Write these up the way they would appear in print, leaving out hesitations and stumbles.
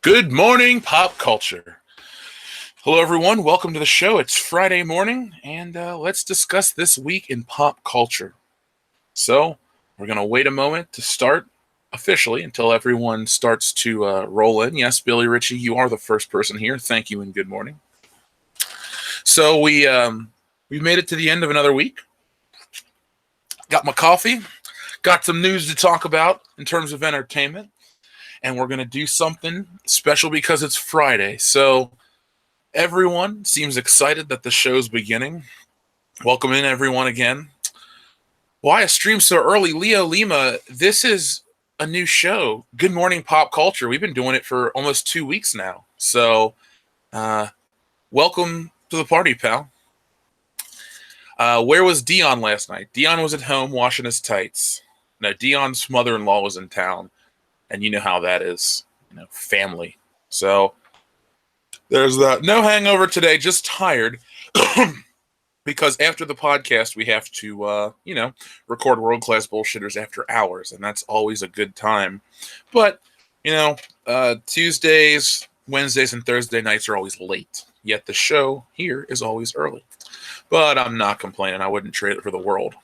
Good morning, pop culture. Hello, everyone. Welcome to the show. It's Friday morning, and let's discuss this week in pop culture. So, we're going to wait a moment to start officially until everyone starts to roll in. Yes, Billy Ritchie, you are the first person here. Thank you and good morning. So, we've made it to the end of another week. Got my coffee. Got some news to talk about in terms of entertainment. And we're going to do something special because it's Friday. So everyone seems excited that the show's beginning. Welcome in, everyone, again. Why a stream so early? Leo Lima, this is a new show. Good Morning Pop Culture. We've been doing it for almost 2 weeks now. So welcome to the party, pal. Where was Dion last night? Dion was at home washing his tights. No, Dion's mother-in-law was in town. And you know how that is, family. So there's that. No hangover today, just tired. Because after the podcast, we have to, record world-class bullshitters after hours. And that's always a good time. But, Tuesdays, Wednesdays, and Thursday nights are always late. Yet the show here is always early. But I'm not complaining. I wouldn't trade it for the world.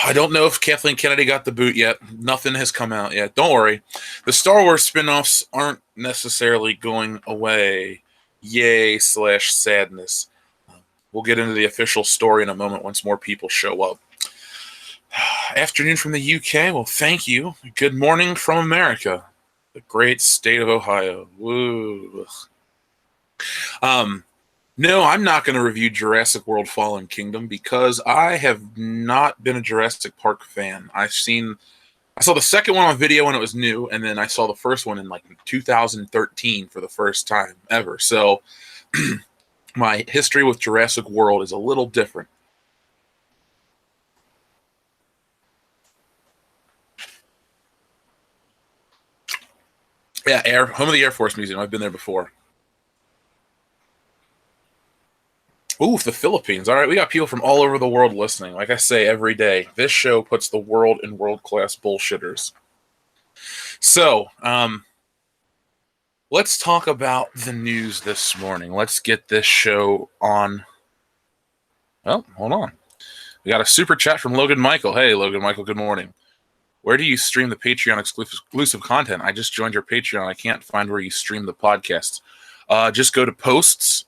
I don't know if Kathleen Kennedy got the boot yet. Nothing has come out yet. Don't worry. The Star Wars spin-offs aren't necessarily going away. Yay/sadness. We'll get into the official story in a moment once more people show up. Afternoon from the UK. Well, thank you. Good morning from America. The great state of Ohio. Woo. No, I'm not going to review Jurassic World Fallen Kingdom because I have not been a Jurassic Park fan. I saw the second one on video when it was new, and then I saw the first one in 2013 for the first time ever. So my history with Jurassic World is a little different. Yeah, home of the Air Force Museum. I've been there before. Ooh, the Philippines. All right, we got people from all over the world listening. Like I say every day, this show puts the world in world-class bullshitters. So, let's talk about the news this morning. Let's get this show on. Oh, hold on. We got a super chat from Logan Michael. Hey, Logan Michael, good morning. Where do you stream the Patreon exclusive content? I just joined your Patreon. I can't find where you stream the podcasts. Just go to posts.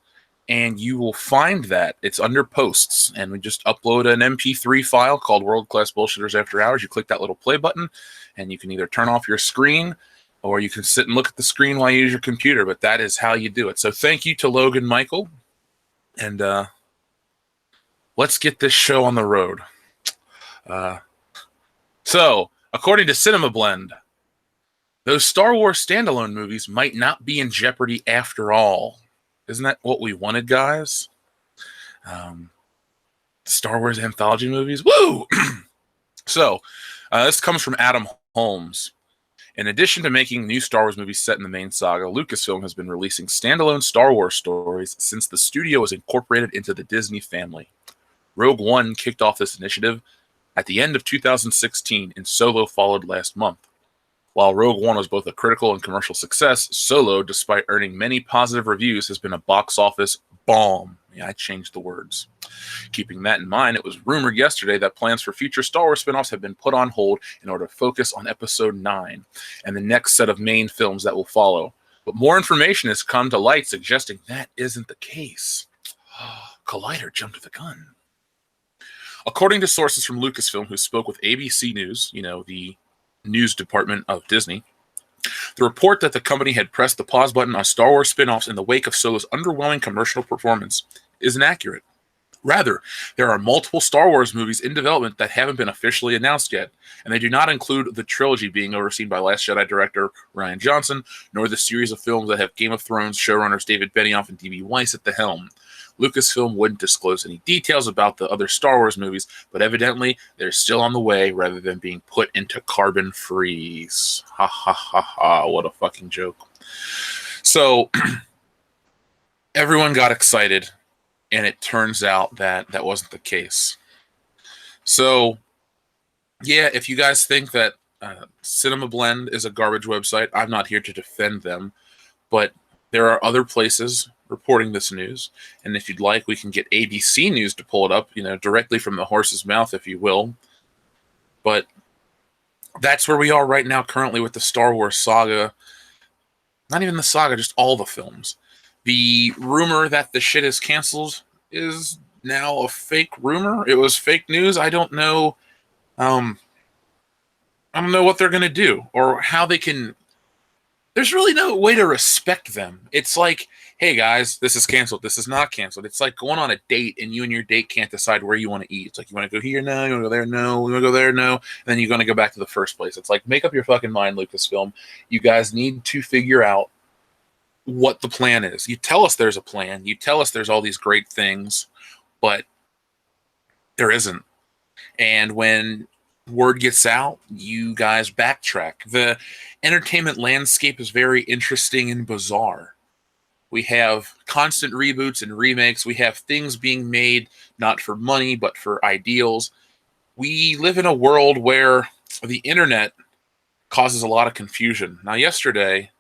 And you will find that it's under posts, and we just upload an MP3 file called World Class Bullshitters After Hours. You click that little play button, and you can either turn off your screen, or you can sit and look at the screen while you use your computer. But that is how you do it. So thank you to Logan Michael, and let's get this show on the road. So, according to Cinema Blend, those Star Wars standalone movies might not be in jeopardy after all. Isn't that what we wanted, guys? Star Wars anthology movies? Woo! So, this comes from Adam Holmes. In addition to making new Star Wars movies set in the main saga, Lucasfilm has been releasing standalone Star Wars stories since the studio was incorporated into the Disney family. Rogue One kicked off this initiative at the end of 2016, and Solo followed last month. While Rogue One was both a critical and commercial success, Solo, despite earning many positive reviews, has been a box office bomb. Yeah, I changed the words. Keeping that in mind, it was rumored yesterday that plans for future Star Wars spin-offs have been put on hold in order to focus on Episode 9 and the next set of main films that will follow. But more information has come to light suggesting that isn't the case. Collider jumped the gun. According to sources from Lucasfilm who spoke with ABC News, the news department of Disney, the report that the company had pressed the pause button on Star Wars spin-offs in the wake of Solo's underwhelming commercial performance is inaccurate. Rather, there are multiple Star Wars movies in development that haven't been officially announced yet, and they do not include the trilogy being overseen by Last Jedi director Rian Johnson, nor the series of films that have Game of Thrones showrunners David Benioff and D.B. Weiss at the helm. Lucasfilm wouldn't disclose any details about the other Star Wars movies, but evidently they're still on the way rather than being put into carbon freeze. Ha ha ha ha, what a fucking joke. So, everyone got excited, and it turns out that that wasn't the case. So, yeah, if you guys think that Cinema Blend is a garbage website, I'm not here to defend them, but there are other places reporting this news, and if you'd like, we can get ABC News to pull it up, directly from the horse's mouth, if you will. But that's where we are right now, currently, with the Star Wars saga. Not even the saga, just all the films. The rumor that the shit is canceled is now a fake rumor. It was fake news. I don't know. I don't know what they're gonna do or how they can. There's really no way to respect them. It's like, hey guys, this is canceled. This is not canceled. It's like going on a date and you and your date can't decide where you want to eat. It's like, you want to go here? No. You want to go there? No. You want to go there? No. And then you're going to go back to the first place. It's like, make up your fucking mind, Lucasfilm. You guys need to figure out what the plan is. You tell us there's a plan. You tell us there's all these great things, but there isn't. And when word gets out, you guys backtrack. The entertainment landscape is very interesting and bizarre. We have constant reboots and remakes. We have things being made not for money, but for ideals. We live in a world where the internet causes a lot of confusion. Now, yesterday,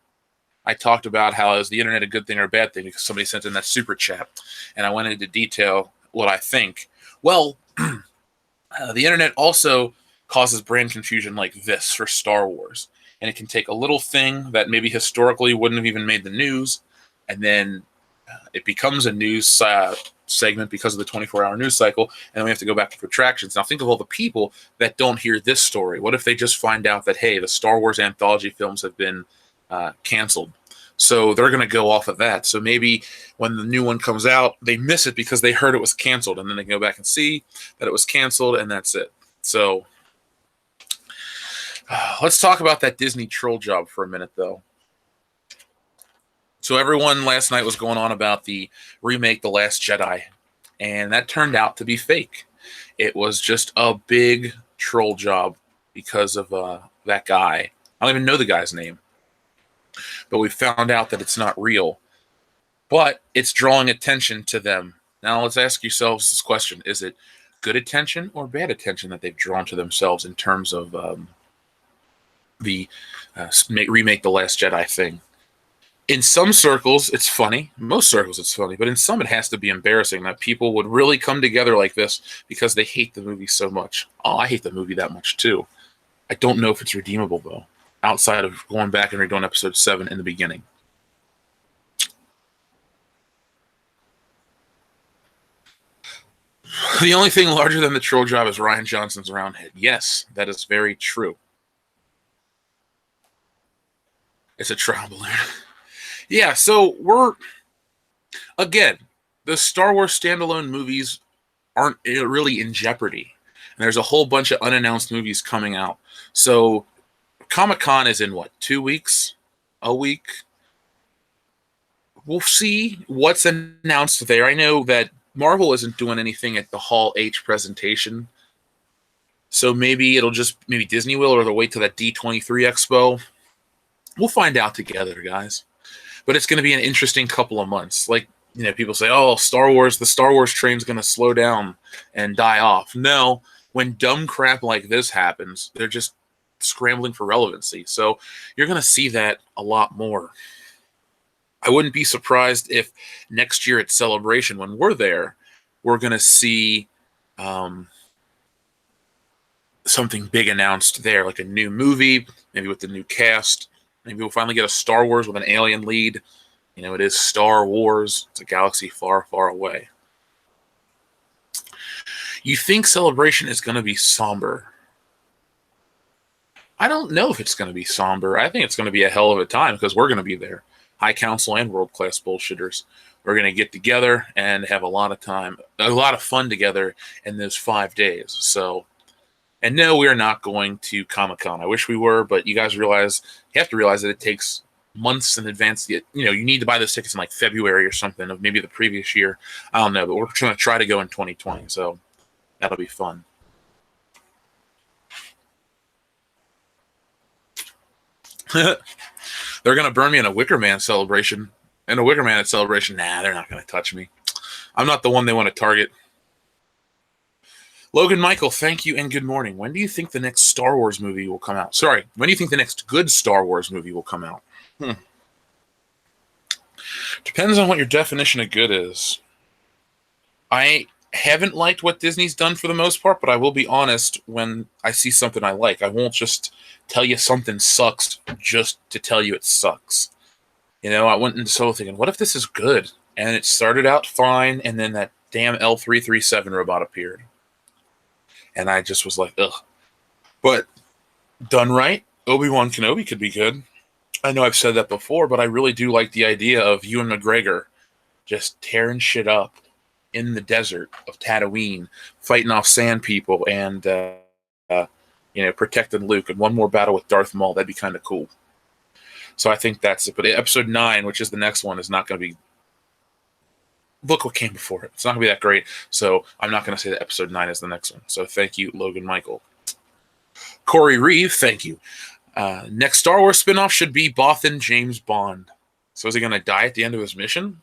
I talked about how is the internet a good thing or a bad thing because somebody sent in that super chat, and I went into detail what I think. Well, the internet also causes brand confusion like this for Star Wars. And it can take a little thing that maybe historically wouldn't have even made the news, and then it becomes a news segment because of the 24-hour news cycle, and then we have to go back to retractions. Now think of all the people that don't hear this story. What if they just find out that, hey, the Star Wars anthology films have been canceled? So they're going to go off of that. So maybe when the new one comes out, they miss it because they heard it was canceled, and then they can go back and see that it was canceled, and that's it. So let's talk about that Disney troll job for a minute, though. So everyone last night was going on about the remake, The Last Jedi, and that turned out to be fake. It was just a big troll job because of that guy. I don't even know the guy's name, but we found out that it's not real. But it's drawing attention to them. Now let's ask yourselves this question. Is it good attention or bad attention that they've drawn to themselves in terms of the remake The Last Jedi thing? In some circles, it's funny. Most circles, it's funny. But in some, it has to be embarrassing that people would really come together like this because they hate the movie so much. Oh, I hate the movie that much, too. I don't know if it's redeemable, though, outside of going back and redoing Episode 7 in the beginning. The only thing larger than the troll job is Rian Johnson's round head. Yes, that is very true. It's a trial balloon. Yeah, so again, the Star Wars standalone movies aren't really in jeopardy. And there's a whole bunch of unannounced movies coming out. So Comic-Con is in, 2 weeks? A week? We'll see what's announced there. I know that Marvel isn't doing anything at the Hall H presentation. So maybe Disney will, or they'll wait till that D23 Expo. We'll find out together, guys. But it's going to be an interesting couple of months. Like, people say, oh, the Star Wars train's going to slow down and die off. No, when dumb crap like this happens, they're just scrambling for relevancy. So you're going to see that a lot more. I wouldn't be surprised if next year at Celebration, when we're there, we're going to see something big announced there, like a new movie, maybe with the new cast. Maybe we'll finally get a Star Wars with an alien lead. It is Star Wars. It's a galaxy far, far away. You think Celebration is going to be somber? I don't know if it's going to be somber. I think it's going to be a hell of a time because we're going to be there. High Council and world-class bullshitters. We're going to get together and have a lot of fun together in those 5 days. So, and no, we are not going to Comic-Con. I wish we were, but you have to realize that it takes months in advance to get, you need to buy those tickets in like February or something of maybe the previous year. I don't know, but we're going to try to go in 2020. So that'll be fun. They're going to burn me in a Wicker Man celebration. In a Wicker Man at Celebration, nah, they're not going to touch me. I'm not the one they want to target. Logan Michael, thank you and good morning. When do you think the next Star Wars movie will come out? Sorry, when do you think the next good Star Wars movie will come out? Depends on what your definition of good is. I haven't liked what Disney's done for the most part, but I will be honest when I see something I like. I won't just tell you something sucks just to tell you it sucks. I went into Solo thinking, what if this is good? And it started out fine, and then that damn L337 robot appeared. And I just was like, ugh. But done right, Obi-Wan Kenobi could be good. I know I've said that before, but I really do like the idea of Ewan McGregor just tearing shit up in the desert of Tatooine, fighting off sand people, and protecting Luke. And one more battle with Darth Maul, that'd be kind of cool. So I think that's it. But Episode 9, which is the next one, is not going to be... Look what came before it. It's not going to be that great. So I'm not going to say that Episode 9 is the next one. So thank you, Logan Michael. Corey Reeve, thank you. Next Star Wars spinoff should be Bothan James Bond. So is he going to die at the end of his mission?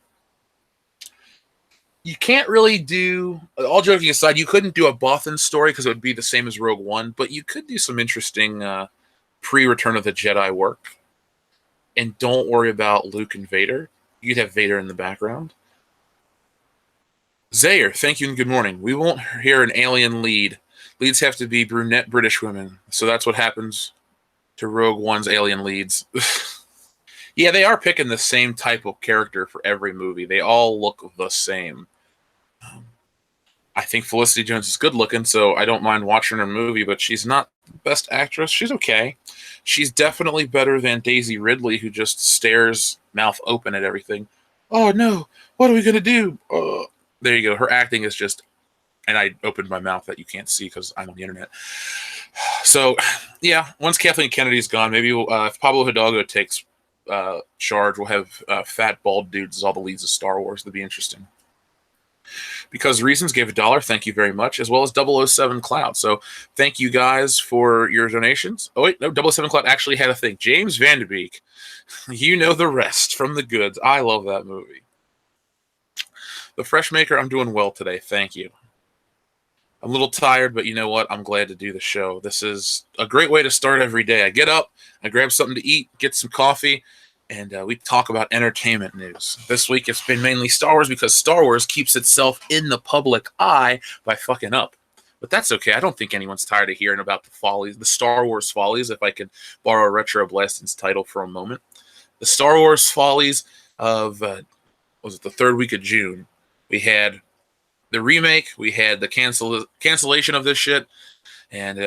You can't really do... All joking aside, you couldn't do a Bothan story because it would be the same as Rogue One, but you could do some interesting pre-Return of the Jedi work. And don't worry about Luke and Vader. You'd have Vader in the background. Zayer, thank you and good morning. We won't hear an alien lead. Leads have to be brunette British women. So that's what happens to Rogue One's alien leads. Yeah, they are picking the same type of character for every movie. They all look the same. I think Felicity Jones is good looking, so I don't mind watching her movie, but she's not the best actress. She's okay. She's definitely better than Daisy Ridley, who just stares mouth open at everything. Oh no, what are we going to do? There you go. Her acting is just... And I opened my mouth that you can't see because I'm on the internet. So, yeah, once Kathleen Kennedy's gone, maybe if Pablo Hidalgo takes charge, we'll have fat, bald dudes as all the leads of Star Wars. That'd be interesting. Because Reasons gave $1, thank you very much, as well as 007 Cloud. So thank you guys for your donations. Oh, wait, no, 007 Cloud actually had a thing. James Van De Beek, you know the rest from the goods. I love that movie. The Fresh Maker, I'm doing well today. Thank you. I'm a little tired, but you know what? I'm glad to do the show. This is a great way to start every day. I get up, I grab something to eat, get some coffee, and we talk about entertainment news. This week it's been mainly Star Wars because Star Wars keeps itself in the public eye by fucking up. But that's okay. I don't think anyone's tired of hearing about the follies, the Star Wars follies, if I could borrow Retro Blasting's title for a moment. The Star Wars follies of, was it the third week of June? We had the remake, we had the cancellation of this shit, and,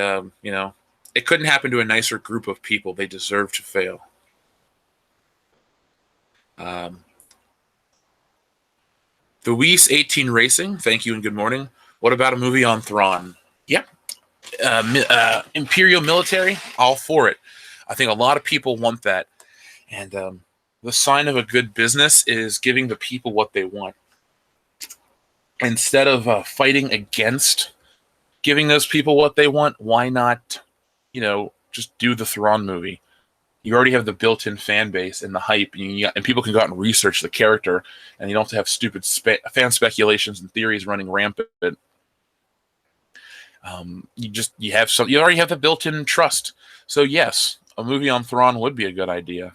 it couldn't happen to a nicer group of people. They deserve to fail. The Weiss 18 Racing, thank you and good morning. What about a movie on Thrawn? Yep. Imperial military, all for it. I think a lot of people want that. And the sign of a good business is giving the people what they want. Instead of fighting against giving those people what they want, why not, just do the Thrawn movie? You already have the built-in fan base and the hype, and people can go out and research the character, and you don't have to have stupid fan speculations and theories running rampant. You already have the built-in trust. So yes, a movie on Thrawn would be a good idea.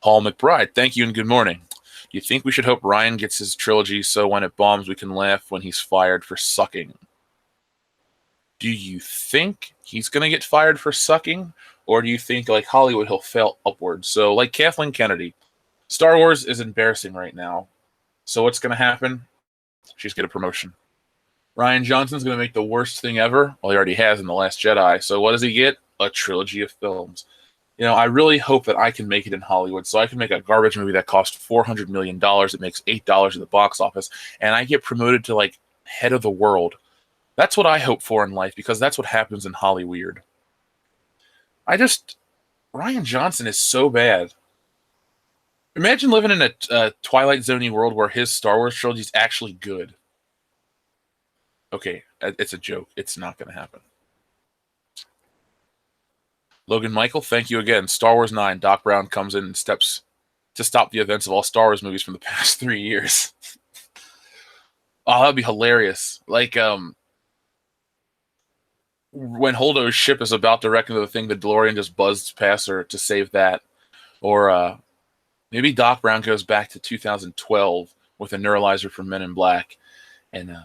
Paul McBride, thank you and good morning. Do you think we should hope Ryan gets his trilogy so when it bombs we can laugh when he's fired for sucking? Do you think he's going to get fired for sucking? Or do you think, like Hollywood, he'll fail upwards? So, like Kathleen Kennedy, Star Wars is embarrassing right now. So what's going to happen? She's going to get a promotion. Rian Johnson's going to make the worst thing ever. Well, he already has in The Last Jedi. So what does he get? A trilogy of films. I really hope that I can make it in Hollywood so I can make a garbage movie that cost $400 million. It makes $8 at the box office. And I get promoted to, like, head of the world. That's what I hope for in life because that's what happens in Hollyweird. Rian Johnson is so bad. Imagine living in a Twilight Zone-y world where his Star Wars trilogy is actually good. Okay, it's a joke. It's not going to happen. Logan Michael, thank you again. Star Wars 9, Doc Brown comes in and steps to stop the events of all Star Wars movies from the past 3 years. Oh, that'd be hilarious. Like, when Holdo's ship is about to wreck into the thing, the DeLorean just buzzes past her to save that. Or maybe Doc Brown goes back to 2012 with a neuralizer from Men in Black, and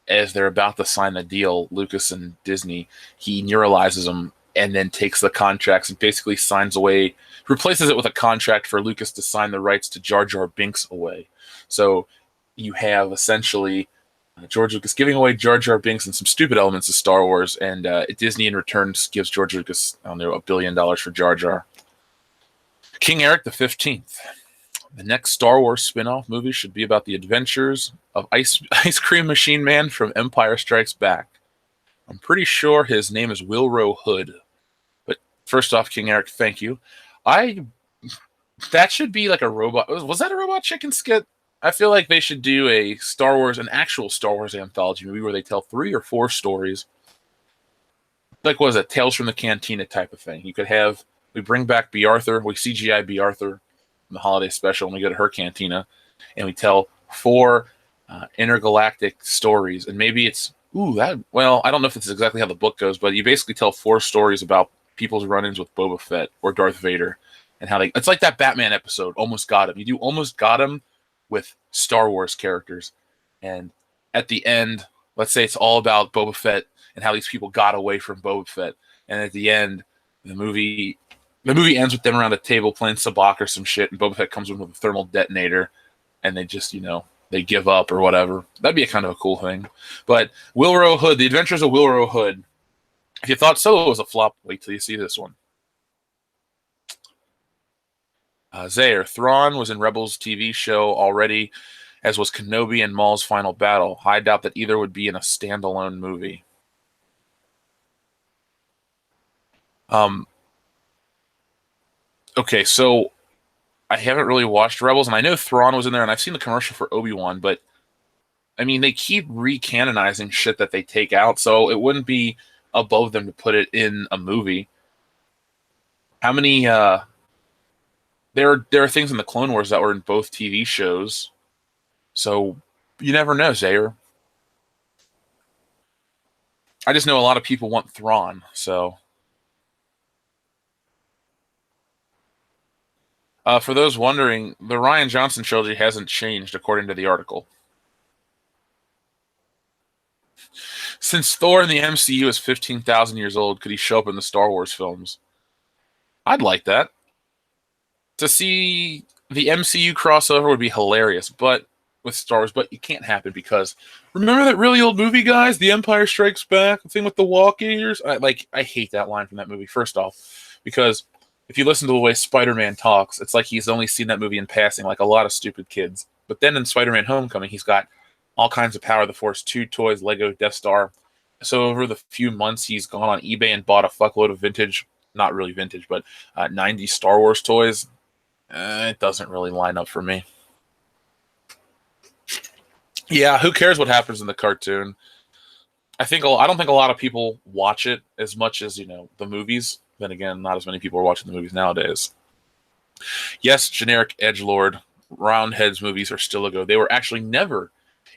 as they're about to sign the deal, Lucas and Disney, he neuralizes them and then takes the contracts and basically signs away, replaces it with a contract for Lucas to sign the rights to Jar Jar Binks away. So you have essentially George Lucas giving away Jar Jar Binks and some stupid elements of Star Wars, and Disney in return gives George Lucas, I don't know, $1 billion for Jar Jar. King Eric the 15th. The next Star Wars spin-off movie should be about the adventures of Ice Cream Machine Man from Empire Strikes Back. I'm pretty sure his name is Wilro Hood. But first off, King Eric, thank you. That should be like a robot. Was that a Robot Chicken skit? I feel like they should do an actual Star Wars anthology movie where they tell 3 or 4 stories. Like, what is it? Tales from the Cantina type of thing. You could have, we bring back B. Arthur, we CGI B. Arthur in the holiday special, and we go to her cantina, and we tell 4 intergalactic stories. And maybe it's, I don't know if it's exactly how the book goes, but you basically tell 4 stories about people's run-ins with Boba Fett or Darth Vader, and how it's like that Batman episode, Almost Got Him. You do Almost Got Him with Star Wars characters, and at the end, let's say it's all about Boba Fett and how these people got away from Boba Fett, and at the end, the movie ends with them around a table playing sabacc or some shit, and Boba Fett comes in with a thermal detonator, and they just, they give up or whatever. That'd be a kind of a cool thing. But Wilro Hood, The Adventures of Wilro Hood. If you thought Solo was a flop, wait till you see this one. Zaire, Thrawn was in Rebels TV show already, as was Kenobi and Maul's final battle. I doubt that either would be in a standalone movie. Okay, so I haven't really watched Rebels, and I know Thrawn was in there, and I've seen the commercial for Obi-Wan, but I mean, they keep recanonizing shit that they take out, so it wouldn't be above them to put it in a movie. How many, there are things in the Clone Wars that were in both TV shows, so you never know, Zaire. I just know a lot of people want Thrawn, so. For those wondering, the Rian Johnson trilogy hasn't changed, according to the article. Since Thor in the MCU is 15,000 years old, could he show up in the Star Wars films? I'd like that. To see the MCU crossover would be hilarious, but with Star Wars, but it can't happen because remember that really old movie, guys? The Empire Strikes Back, the thing with the walk eaters? I hate that line from that movie, first off, because if you listen to the way Spider-Man talks, it's like he's only seen that movie in passing, like a lot of stupid kids. But then in Spider-Man Homecoming, he's got all kinds of Power of the Force 2 toys, Lego Death Star. So over the few months, he's gone on eBay and bought a fuckload of vintage, not really vintage, but 90s Star Wars toys. It doesn't really line up for me. Yeah, who cares what happens in the cartoon? I don't think a lot of people watch it as much as, the movies. Then again, not as many people are watching the movies nowadays. Yes, generic edgelord, Roundheads movies are still a go. They were actually never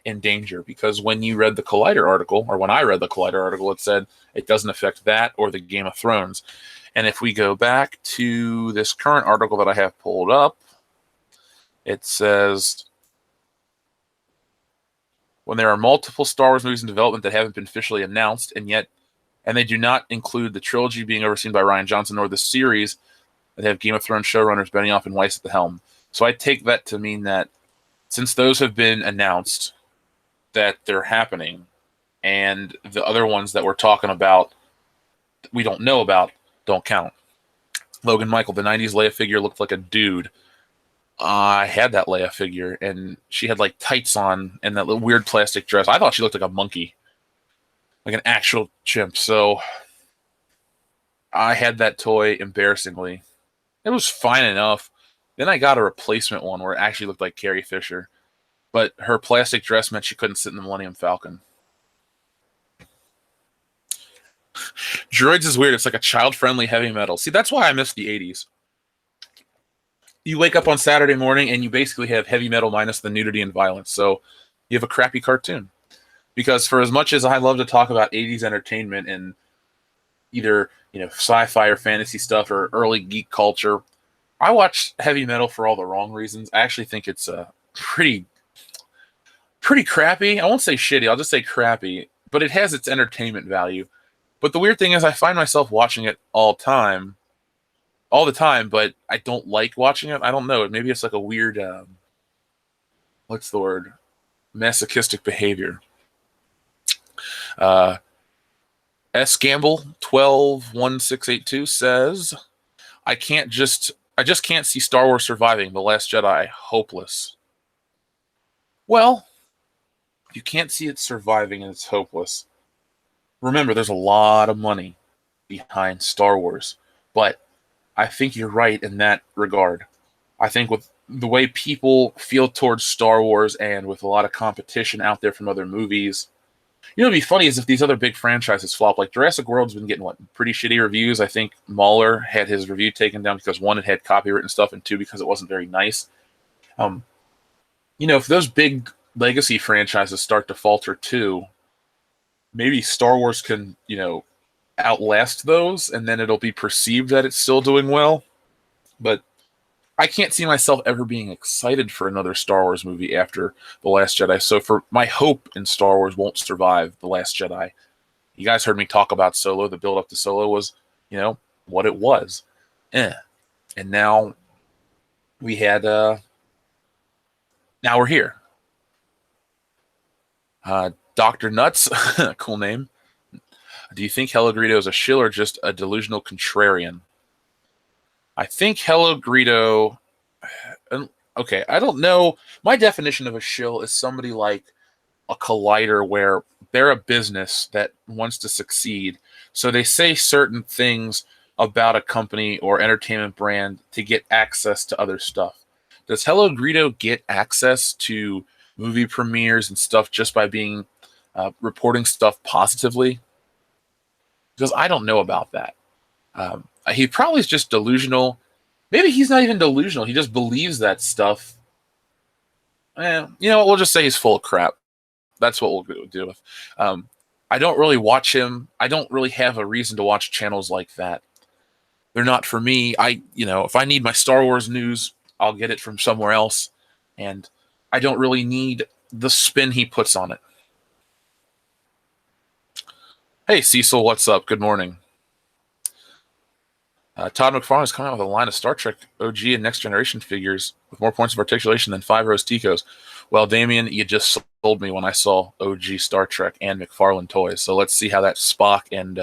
in danger because when you read the Collider article, or when I read the Collider article, it said it doesn't affect that or the Game of Thrones. And if we go back to this current article that I have pulled up, it says, when there are multiple Star Wars movies in development that haven't been officially announced, and they do not include the trilogy being overseen by Rian Johnson or the series that have Game of Thrones showrunners Benioff and Weiss at the helm. So I take that to mean that since those have been announced, that they're happening, and the other ones that we're talking about, we don't know about, don't count. Logan Michael, the 90s Leia figure looked like a dude. I had that Leia figure, and she had like tights on and that little weird plastic dress. I thought she looked like a monkey. Like an actual chimp. So I had that toy embarrassingly. It was fine enough. Then I got a replacement one where it actually looked like Carrie Fisher. But her plastic dress meant she couldn't sit in the Millennium Falcon. Droids is weird. It's like a child-friendly heavy metal. See, that's why I miss the 80s. You wake up on Saturday morning and you basically have heavy metal minus the nudity and violence. So you have a crappy cartoon. Because for as much as I love to talk about 80s entertainment and either sci-fi or fantasy stuff or early geek culture. I watch heavy metal for all the wrong reasons. I actually think it's pretty crappy. I won't say shitty. I'll just say crappy. But it has its entertainment value. But the weird thing is, I find myself watching it all the time. But I don't like watching it. I don't know. Maybe it's like a weird, what's the word? Masochistic behavior. S Gamble 121682 says, I just can't see Star Wars surviving. The Last Jedi, hopeless. Well, you can't see it surviving and it's hopeless. Remember, there's a lot of money behind Star Wars, but I think you're right in that regard. I think with the way people feel towards Star Wars and with a lot of competition out there from other movies, what'd be funny is if these other big franchises flop. Like Jurassic World's been getting pretty shitty reviews. I think Mahler had his review taken down because one, it had copywritten stuff, and two, because it wasn't very nice. If those big legacy franchises start to falter too, maybe Star Wars can, outlast those, and then it'll be perceived that it's still doing well. But I can't see myself ever being excited for another Star Wars movie after The Last Jedi. So for my hope in Star Wars won't survive The Last Jedi. You guys heard me talk about Solo. The build up to Solo was, what it was. And now we had, now we're here. Dr. Nuts, cool name. Do you think Hello Greedo is a shill or just a delusional contrarian? I think Hello Greedo, okay, I don't know. My definition of a shill is somebody like a Collider, where they're a business that wants to succeed. So they say certain things about a company or entertainment brand to get access to other stuff. Does Hello Greedo get access to movie premieres and stuff just by being reporting stuff positively? Because I don't know about that. He probably is just delusional. Maybe he's not even delusional. He just believes that stuff. We'll just say he's full of crap. That's what we'll deal with. I don't really watch him. I don't really have a reason to watch channels like that. They're not for me. If I need my Star Wars news, I'll get it from somewhere else. And I don't really need the spin he puts on it. Hey, Cecil, what's up? Good morning. Todd McFarlane is coming out with a line of Star Trek OG and Next Generation figures with more points of articulation than 5 Rose Ticos. Well, Damien, you just sold me when I saw OG Star Trek and McFarlane toys. So let's see how that Spock and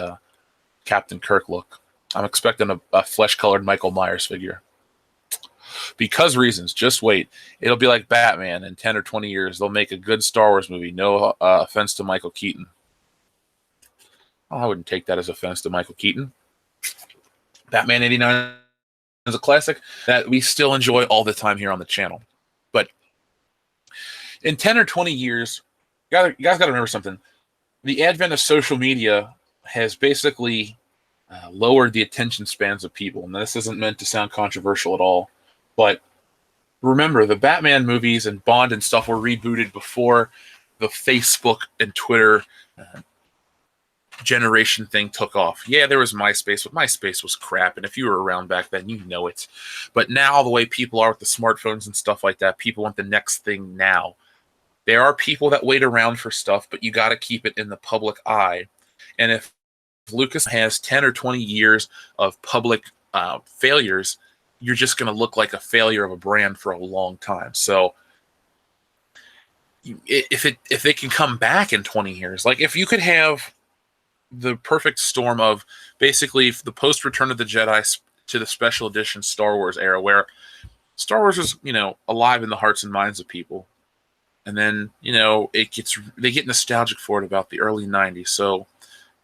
Captain Kirk look. I'm expecting a flesh-colored Michael Myers figure. Because reasons, just wait. It'll be like Batman in 10 or 20 years. They'll make a good Star Wars movie. No offense to Michael Keaton. I wouldn't take that as offense to Michael Keaton. Batman 89 is a classic that we still enjoy all the time here on the channel. But in 10 or 20 years, you guys got to remember something. The advent of social media has basically lowered the attention spans of people. And this isn't meant to sound controversial at all. But remember, the Batman movies and Bond and stuff were rebooted before the Facebook and Twitter generation thing took off. Yeah, there was MySpace, but MySpace was crap, and if you were around back then, you know it. But now, the way people are with the smartphones and stuff like that, people want the next thing now. There are people that wait around for stuff, but you got to keep it in the public eye. And if Lucas has 10 or 20 years of public failures, you're just going to look like a failure of a brand for a long time. So if it can come back in 20 years, like if you could have the perfect storm of basically the post Return of the Jedi to the special edition Star Wars era, where Star Wars was, alive in the hearts and minds of people. And then, they get nostalgic for it about the early 90s. So it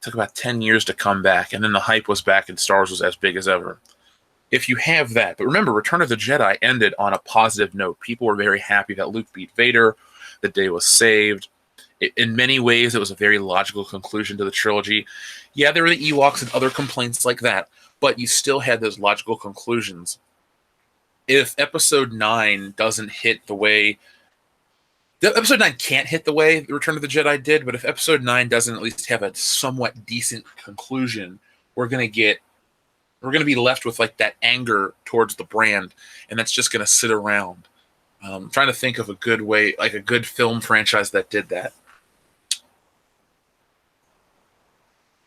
took about 10 years to come back. And then the hype was back and Star Wars was as big as ever. If you have that, but remember, Return of the Jedi ended on a positive note. People were very happy that Luke beat Vader, the day was saved. In many ways, it was a very logical conclusion to the trilogy. Yeah, there were the Ewoks and other complaints like that, but you still had those logical conclusions. If Episode 9 doesn't hit the way... Episode 9 can't hit the way the Return of the Jedi did, but if Episode 9 doesn't at least have a somewhat decent conclusion, we're gonna be left with like that anger towards the brand, and that's just gonna sit around. Trying to think of a good way, like a good film franchise that did that.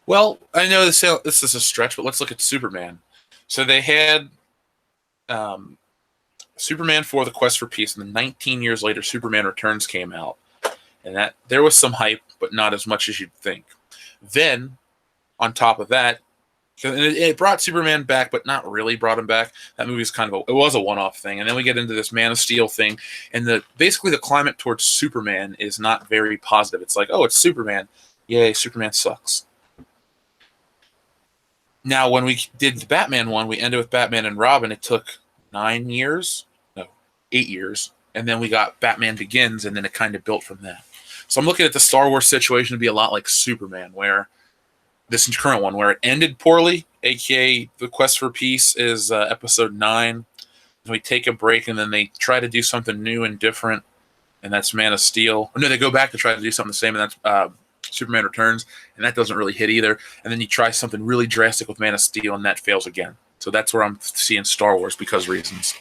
Well, I know this is a stretch, but let's look at Superman. So they had um, Superman for the Quest for Peace, and then 19 years later, Superman Returns came out, and that there was some hype, but not as much as you'd think. Then, on top of that, and it brought Superman back, but not really brought him back. That movie's it was a one-off thing, and then we get into this Man of Steel thing, and basically the climate towards Superman is not very positive. It's like, oh, it's Superman, yay, Superman sucks. Now, when we did the Batman one, we ended with Batman and Robin. It took 9 years, no, 8 years, and then we got Batman Begins, and then it kind of built from that. So I'm looking at the Star Wars situation to be a lot like Superman, where this current one, where it ended poorly, aka The Quest for Peace is episode 9. And we take a break, and then they try to do something new and different, and that's Man of Steel. Or no, they go back to try to do something the same, and that's Superman Returns, and that doesn't really hit either. And then you try something really drastic with Man of Steel, and that fails again. So that's where I'm seeing Star Wars because reasons.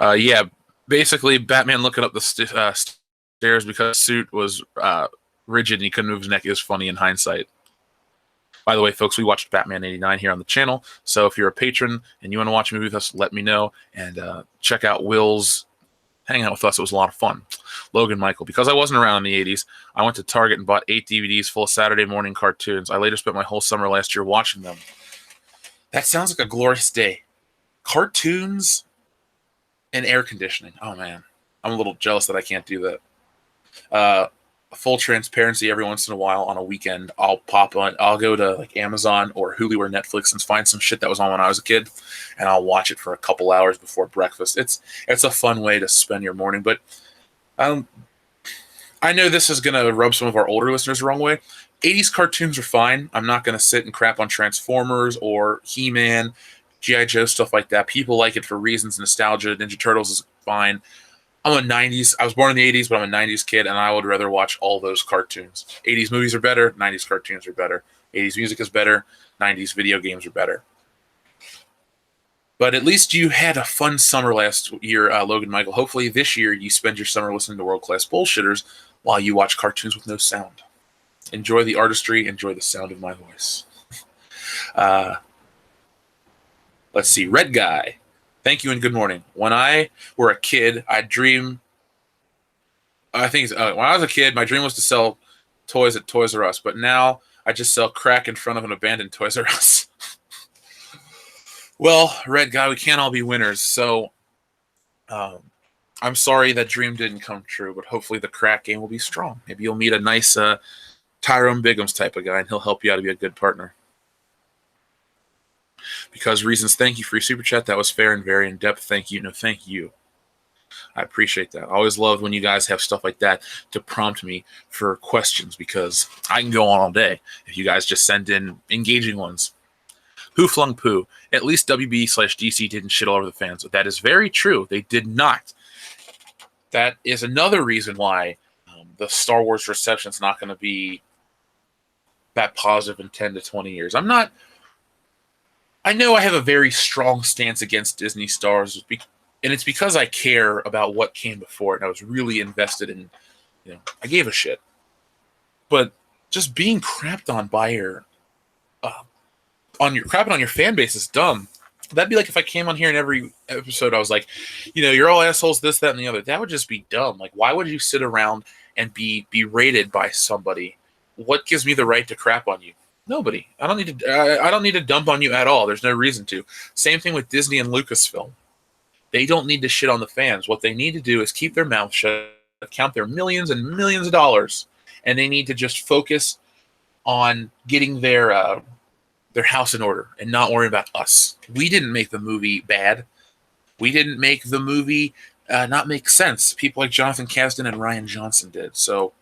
Yeah, basically Batman looking up the stairs because his suit was rigid and he couldn't move his neck is funny in hindsight. By the way, folks, we watched Batman 89 here on the channel, so if you're a patron and you want to watch a movie with us, let me know, and check out Will's hang out with us. It was a lot of fun. Logan Michael, because I wasn't around in the 80s, I went to Target and bought 8 DVDs full of Saturday morning cartoons. I later spent my whole summer last year watching them. That sounds like a glorious day. Cartoons and air conditioning. Oh, man. I'm a little jealous that I can't do that. Full transparency, every once in a while on a weekend, I'll go to like Amazon or Hulu or Netflix and find some shit that was on when I was a kid, and I'll watch it for a couple hours before breakfast. It's a fun way to spend your morning, but I know this is going to rub some of our older listeners the wrong way. 80s cartoons are fine. I'm not going to sit and crap on Transformers or He-Man, G.I. Joe, stuff like that. People like it for reasons. Nostalgia. Ninja Turtles is fine. I'm a 90s. I was born in the 80s, but I'm a 90s kid, and I would rather watch all those cartoons. 80s movies are better. 90s cartoons are better. 80s music is better. 90s video games are better. But at least you had a fun summer last year, Logan Michael. Hopefully this year you spend your summer listening to world-class bullshitters while you watch cartoons with no sound. Enjoy the artistry. Enjoy the sound of my voice. Let's see. Red Guy. Thank you and good morning. When I were a kid, I'd dream. I think when I was a kid, my dream was to sell toys at Toys R Us. But now I just sell crack in front of an abandoned Toys R Us. Well, Red Guy, we can't all be winners. So I'm sorry that dream didn't come true. But hopefully the crack game will be strong. Maybe you'll meet a nice Tyrone Biggums type of guy, and he'll help you out to be a good partner. Because reasons, thank you for your super chat. That was fair and very in depth. Thank you. No, thank you. I appreciate that. I always love when you guys have stuff like that to prompt me for questions, because I can go on all day if you guys just send in engaging ones. Who flung poo? At least WB/DC didn't shit all over the fans. That is very true. They did not. That is another reason why the Star Wars reception is not going to be that positive in 10 to 20 years. I know I have a very strong stance against Disney Stars, and it's because I care about what came before it, and I was really invested in, I gave a shit. But just being crapped on by crapping on your fan base is dumb. That'd be like if I came on here in every episode, I was like, you're all assholes, this, that, and the other. That would just be dumb. Like, why would you sit around and be berated by somebody? What gives me the right to crap on you? Nobody. I don't need to dump on you at all. There's no reason to. Same thing with Disney and Lucasfilm. They don't need to shit on the fans. What they need to do is keep their mouth shut, count their millions and millions of dollars, and they need to just focus on getting their house in order and not worry about us. We didn't make the movie bad. We didn't make the movie not make sense. People like Jonathan Kasdan and Rian Johnson did. So,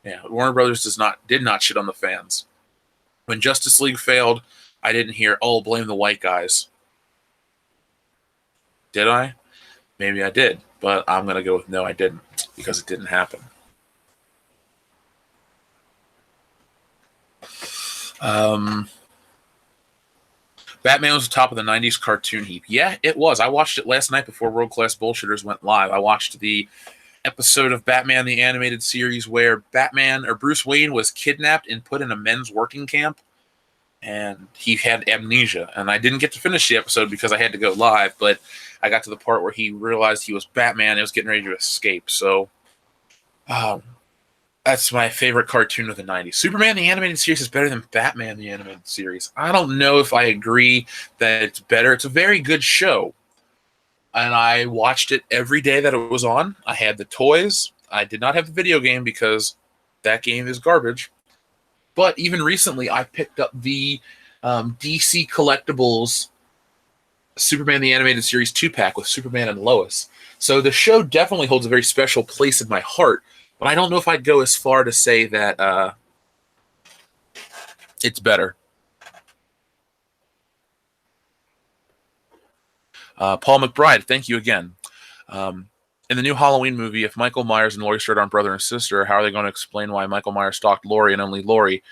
yeah, Warner Brothers did not shit on the fans. When Justice League failed, I didn't hear, blame the white guys. Did I? Maybe I did, but I'm going to go with no, I didn't, because it didn't happen. Um, Batman was the top of the 90s cartoon heap. Yeah, it was. I watched it last night before World Class Bullshitters went live. I watched the episode of Batman the Animated Series where Batman or Bruce Wayne was kidnapped and put in a men's working camp, and he had amnesia. And I didn't get to finish the episode because I had to go live, but I got to the part where he realized he was Batman and was getting ready to escape. So that's my favorite cartoon of the 90s. Superman the Animated Series is better than Batman the Animated Series. I don't know if I agree that it's better. It's a very good show. And I watched it every day that it was on. I had the toys. I did not have the video game because that game is garbage. But even recently, I picked up the DC Collectibles Superman the Animated Series 2-pack with Superman and Lois. So the show definitely holds a very special place in my heart. But I don't know if I'd go as far to say that it's better. Paul McBride, thank you again. In the new Halloween movie, if Michael Myers and Laurie Strode aren't brother and sister, how are they going to explain why Michael Myers stalked Laurie and only Laurie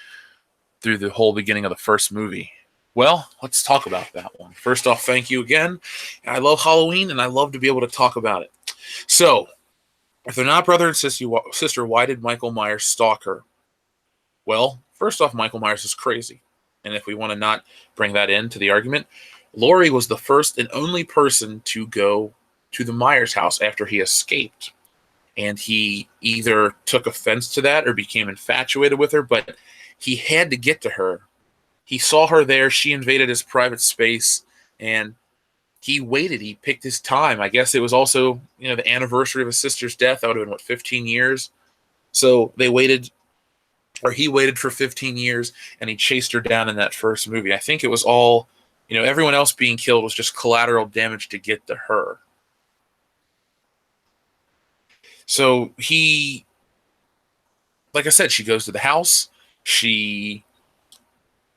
through the whole beginning of the first movie? Well, let's talk about that one. First off, thank you again. I love Halloween, and I love to be able to talk about it. So, if they're not brother and sister, why did Michael Myers stalk her? Well, first off, Michael Myers is crazy. And if we want to not bring that into the argument, Laurie was the first and only person to go to the Myers house after he escaped. And he either took offense to that or became infatuated with her, but he had to get to her. He saw her there. She invaded his private space, and he waited. He picked his time. I guess it was also, the anniversary of his sister's death. That would have been, 15 years? So they waited, or he waited for 15 years, and he chased her down in that first movie. I think it was all, everyone else being killed was just collateral damage to get to her. So he, like I said, she goes to the house. She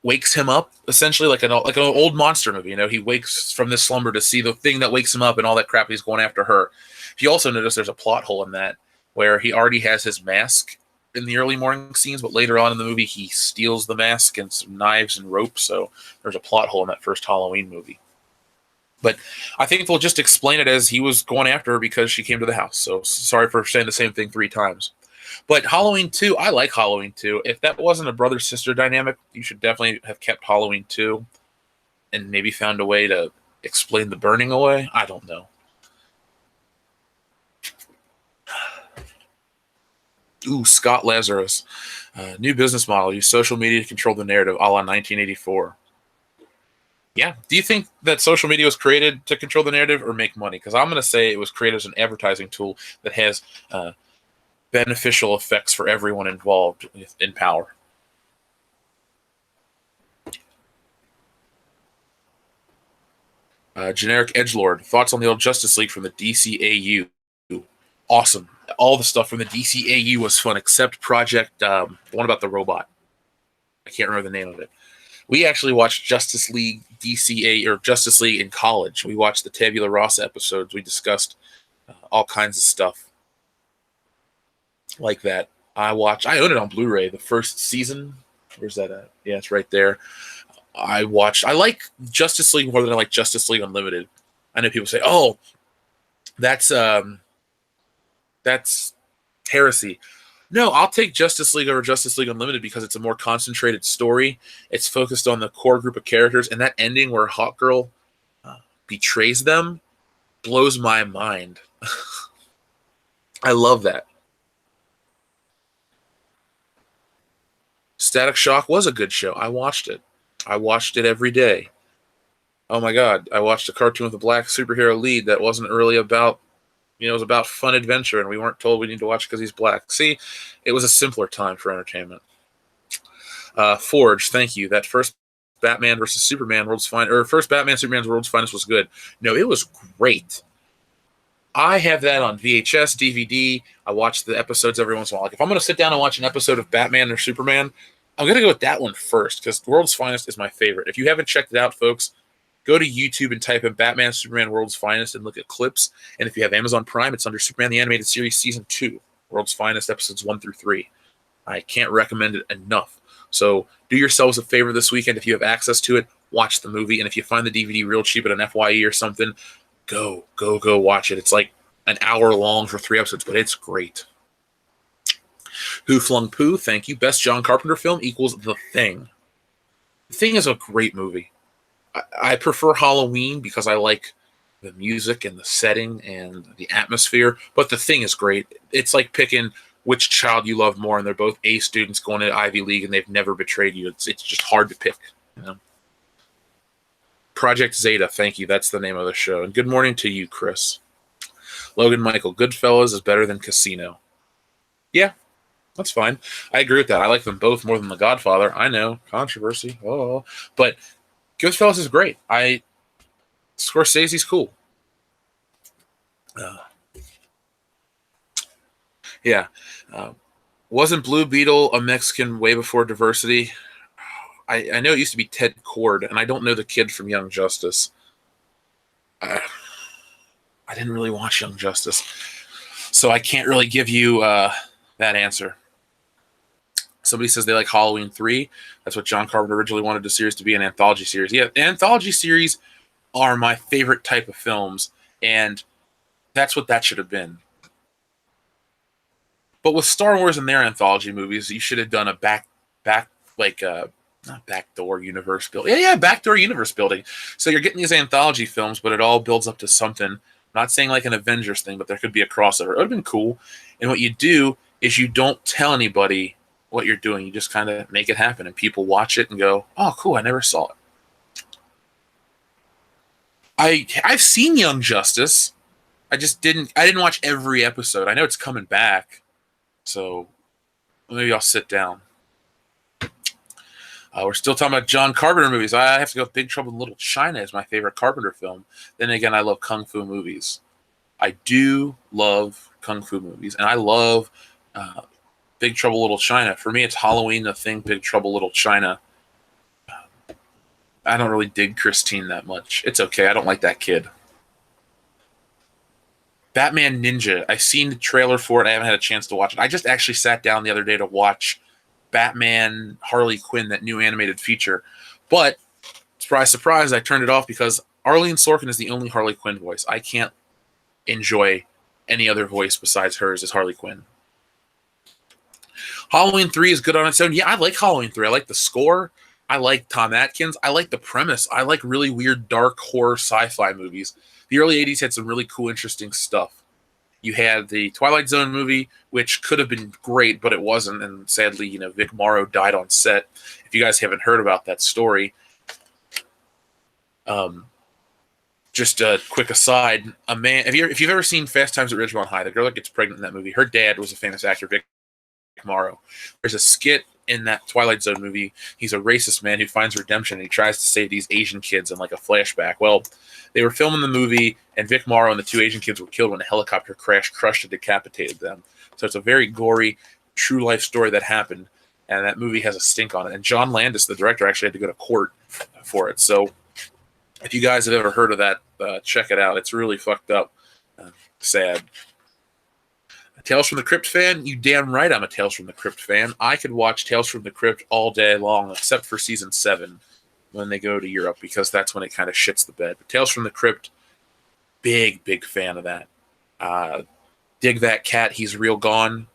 wakes him up, essentially, like an old monster movie. He wakes from this slumber to see the thing that wakes him up and all that crap. He's going after her. If you also notice, there's a plot hole in that where he already has his mask in the early morning scenes, but later on in the movie, he steals the mask and some knives and rope. So there's a plot hole in that first Halloween movie. But I think they'll just explain it as he was going after her because she came to the house. So sorry for saying the same thing 3 times. But Halloween 2, I like Halloween 2. If that wasn't a brother-sister dynamic, you should definitely have kept Halloween 2 and maybe found a way to explain the burning away. I don't know. Ooh, Scott Lazarus. New business model. Use social media to control the narrative, a la 1984. Yeah. Do you think that social media was created to control the narrative or make money? Because I'm going to say it was created as an advertising tool that has beneficial effects for everyone involved in power. Generic Edgelord. Thoughts on the old Justice League from the DCAU? Awesome. All the stuff from the DCAU was fun, except Project, the one about the robot. I can't remember the name of it. We actually watched Justice League DCA or Justice League in college. We watched the Tabula Rasa episodes. We discussed all kinds of stuff like that. I own it on Blu-ray, the first season. Where's that at? Yeah, it's right there. I like Justice League more than I like Justice League Unlimited. I know people say, "Oh, that's heresy." No, I'll take Justice League over Justice League Unlimited because it's a more concentrated story. It's focused on the core group of characters, and that ending where Hawkgirl betrays them blows my mind. I love that. Static Shock was a good show. I watched it. I watched it every day. Oh my God. I watched a cartoon with a black superhero lead that wasn't really about, it was about fun adventure, and we weren't told we need to watch because he's black. See, it was a simpler time for entertainment. Forge, thank you. That first Batman versus Superman first Batman Superman's World's Finest was good. No, it was great. I have that on VHS, DVD. I watch the episodes every once in a while. Like if I'm going to sit down and watch an episode of Batman or Superman, I'm going to go with that one first because World's Finest is my favorite. If you haven't checked it out, folks, go to YouTube and type in Batman, Superman, World's Finest and look at clips. And if you have Amazon Prime, it's under Superman the Animated Series Season 2, World's Finest, episodes 1 through 3. I can't recommend it enough. So do yourselves a favor this weekend. If you have access to it, watch the movie. And if you find the DVD real cheap at an FYE or something, go watch it. It's like an hour long for 3 episodes, but it's great. Who Flung Pooh, thank you. Best John Carpenter film equals The Thing. The Thing is a great movie. I prefer Halloween because I like the music and the setting and the atmosphere, but The Thing is great. It's like picking which child you love more, and they're both A students going to Ivy League, and they've never betrayed you. It's just hard to pick, you know. Project Zeta, thank you. That's the name of the show. And good morning to you, Chris. Logan Michael, Goodfellas is better than Casino. Yeah, that's fine. I agree with that. I like them both more than The Godfather. I know, controversy. Oh, but Goodfellas is great. Scorsese's cool. Yeah. Wasn't Blue Beetle a Mexican way before diversity? I know it used to be Ted Kord, and I don't know the kid from Young Justice. I didn't really watch Young Justice, so I can't really give you that answer. Somebody says they like Halloween 3. That's what John Carpenter originally wanted the series to be, an anthology series. Yeah, anthology series are my favorite type of films, and that's what that should have been. But with Star Wars and their anthology movies, you should have done a not backdoor universe building. Yeah, backdoor universe building. So you're getting these anthology films, but it all builds up to something. I'm not saying like an Avengers thing, but there could be a crossover. It would have been cool. And what you do is you don't tell anybody what you're doing. You just kind of make it happen, and people watch it and go, "Oh, cool! I never saw it." I've seen Young Justice. I didn't watch every episode. I know it's coming back, so maybe I'll sit down. We're still talking about John Carpenter movies. I have to go with Big Trouble in Little China as my favorite Carpenter film. Then again, I love Kung Fu movies. I do love Kung Fu movies, and I love Big Trouble Little China. For me, it's Halloween, The Thing, Big Trouble Little China. I don't really dig Christine that much. It's okay. I don't like that kid. Batman Ninja. I've seen the trailer for it. I haven't had a chance to watch it. I just actually sat down the other day to watch Batman Harley Quinn, that new animated feature. But, surprise, surprise, I turned it off because Arlene Sorkin is the only Harley Quinn voice. I can't enjoy any other voice besides hers as Harley Quinn. Halloween 3 is good on its own. Yeah, I like Halloween 3. I like the score. I like Tom Atkins. I like the premise. I like really weird, dark horror sci-fi movies. The early 80s had some really cool, interesting stuff. You had the Twilight Zone movie, which could have been great, but it wasn't. And sadly, Vic Morrow died on set. If you guys haven't heard about that story, just a quick aside, if you've ever seen Fast Times at Ridgemont High, the girl that gets pregnant in that movie, her dad was a famous actor, Vic Morrow. There's a skit in that Twilight Zone movie. He's a racist man who finds redemption, and he tries to save these Asian kids in like a flashback. Well, they were filming the movie, and Vic Morrow and the 2 Asian kids were killed when a helicopter crashed, crushed, and decapitated them. So it's a very gory, true life story that happened, and that movie has a stink on it. And John Landis, the director, actually had to go to court for it. So if you guys have ever heard of that, check it out. It's really fucked up. Sad. A Tales from the Crypt fan? You damn right I'm a Tales from the Crypt fan. I could watch Tales from the Crypt all day long, except for season 7 when they go to Europe, because that's when it kind of shits the bed. But Tales from the Crypt, big fan of that. Dig That Cat, He's Real Gone.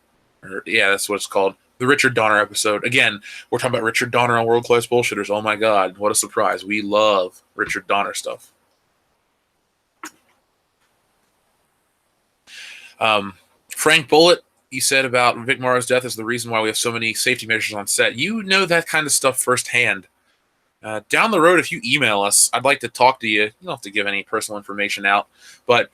Yeah, that's what it's called. The Richard Donner episode. Again, we're talking about Richard Donner on World Class Bullshitters. Oh my God, what a surprise. We love Richard Donner stuff. Frank Bullitt, you said about Vic Morrow's death is the reason why we have so many safety measures on set. You know that kind of stuff firsthand. Down the road, if you email us, I'd like to talk to you. You don't have to give any personal information out, but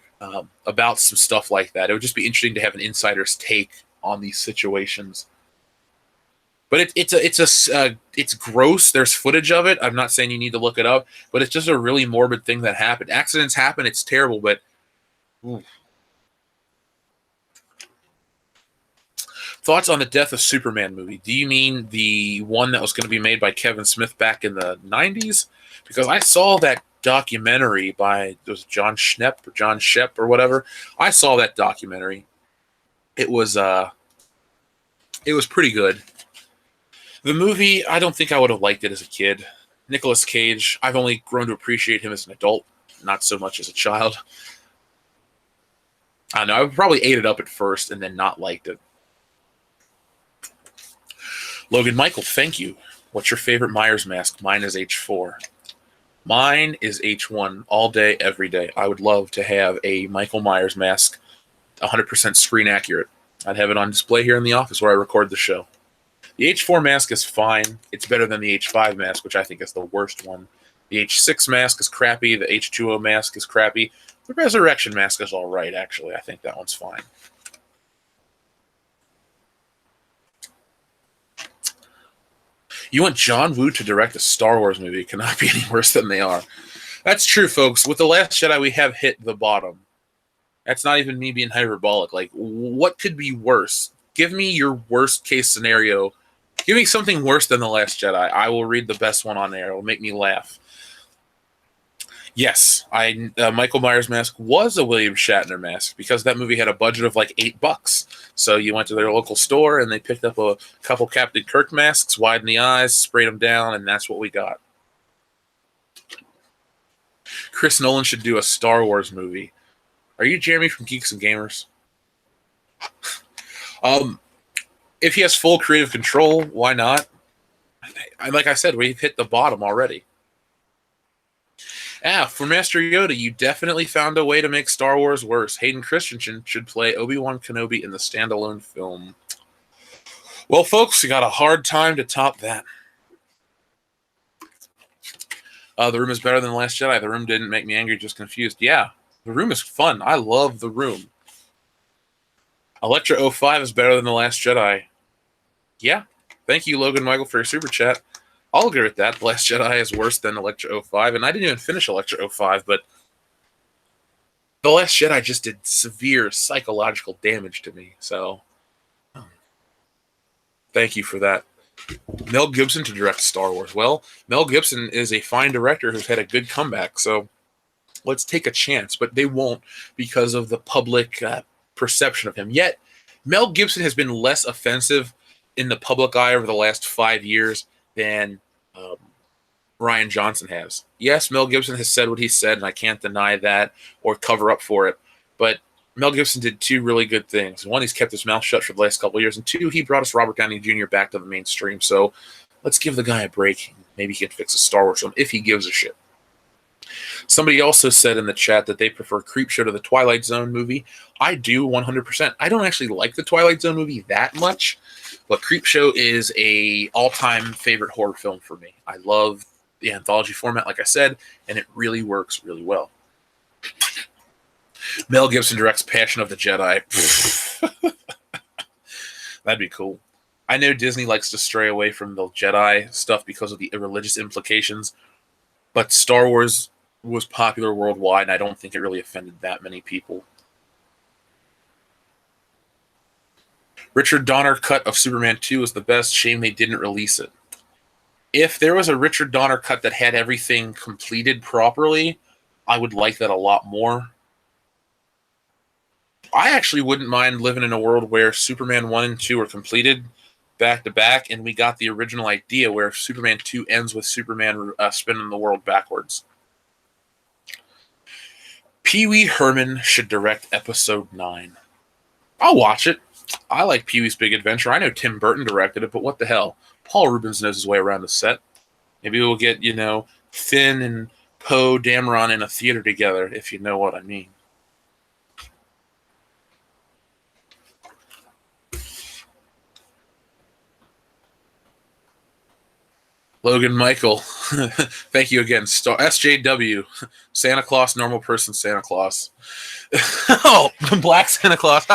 about some stuff like that. It would just be interesting to have an insider's take on these situations. But it's gross. There's footage of it. I'm not saying you need to look it up, but it's just a really morbid thing that happened. Accidents happen. It's terrible, but ooh. Thoughts on the Death of Superman movie? Do you mean the one that was going to be made by Kevin Smith back in the 90s? Because I saw that documentary by, it was John Shep or whatever. I saw that documentary. It was pretty good. The movie, I don't think I would have liked it as a kid. Nicolas Cage, I've only grown to appreciate him as an adult, not so much as a child. I don't know, I probably ate it up at first and then not liked it. Logan Michael, thank you. What's your favorite Myers mask? Mine is H4. Mine is H1 all day, every day. I would love to have a Michael Myers mask 100% screen accurate. I'd have it on display here in the office where I record the show. The H4 mask is fine. It's better than the H5 mask, which I think is the worst one. The H6 mask is crappy. The H2O mask is crappy. The Resurrection mask is all right, actually. I think that one's fine. You want John Woo to direct a Star Wars movie? It cannot be any worse than they are. That's true, folks. With The Last Jedi, we have hit the bottom. That's not even me being hyperbolic. Like, what could be worse? Give me your worst case scenario. Give me something worse than The Last Jedi. I will read the best one on there. It will make me laugh. Yes, Michael Myers mask was a William Shatner mask because that movie had a budget of like $8. So you went to their local store and they picked up a couple Captain Kirk masks, widened the eyes, sprayed them down, and that's what we got. Chris Nolan should do a Star Wars movie. Are you Jeremy from Geeks and Gamers? If he has full creative control, why not? Like I said, we've hit the bottom already. For Master Yoda, you definitely found a way to make Star Wars worse. Hayden Christensen should play Obi-Wan Kenobi in the standalone film. Well, folks, we got a hard time to top that. The Room is better than The Last Jedi. The Room didn't make me angry, just confused. Yeah, The Room is fun. I love The Room. Electra 05 is better than The Last Jedi. Yeah. Thank you, Logan Michael, for your super chat. I'll agree with that. The Last Jedi is worse than Electra 05, and I didn't even finish Electra 05, but The Last Jedi just did severe psychological damage to me, so thank you for that. Mel Gibson to direct Star Wars. Well, Mel Gibson is a fine director who's had a good comeback, so let's take a chance, but they won't because of the public perception of him. Yet, Mel Gibson has been less offensive in the public eye over the last 5 years than Rian Johnson has. Yes, Mel Gibson has said what he said, and I can't deny that or cover up for it. But Mel Gibson did two really good things. One, he's kept his mouth shut for the last couple of years, and two, he brought us Robert Downey Jr. back to the mainstream. So let's give the guy a break. Maybe he can fix a Star Wars film if he gives a shit. Somebody also said in the chat that they prefer Creepshow to the Twilight Zone movie. I do 100%. I don't actually like the Twilight Zone movie that much, but Creepshow is a all-time favorite horror film for me. I love the anthology format, like I said, and it really works really well. Mel Gibson directs Passion of the Jedi. That'd be cool. I know Disney likes to stray away from the Jedi stuff because of the religious implications, but Star Wars was popular worldwide, and I don't think it really offended that many people. Richard Donner cut of Superman 2 was the best. Shame they didn't release it. If there was a Richard Donner cut that had everything completed properly, I would like that a lot more. I actually wouldn't mind living in a world where Superman 1 and 2 are completed back to back, and we got the original idea where Superman 2 ends with Superman spinning the world backwards. Pee Wee Herman should direct episode 9. I'll watch it. I like Pee-wee's Big Adventure. I know Tim Burton directed it, but what the hell? Paul Rubens knows his way around the set. Maybe we'll get, Finn and Poe Dameron in a theater together, if you know what I mean. Logan Michael, thank you again. SJW, Santa Claus, normal person, Santa Claus. Oh, Black Santa Claus.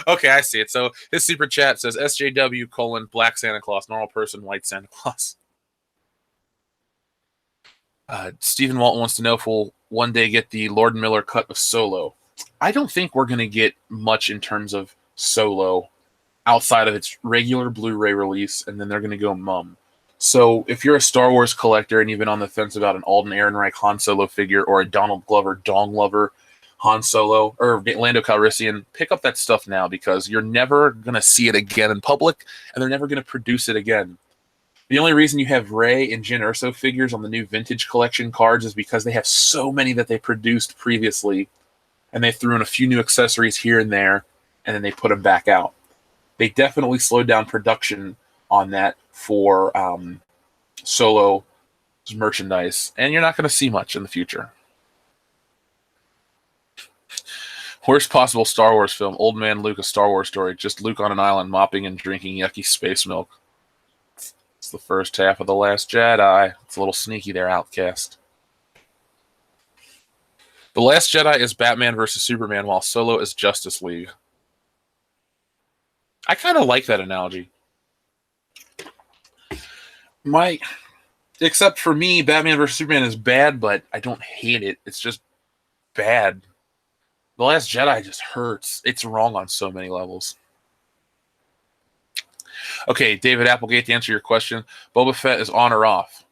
Okay, I see it. So his super chat says SJW : Black Santa Claus, normal person, white Santa Claus. Stephen Walton wants to know if we'll one day get the Lord Miller cut of Solo. I don't think we're going to get much in terms of Solo outside of its regular Blu-ray release, and then they're going to go mum. So if you're a Star Wars collector and you've been on the fence about an Alden Ehrenreich Han Solo figure or a Donald Glover Dong Lover Han Solo or Lando Calrissian, pick up that stuff now because you're never going to see it again in public and they're never going to produce it again. The only reason you have Rey and Jyn Erso figures on the new Vintage Collection cards is because they have so many that they produced previously, and they threw in a few new accessories here and there, and then they put them back out. They definitely slowed down production on that for Solo merchandise, and you're not going to see much in the future. Worst possible Star Wars film, Old Man Luke, a Star Wars story, just Luke on an island mopping and drinking yucky space milk. It's the first half of The Last Jedi. It's a little sneaky there, Outcast. The Last Jedi is Batman versus Superman, while Solo is Justice League. I kind of like that analogy. Except for me, Batman vs. Superman is bad, but I don't hate it. It's just bad. The Last Jedi just hurts. It's wrong on so many levels. Okay, David Applegate, to answer your question, Boba Fett is on or off?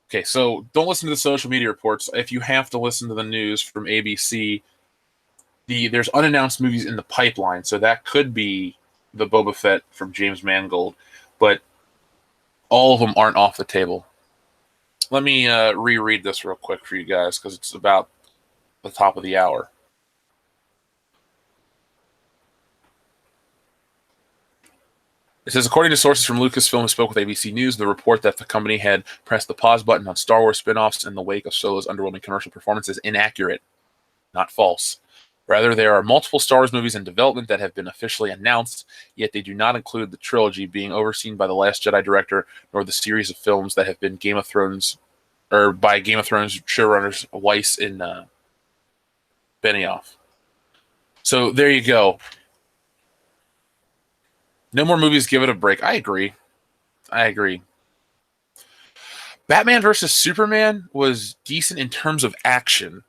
Okay, so don't listen to the social media reports. If you have to listen to the news from ABC, there's unannounced movies in the pipeline, so that could be the Boba Fett from James Mangold, but all of them aren't off the table. Let me reread this real quick for you guys, because it's about the top of the hour. It says, according to sources from Lucasfilm who spoke with ABC News, the report that the company had pressed the pause button on Star Wars spin-offs in the wake of Solo's underwhelming commercial performance is inaccurate, not false. Rather, there are multiple Star Wars movies in development that have been officially announced, yet they do not include the trilogy being overseen by the Last Jedi director, nor the series of films that have been by Game of Thrones showrunners Weiss and Benioff. So there you go. No more movies, give it a break. I agree. Batman versus Superman was decent in terms of action.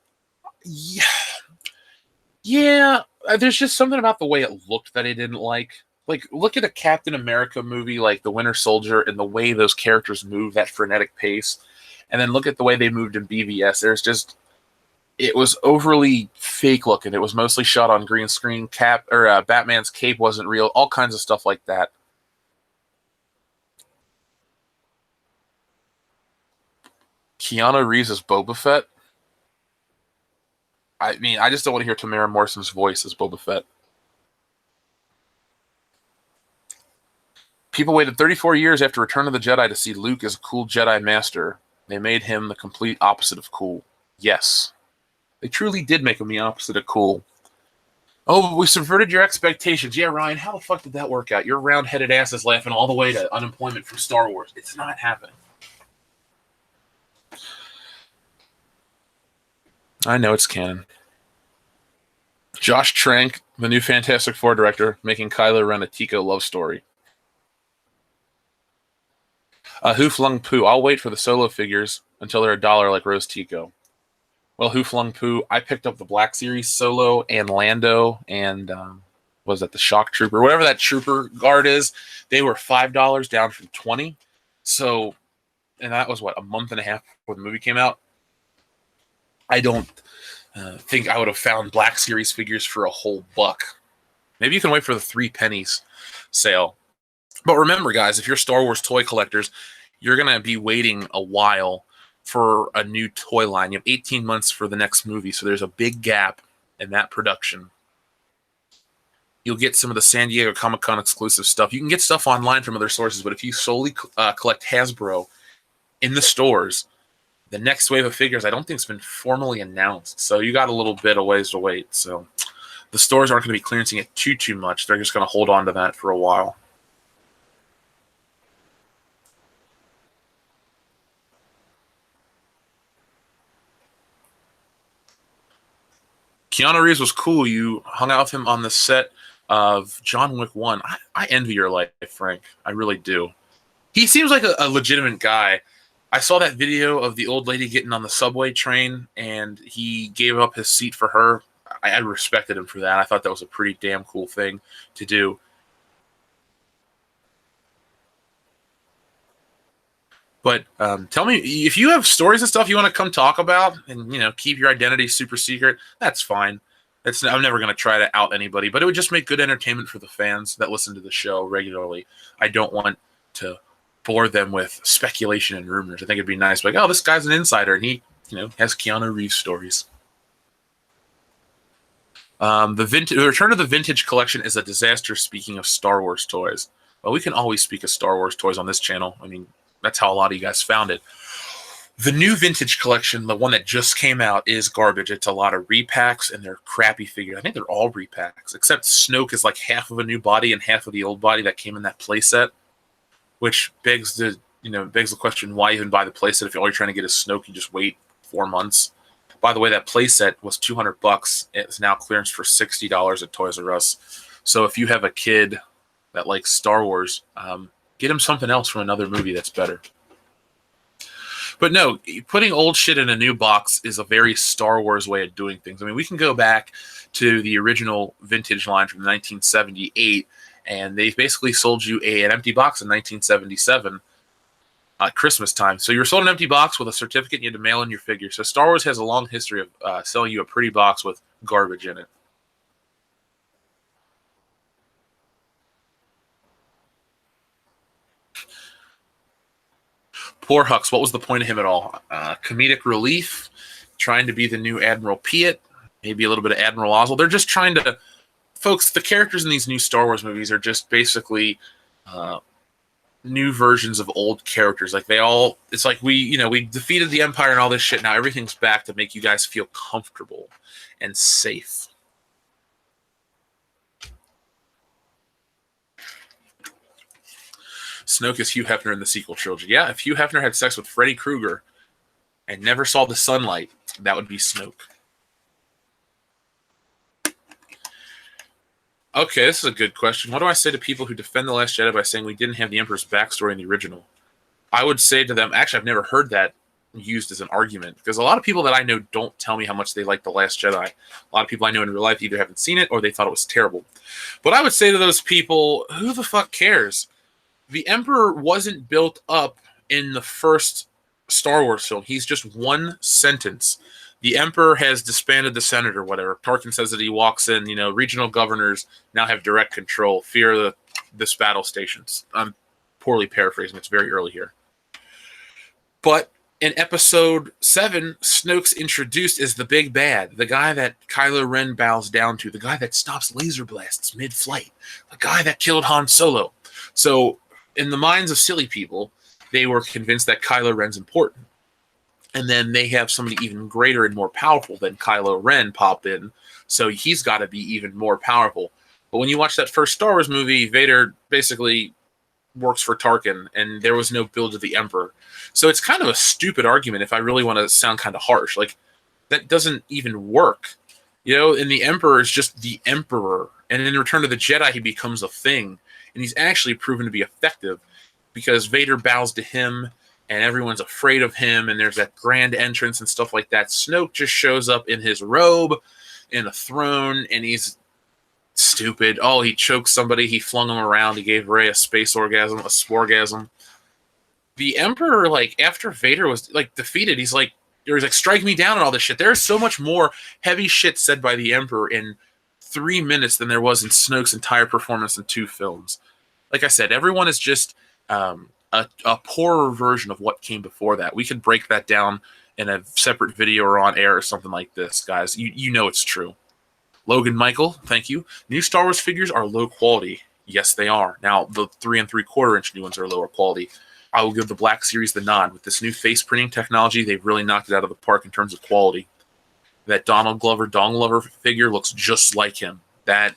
Yeah, there's just something about the way it looked that I didn't like. Like, look at a Captain America movie like The Winter Soldier and the way those characters move, that frenetic pace. And then look at the way they moved in BVS. It was overly fake looking. It was mostly shot on green screen. Batman's cape wasn't real. All kinds of stuff like that. Keanu Reeves as Boba Fett. I mean, I just don't want to hear Tamara Morrison's voice as Boba Fett. People waited 34 years after Return of the Jedi to see Luke as a cool Jedi Master. They made him the complete opposite of cool. Yes. They truly did make him the opposite of cool. Oh, but we subverted your expectations. Yeah, Ryan, how the fuck did that work out? Your round-headed ass is laughing all the way to unemployment from Star Wars. It's not happening. I know it's canon. Josh Trank, the new Fantastic Four director, making Kylo Ren a Tico love story. Who Flung Poo? I'll wait for the Solo figures until they're $1 like Rose Tico. Well, Who Flung Poo? I picked up the Black Series Solo and Lando and was that the Shock Trooper? Whatever that Trooper guard is, they were $5 down from $20. So, and that was what, a month and a half before the movie came out. I don't think I would have found Black Series figures for a whole $1. Maybe you can wait for the 3 pennies sale. But remember, guys, if you're Star Wars toy collectors, you're going to be waiting a while for a new toy line. You have 18 months for the next movie, so there's a big gap in that production. You'll get some of the San Diego Comic-Con exclusive stuff. You can get stuff online from other sources, but if you solely collect Hasbro in the stores, the next wave of figures I don't think has been formally announced, so you got a little bit of ways to wait. So the stores aren't going to be clearancing it too much. They're just going to hold on to that for a while. Keanu Reeves was cool. You hung out with him on the set of John Wick 1. I envy your life, Frank. I really do. He seems like a legitimate guy. I saw that video of the old lady getting on the subway train, and he gave up his seat for her. I respected him for that. I thought that was a pretty damn cool thing to do. But tell me, if you have stories and stuff you want to come talk about and, keep your identity super secret, that's fine. I'm never going to try to out anybody, but it would just make good entertainment for the fans that listen to the show regularly. I don't want to bore them with speculation and rumors. I think it'd be nice, like, oh, this guy's an insider, and he, has Keanu Reeves stories. The Return of the Vintage Collection is a disaster. Speaking of Star Wars toys, well, we can always speak of Star Wars toys on this channel. I mean, that's how a lot of you guys found it. The new Vintage Collection, the one that just came out, is garbage. It's a lot of repacks, and they're crappy figures. I think they're all repacks, except Snoke is like half of a new body and half of the old body that came in that playset, which begs the question, why even buy the playset if all you're trying to get is Snoke? You just wait 4 months. By the way, that playset was $200. It's now clearance for $60 at Toys R Us. So if you have a kid that likes Star Wars, get him something else from another movie that's better. But no, putting old shit in a new box is a very Star Wars way of doing things. I mean, we can go back to the original vintage line from 1978, and they basically sold you an empty box in 1977 at Christmas time. So you were sold an empty box with a certificate, and you had to mail in your figure. So Star Wars has a long history of selling you a pretty box with garbage in it. Poor Hux, what was the point of him at all? Comedic relief, trying to be the new Admiral Piet, maybe a little bit of Admiral Oswald. They're just trying to... Folks, the characters in these new Star Wars movies are just basically new versions of old characters. Like, they all... It's like we defeated the Empire and all this shit. Now everything's back to make you guys feel comfortable and safe. Snoke is Hugh Hefner in the sequel trilogy. Yeah, if Hugh Hefner had sex with Freddy Krueger and never saw the sunlight, that would be Snoke. Okay, this is a good question. What do I say to people who defend The Last Jedi by saying we didn't have the Emperor's backstory in the original? I would say to them, actually, I've never heard that used as an argument, because a lot of people that I know don't tell me how much they like The Last Jedi. A lot of people I know in real life either haven't seen it or they thought it was terrible. But I would say to those people, who the fuck cares? The Emperor wasn't built up in the first Star Wars film. He's just one sentence. The Emperor has disbanded the Senate or whatever. Tarkin says that he walks in, regional governors now have direct control. Fear this battle stations. I'm poorly paraphrasing. It's very early here. But in Episode 7, Snoke's introduced as the big bad, the guy that Kylo Ren bows down to, the guy that stops laser blasts mid-flight, the guy that killed Han Solo. So, in the minds of silly people, they were convinced that Kylo Ren's important. And then they have somebody even greater and more powerful than Kylo Ren pop in, so he's got to be even more powerful. But when you watch that first Star Wars movie, Vader basically works for Tarkin, and there was no build of the Emperor. So it's kind of a stupid argument if I really want to sound kind of harsh. Like, that doesn't even work. And the Emperor is just the Emperor. And in Return of the Jedi, he becomes a thing. And he's actually proven to be effective because Vader bows to him and everyone's afraid of him, and there's that grand entrance and stuff like that. Snoke just shows up in his robe, in a throne, and he's stupid. Oh, he choked somebody, he flung him around, he gave Rey a space orgasm, a sporgasm. The Emperor, after Vader was, defeated, he's like, strike me down and all this shit. There's so much more heavy shit said by the Emperor in 3 minutes than there was in Snoke's entire performance in 2 films. Like I said, everyone is just a poorer version of what came before that. We could break that down in a separate video or on air or something like this, guys. You know it's true. Logan Michael, thank you. New Star Wars figures are low quality. Yes, they are. Now, the 3 3/4 inch new ones are lower quality. I will give the Black Series the nod. With this new face printing technology, they've really knocked it out of the park in terms of quality. That Donald Glover figure looks just like him. I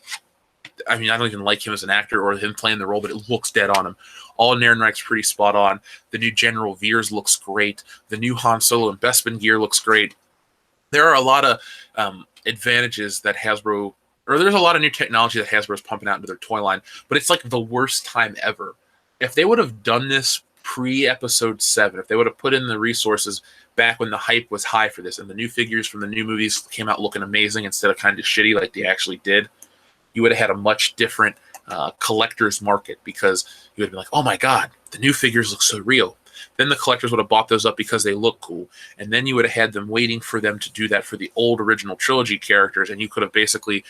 don't even like him as an actor or him playing the role, but it looks dead on him. All Ehrenreich's pretty spot on. The new General Veers looks great. The new Han Solo and Bespin gear looks great. There are a lot of advantages that Hasbro, or there's a lot of new technology that Hasbro's pumping out into their toy line, but it's like the worst time ever. If they would have done this pre-Episode 7, if they would have put in the resources back when the hype was high for this, and the new figures from the new movies came out looking amazing instead of kind of shitty like they actually did, you would have had a much different collector's market, because you would have been like, oh my god, the new figures look so real. Then the collectors would have bought those up because they look cool, and then you would have had them waiting for them to do that for the old original trilogy characters, and you could have basically,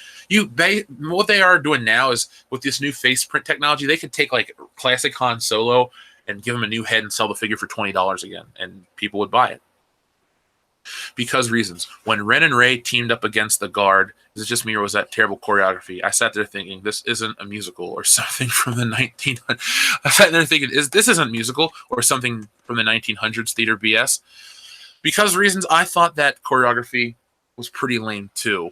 what they are doing now is, with this new face print technology, they could take classic Han Solo and give him a new head and sell the figure for $20 again, and people would buy it. Because reasons. When Ren and Rey teamed up against the Guard, is it just me or was that terrible choreography? I sat there thinking, this isn't a musical or something from the 1900s. I sat there thinking, this isn't musical or something from the 1900s theater BS. Because reasons, I thought that choreography was pretty lame too.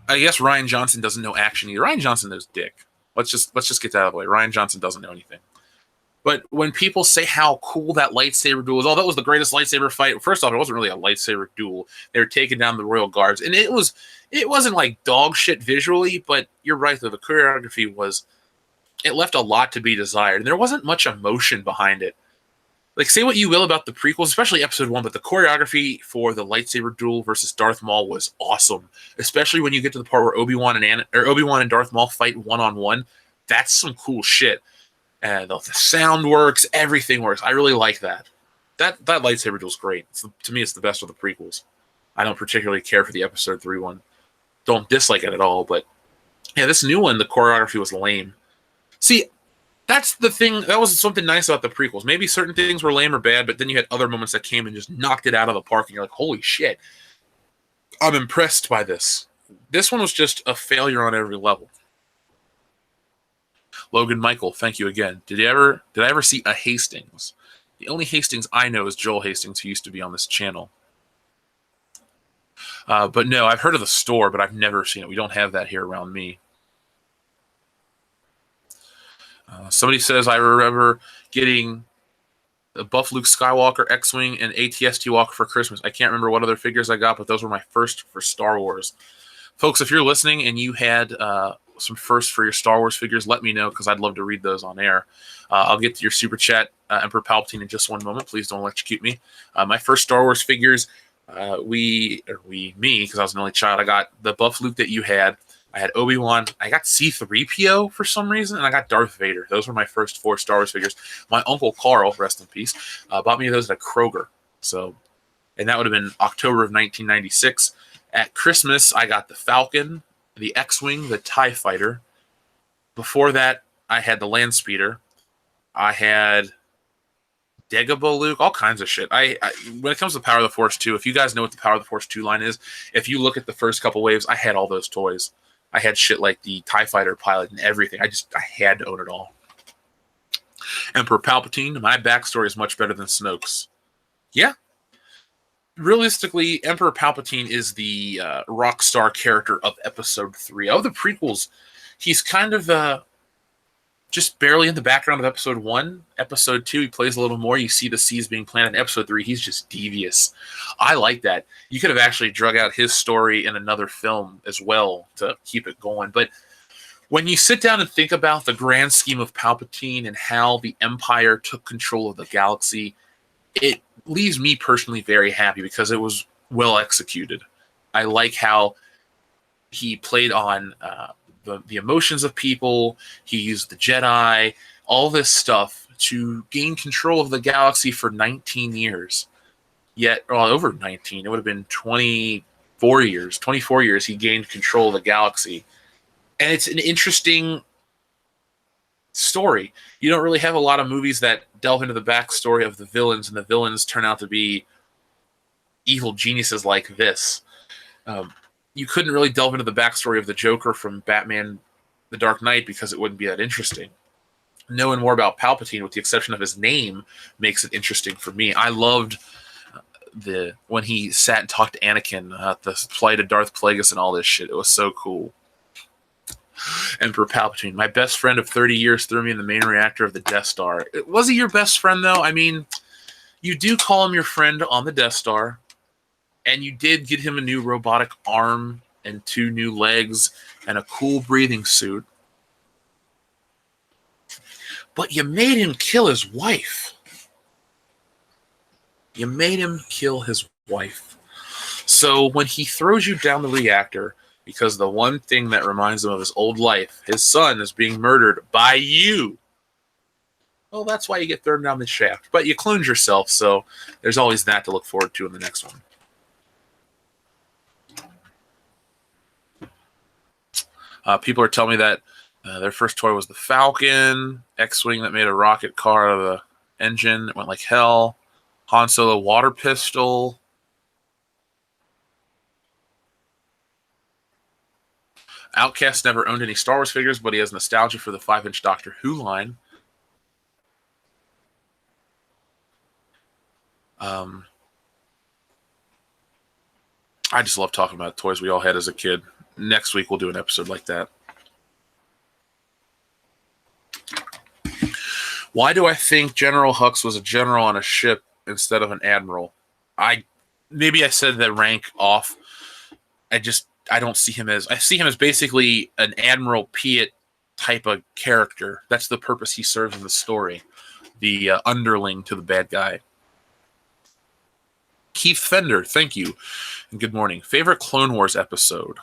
I guess Rian Johnson doesn't know action either. Rian Johnson knows dick. Let's just get that out of the way. Rian Johnson doesn't know anything. But when people say how cool that lightsaber duel is, that was the greatest lightsaber fight. First off, it wasn't really a lightsaber duel. They were taking down the Royal Guards, and it wasn't like dog shit visually. But you're right though, the choreography it left a lot to be desired, and there wasn't much emotion behind it. Like, say what you will about the prequels, especially Episode 1, but the choreography for the lightsaber duel versus Darth Maul was awesome. Especially when you get to the part where Obi-Wan and Darth Maul fight one-on-one. That's some cool shit. And the sound works, everything works. I really like that. That lightsaber duel is great. To me, it's the best of the prequels. I don't particularly care for the Episode 3 one. Don't dislike it at all, but yeah, this new one, the choreography was lame. See, that's the thing. That was something nice about the prequels. Maybe certain things were lame or bad, but then you had other moments that came and just knocked it out of the park, and you're like, holy shit, I'm impressed by this. This one was just a failure on every level. Logan Michael, thank you again. Did I ever see a Hastings? The only Hastings I know is Joel Hastings, who used to be on this channel. But no, I've heard of the store, but I've never seen it. We don't have that here around me. Somebody says, I remember getting the Buff Luke Skywalker, X-Wing, and ATST Walker for Christmas. I can't remember what other figures I got, but those were my first for Star Wars. Folks, if you're listening and you had some first for your Star Wars figures, let me know, because I'd love to read those on air. I'll get to your super chat, Emperor Palpatine, in just one moment. Please don't electrocute me. My first Star Wars figures, me, because I was an only child, I got the Buff Luke that you had. I had Obi-Wan. I got C-3PO for some reason, and I got Darth Vader. Those were my first 4 Star Wars figures. My uncle Carl, rest in peace, bought me those at a Kroger. And that would have been October of 1996. At Christmas, I got the Falcon, the X-Wing, the TIE Fighter. Before that, I had the Land Speeder. I had Dagobah Luke, all kinds of shit. When it comes to Power of the Force 2, if you guys know what the Power of the Force 2 line is, if you look at the first couple waves, I had all those toys. I had shit like the TIE Fighter pilot and everything. I had to own it all. Emperor Palpatine, my backstory is much better than Snoke's. Yeah. Realistically, Emperor Palpatine is the rock star character of Episode 3. Of the prequels, he's kind of just barely in the background of Episode 1. Episode 2, he plays a little more. You see the seeds being planted. In Episode 3, he's just devious. I like that. You could have actually drug out his story in another film as well to keep it going. But when you sit down and think about the grand scheme of Palpatine and how the Empire took control of the galaxy, it leaves me personally very happy because it was well executed. I like how he played on the emotions of people. He used the Jedi, all this stuff to gain control of the galaxy for 19 years. Yet, well, over 19, it would have been 24 years. 24 years he gained control of the galaxy. And it's an interesting story. You don't really have a lot of movies that delve into the backstory of the villains, and the villains turn out to be evil geniuses like this. You couldn't really delve into the backstory of the Joker from Batman The Dark Knight because it wouldn't be that interesting. Knowing more about Palpatine, with the exception of his name, makes it interesting for me. I loved when he sat and talked to Anakin, the plight of Darth Plagueis and all this shit. It was so cool. Emperor Palpatine, my best friend of 30 years, threw me in the main reactor of the Death Star. Was he your best friend, though? I mean, you do call him your friend on the Death Star, and you did get him a new robotic arm and 2 new legs and a cool breathing suit. But you made him kill his wife. You made him kill his wife. So when he throws you down the reactor, because the one thing that reminds him of his old life, his son, is being murdered by you. Well, that's why you get thrown down the shaft. But you cloned yourself, so there's always that to look forward to in the next one. People are telling me that Their first toy was the Falcon, X-Wing that made a rocket car out of the engine. It went like hell. Han Solo water pistol. Outcast never owned any Star Wars figures, but he has nostalgia for the 5-inch Doctor Who line. I just love talking about toys we all had as a kid. Next week we'll do an episode like that. Why do I think General Hux was a general on a ship instead of an admiral? Maybe I said that rank off. I don't see him as... I see him as basically an Admiral Piet type of character. That's the purpose he serves in the story. The underling to the bad guy. Keith Fender, thank you. And good morning. Favorite Clone Wars episode?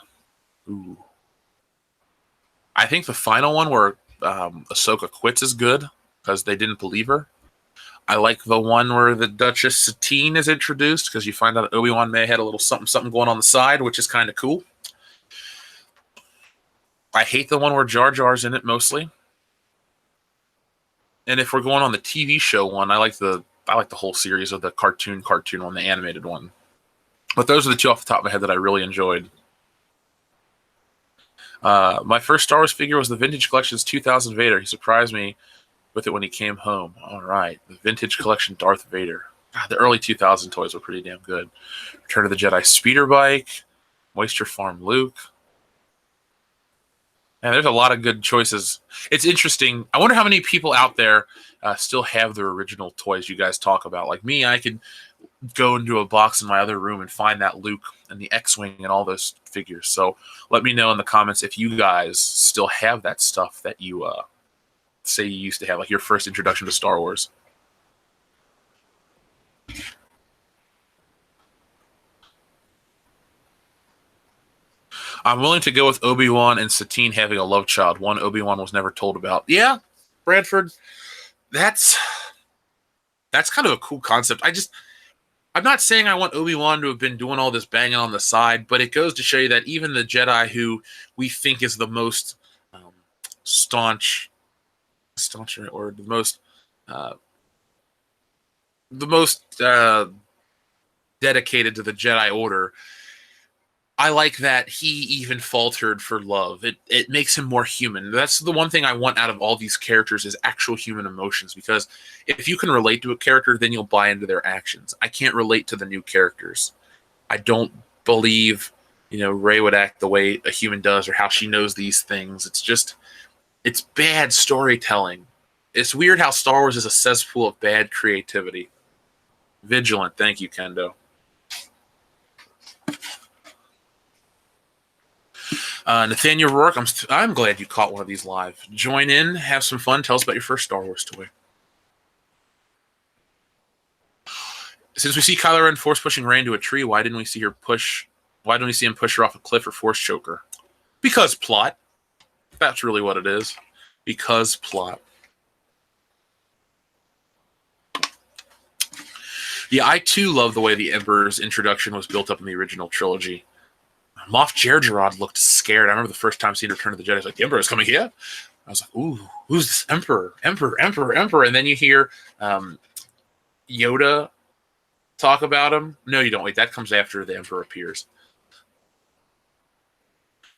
Ooh. I think the final one where Ahsoka quits is good because they didn't believe her. I like the one where the Duchess Satine is introduced because you find out Obi-Wan may had a little something going on the side, which is kind of cool. I hate the one where Jar Jar's in it mostly. And if we're going on the TV show one, I like the whole series of the cartoon one, the animated one. But those are the two off the top of my head that I really enjoyed. My first Star Wars figure was the Vintage Collection's 2000 Vader. He surprised me with it when he came home. All right, the Vintage Collection Darth Vader. God, the early 2000 toys were pretty damn good. Return of the Jedi speeder bike, Moisture Farm Luke. And there's a lot of good choices. It's interesting. I wonder how many people out there still have their original toys you guys talk about. Like me, I could go into a box in my other room and find that Luke and the X-Wing and all those figures. So let me know in the comments if you guys still have that stuff that you say you used to have, like your first introduction to Star Wars. I'm willing to go with Obi-Wan and Satine having a love child. One Obi-Wan was never told about. Yeah, Bradford, that's kind of a cool concept. I'm not saying I want Obi-Wan to have been doing all this banging on the side, but it goes to show you that even the Jedi who we think is the most staunch, or the most dedicated to the Jedi Order, I like that he even faltered for love. It makes him more human. That's the one thing I want out of all these characters is actual human emotions, because if you can relate to a character, then you'll buy into their actions. I can't relate to the new characters. I don't believe, Rey would act the way a human does or how she knows these things. It's bad storytelling. It's weird how Star Wars is a cesspool of bad creativity. Vigilant, thank you, Kendo. Nathaniel Rourke, I'm glad you caught one of these live. Join in, have some fun. Tell us about your first Star Wars toy. Since we see Kylo Ren force pushing Rey into a tree, why didn't we see him push her off a cliff or force choke her? Because plot. That's really what it is. Because plot. Yeah, I too love the way the Emperor's introduction was built up in the original trilogy. Moff Jerjerrod looked scared. I remember the first time seeing Return of the Jedi. I was like, the Emperor is coming here? I was like, ooh, who's this Emperor? Emperor. And then you hear Yoda talk about him. No, you don't. Wait, that comes after the Emperor appears.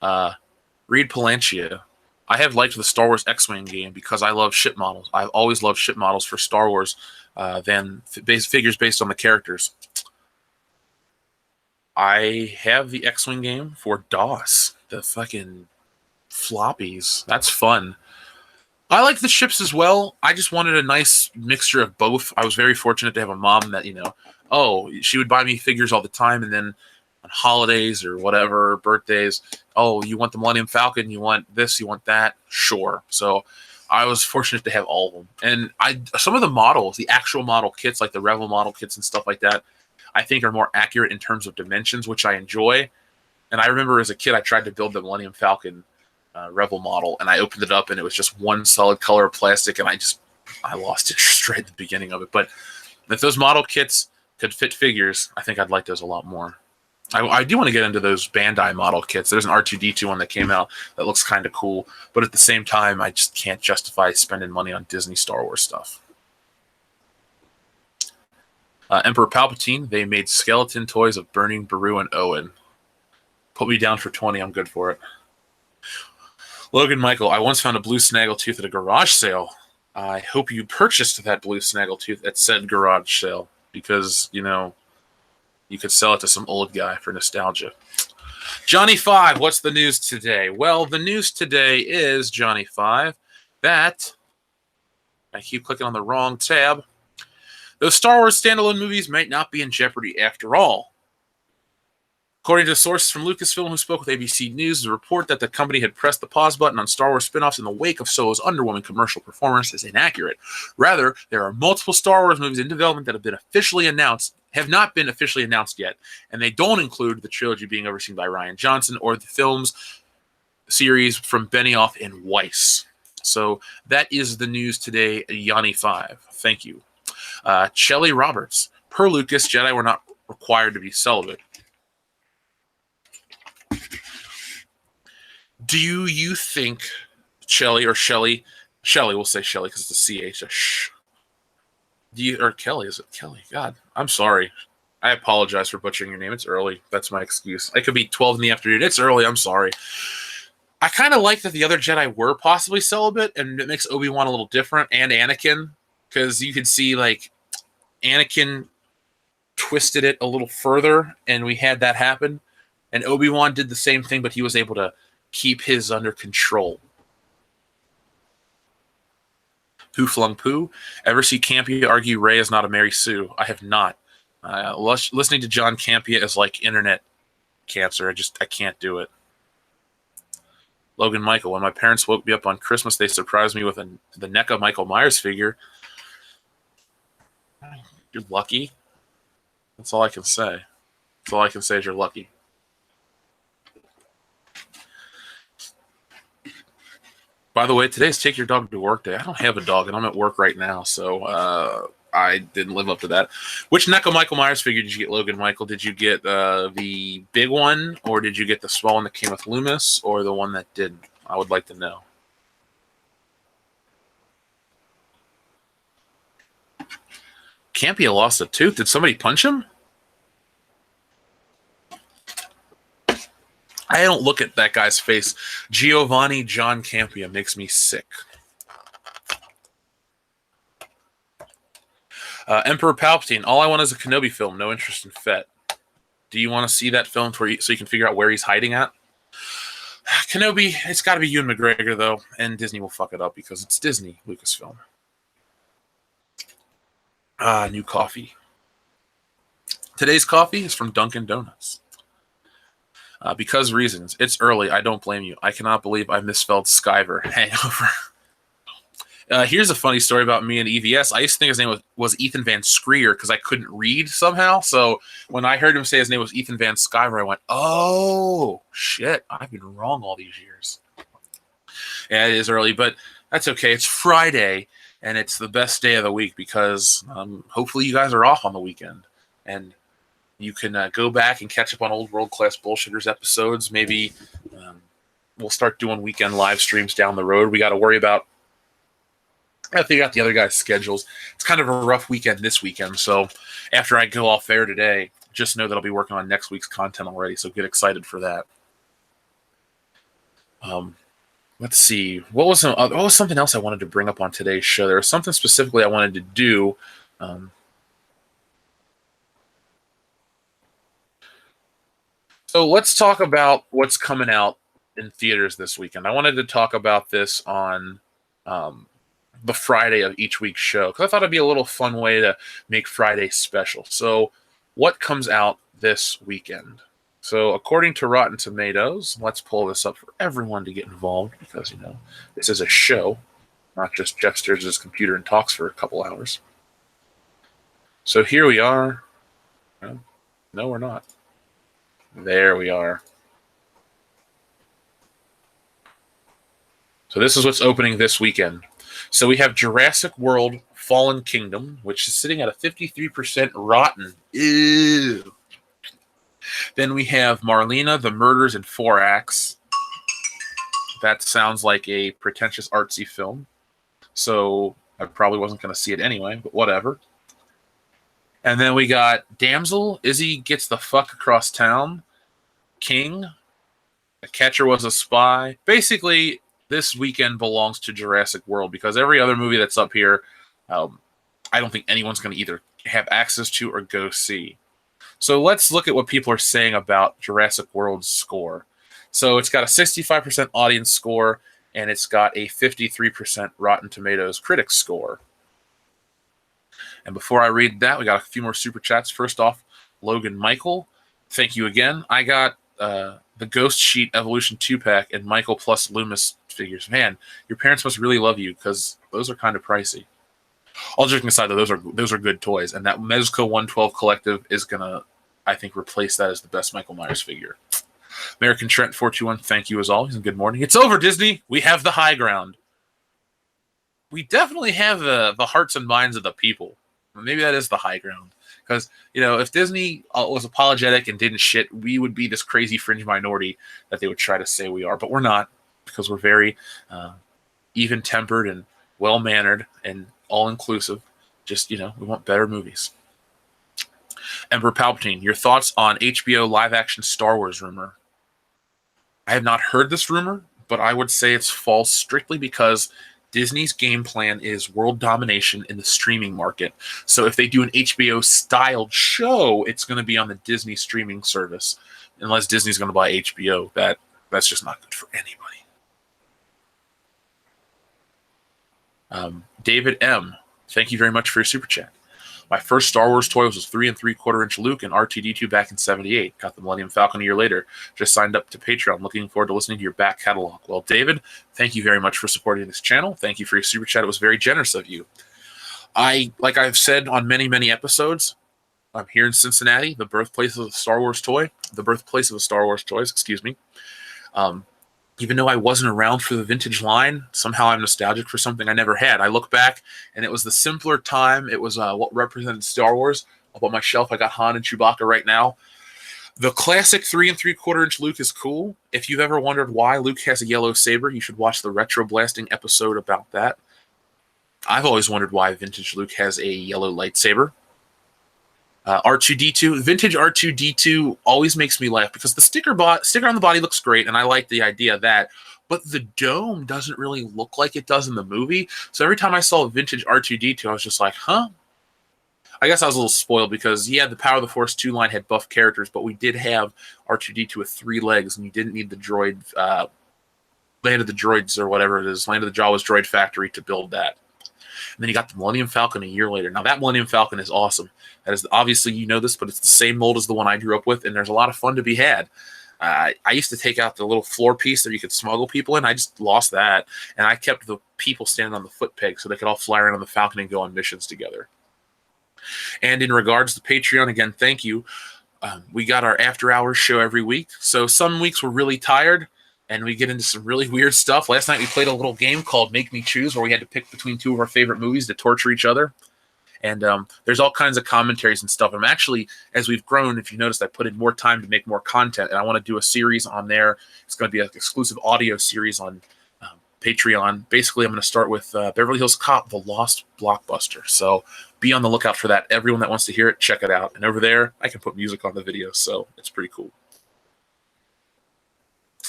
Reed Palancia. I have liked the Star Wars X-Wing game because I love ship models. I've always loved ship models for Star Wars than figures based on the characters. I have the X-Wing game for DOS, the fucking floppies. That's fun. I like the ships as well. I just wanted a nice mixture of both. I was very fortunate to have a mom that, she would buy me figures all the time, and then on holidays or whatever, birthdays, you want the Millennium Falcon, you want this, you want that, sure. So I was fortunate to have all of them. And some of the models, the actual model kits, like the Rebel model kits and stuff like that, I think are more accurate in terms of dimensions, which I enjoy. And I remember as a kid, I tried to build the Millennium Falcon Rebel model, and I opened it up, and it was just one solid color of plastic, and I lost interest right at the beginning of it. But if those model kits could fit figures, I think I'd like those a lot more. I do want to get into those Bandai model kits. There's an R2-D2 one that came out that looks kind of cool, but at the same time, I just can't justify spending money on Disney Star Wars stuff. Emperor Palpatine, they made skeleton toys of Burning, Beru, and Owen. Put me down for 20, I'm good for it. Logan Michael, I once found a blue snaggletooth at a garage sale. I hope you purchased that blue snaggletooth at said garage sale, because, you know, you could sell it to some old guy for nostalgia. Johnny 5, what's the news today? Well, the news today is, Johnny 5, that I keep clicking on the wrong tab. Those Star Wars standalone movies might not be in jeopardy after all. According to sources from Lucasfilm who spoke with ABC News, the report that the company had pressed the pause button on Star Wars spin-offs in the wake of Solo's underwhelming commercial performance is inaccurate. Rather, there are multiple Star Wars movies in development that have not been officially announced yet, and they don't include the trilogy being overseen by Rian Johnson or the film's series from Benioff and Weiss. So that is the news today, Yanni 5. Thank you. Shelley Roberts. Per Lucas, Jedi were not required to be celibate. Do you think Shelley, we'll say Shelley because it's a CH. Or Kelly, is it Kelly? God, I'm sorry. I apologize for butchering your name. It's early. That's my excuse. It could be 12 in the afternoon. It's early. I'm sorry. I kind of like that the other Jedi were possibly celibate, and it makes Obi-Wan a little different, and Anakin, because you could see, like, Anakin twisted it a little further, and we had that happen. And Obi-Wan did the same thing, but he was able to keep his under control. Pooh Flung Pooh. Ever see Campia argue Rey is not a Mary Sue? I have not. Listening to John Campia is like internet cancer. I can't do it. Logan Michael. When my parents woke me up on Christmas, they surprised me with the NECA Michael Myers figure. You're lucky. That's all I can say. That's all I can say is you're lucky. By the way, today's Take Your Dog to Work Day. I don't have a dog, and I'm at work right now, so I didn't live up to that. Which NECA Michael Myers figure did you get, Logan Michael? Did you get the big one, or did you get the small one that came with Loomis, or the one that didn't? I would like to know. Campia lost a tooth. Did somebody punch him? I don't look at that guy's face. Giovanni John Campia makes me sick. Emperor Palpatine. All I want is a Kenobi film. No interest in Fett. Do you want to see that film so you can figure out where he's hiding at? Kenobi, it's got to be Ewan McGregor, though, and Disney will fuck it up because it's Disney, Lucasfilm. New coffee. Today's coffee is from Dunkin' Donuts. Because reasons. It's early. I don't blame you. I cannot believe I misspelled Skyver. Hangover. Here's a funny story about me and EVS. I used to think his name was Ethan Van Screer because I couldn't read somehow. So when I heard him say his name was Ethan Van Skyver, I went, oh, shit. I've been wrong all these years. Yeah, it is early, but that's okay. It's Friday, and it's the best day of the week because hopefully you guys are off on the weekend. And you can go back and catch up on old World Class Bullshitters episodes. Maybe we'll start doing weekend live streams down the road. We got to worry about. I figure out the other guys' schedules. It's kind of a rough weekend this weekend. So after I go off air today, just know that I'll be working on next week's content already. So get excited for that. Let's see. What was something else I wanted to bring up on today's show? There was something specifically I wanted to do. So let's talk about what's coming out in theaters this weekend. I wanted to talk about this on the Friday of each week's show because I thought it'd be a little fun way to make Friday special. So what comes out this weekend? So according to Rotten Tomatoes, let's pull this up for everyone to get involved because, you know, this is a show, not just Jeff stares at his computer and talks for a couple hours. So here we are. No, we're not. There we are. So this is what's opening this weekend. So we have Jurassic World Fallen Kingdom, which is sitting at a 53% rotten. Ew. Then we have Marlena, The Murders in Four Acts. That sounds like a pretentious artsy film. So I probably wasn't going to see it anyway, but whatever. And then we got Damsel, Izzy Gets the Fuck Across Town, King, The Catcher Was a Spy. Basically, this weekend belongs to Jurassic World because every other movie that's up here, I don't think anyone's going to either have access to or go see. So let's look at what people are saying about Jurassic World's score. So it's got a 65% audience score, and it's got a 53% Rotten Tomatoes critics score. And before I read that, we got a few more super chats. First off, Logan Michael, thank you again. I got the Ghost Sheet Evolution 2-pack and Michael plus Loomis figures. Man, your parents must really love you because those are kind of pricey. All joking aside, though, those are good toys, and that Mezco 112 Collective is gonna, I think, replace that as the best Michael Myers figure. American Trent 421, thank you as always, and good morning. It's over, Disney. We have the high ground. We definitely have the hearts and minds of the people. Maybe that is the high ground. Because, if Disney was apologetic and didn't shit, we would be this crazy fringe minority that they would try to say we are. But we're not, because we're very even-tempered and well-mannered and all-inclusive. Just, we want better movies. Emperor Palpatine, your thoughts on HBO live-action Star Wars rumor? I have not heard this rumor, but I would say it's false strictly because Disney's game plan is world domination in the streaming market. So if they do an HBO-styled show, it's going to be on the Disney streaming service. Unless Disney's going to buy HBO, that's just not good for anybody. David M., thank you very much for your super chat. My first Star Wars toy was a 3 3/4-inch Luke and R2-D2 back in '78. Got the Millennium Falcon a year later. Just signed up to Patreon. Looking forward to listening to your back catalog. Well, David, thank you very much for supporting this channel. Thank you for your super chat. It was very generous of you. Like I've said on many, many episodes, I'm here in Cincinnati, the birthplace of the Star Wars toy. The birthplace of the Star Wars toys, excuse me. Even though I wasn't around for the vintage line, somehow I'm nostalgic for something I never had. I look back, and it was the simpler time. It was what represented Star Wars. Up on my shelf, I got Han and Chewbacca right now. The classic 3 3/4-inch Luke is cool. If you've ever wondered why Luke has a yellow saber, you should watch the Retro Blasting episode about that. I've always wondered why vintage Luke has a yellow lightsaber. R2-D2, vintage R2-D2 always makes me laugh because the sticker on the body looks great, and I like the idea of that, but the dome doesn't really look like it does in the movie. So every time I saw a vintage R2-D2, I was just like, huh? I guess I was a little spoiled because, yeah, the Power of the Force 2 line had buff characters, but we did have R2-D2 with 3 legs, and you didn't need the droid, Land of the Droids or whatever it is, Land of the Jawas Droid Factory to build that. And then you got the Millennium Falcon a year later. Now, that Millennium Falcon is awesome. That is, obviously, you know this, but it's the same mold as the one I grew up with, and there's a lot of fun to be had. I used to take out the little floor piece that you could smuggle people in. I just lost that, and I kept the people standing on the foot peg so they could all fly around on the Falcon and go on missions together. And in regards to Patreon, again, thank you. We got our after-hours show every week, so some weeks we're really tired, and we get into some really weird stuff. Last night we played a little game called Make Me Choose, where we had to pick between 2 of our favorite movies to torture each other. And there's all kinds of commentaries and stuff. I'm actually, as we've grown, if you noticed, I put in more time to make more content, and I want to do a series on there. It's going to be an exclusive audio series on Patreon. Basically, I'm going to start with Beverly Hills Cop, The Lost Blockbuster. So be on the lookout for that. Everyone that wants to hear it, check it out. And over there, I can put music on the video, so it's pretty cool.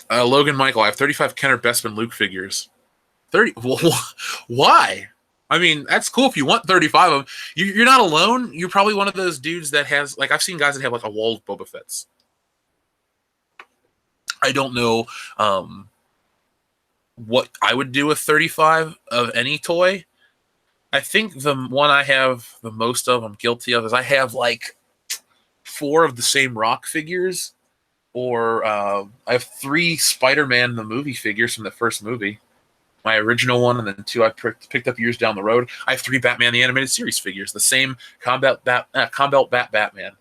Logan Michael, I have 35 Kenner Bestman Luke figures. 30? Why? I mean, that's cool if you want 35 of them. You're not alone. You're probably one of those dudes that has, like, I've seen guys that have, like, a wall of Boba Fett's. I don't know what I would do with 35 of any toy. I think the one I have the most of, I'm guilty of, is I have, like, 4 of the same Rock figures. Or I have 3 Spider-Man the movie figures from the first movie. My original one, and then 2 I picked up years down the road. I have 3 Batman the Animated Series figures, the same Combat Batman.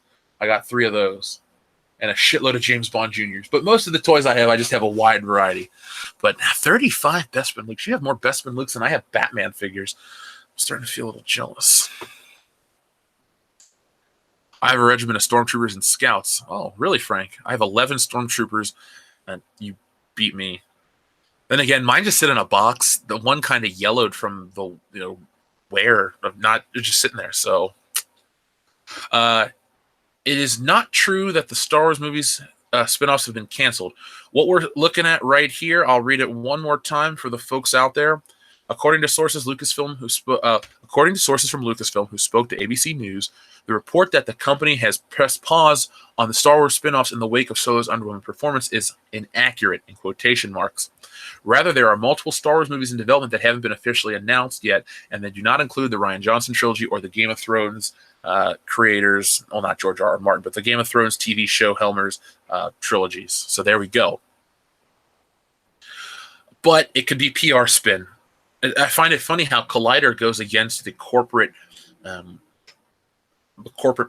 I got 3 of those, and a shitload of James Bond Juniors. But most of the toys I just have a wide variety. But 35 Bestman Lukes. You have more Bestman Lukes than I have Batman figures. I'm starting to feel a little jealous. I have a regiment of stormtroopers and scouts. Oh, really, Frank? I have 11 stormtroopers, and you beat me. Then again, mine just sit in a box. The one kind of yellowed from the wear of not just sitting there. So, uh, it is not true that the Star Wars movies spinoffs have been canceled. What we're looking at right here, I'll read it one more time for the folks out there. According to sources from Lucasfilm who spoke to ABC News, the report that the company has pressed pause on the Star Wars spin-offs in the wake of Solo's underwhelming performance is inaccurate, in quotation marks. Rather, there are multiple Star Wars movies in development that haven't been officially announced yet, and they do not include the Rian Johnson trilogy or the Game of Thrones creators, well, not George R. R. Martin, but the Game of Thrones TV show Helmer's trilogies. So there we go. But it could be PR spin. I find it funny how Collider goes against the corporate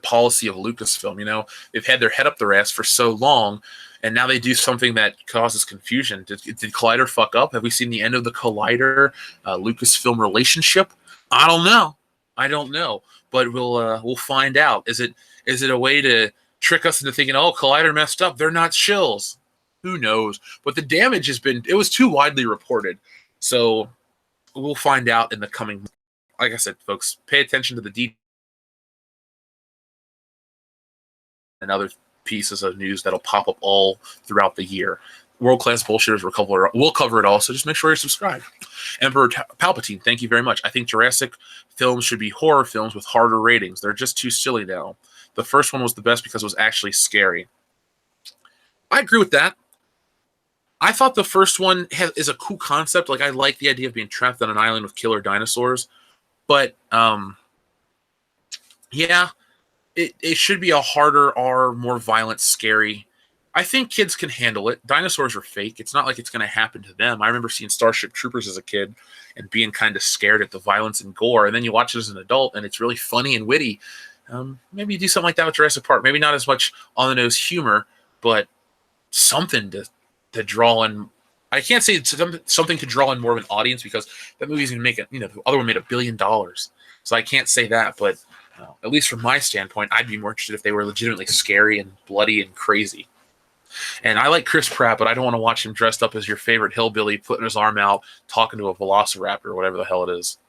policy of Lucasfilm. You know, they've had their head up their ass for so long, and now they do something that causes confusion. Did Collider fuck up? Have we seen the end of the Collider Lucasfilm relationship? I don't know, but we'll find out. Is it a way to trick us into thinking, oh, Collider messed up? They're not shills. Who knows? But the damage it was too widely reported, so we'll find out in the coming. Like I said, folks, pay attention to the details and other pieces of news that'll pop up all throughout the year. World-class bullshitters we'll cover it all, so just make sure you're subscribed. Emperor Palpatine, thank you very much. I think Jurassic films should be horror films with harder ratings. They're just too silly now. The first one was the best because it was actually scary. I agree with that. I thought the first one is a cool concept. Like, I like the idea of being trapped on an island with killer dinosaurs. But, yeah, it should be a harder R, more violent, scary. I think kids can handle it. Dinosaurs are fake. It's not like it's going to happen to them. I remember seeing Starship Troopers as a kid and being kind of scared at the violence and gore. And then you watch it as an adult, and it's really funny and witty. Maybe you do something like that with Jurassic Park. Maybe not as much on-the-nose humor, but something to draw in. I can't say something to draw in more of an audience because that movie's going to make it, the other one made $1 billion. So I can't say that, but at least from my standpoint, I'd be more interested if they were legitimately scary and bloody and crazy. And I like Chris Pratt, but I don't want to watch him dressed up as your favorite hillbilly, putting his arm out, talking to a velociraptor or whatever the hell it is.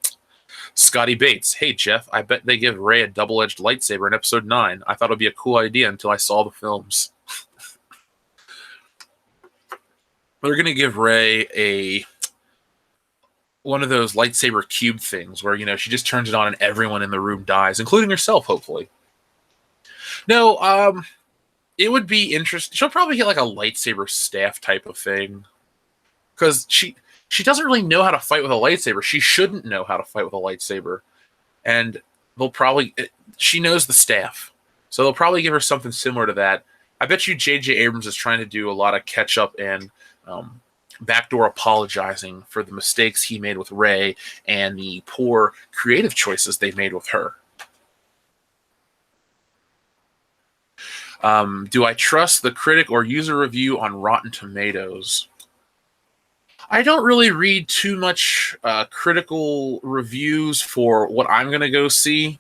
Scotty Bates, hey Jeff, I bet they give Rey a double-edged lightsaber in Episode 9. I thought it would be a cool idea until I saw the films. They're going to give Rey one of those lightsaber cube things where, she just turns it on and everyone in the room dies, including herself, hopefully. No, it would be interesting. She'll probably get like a lightsaber staff type of thing. Because she doesn't really know how to fight with a lightsaber. She shouldn't know how to fight with a lightsaber. And she knows the staff. So they'll probably give her something similar to that. I bet you J.J. Abrams is trying to do a lot of catch-up and backdoor apologizing for the mistakes he made with Rey and the poor creative choices they made with her. Do I trust the critic or user review on Rotten Tomatoes? I don't really read too much critical reviews for what I'm going to go see.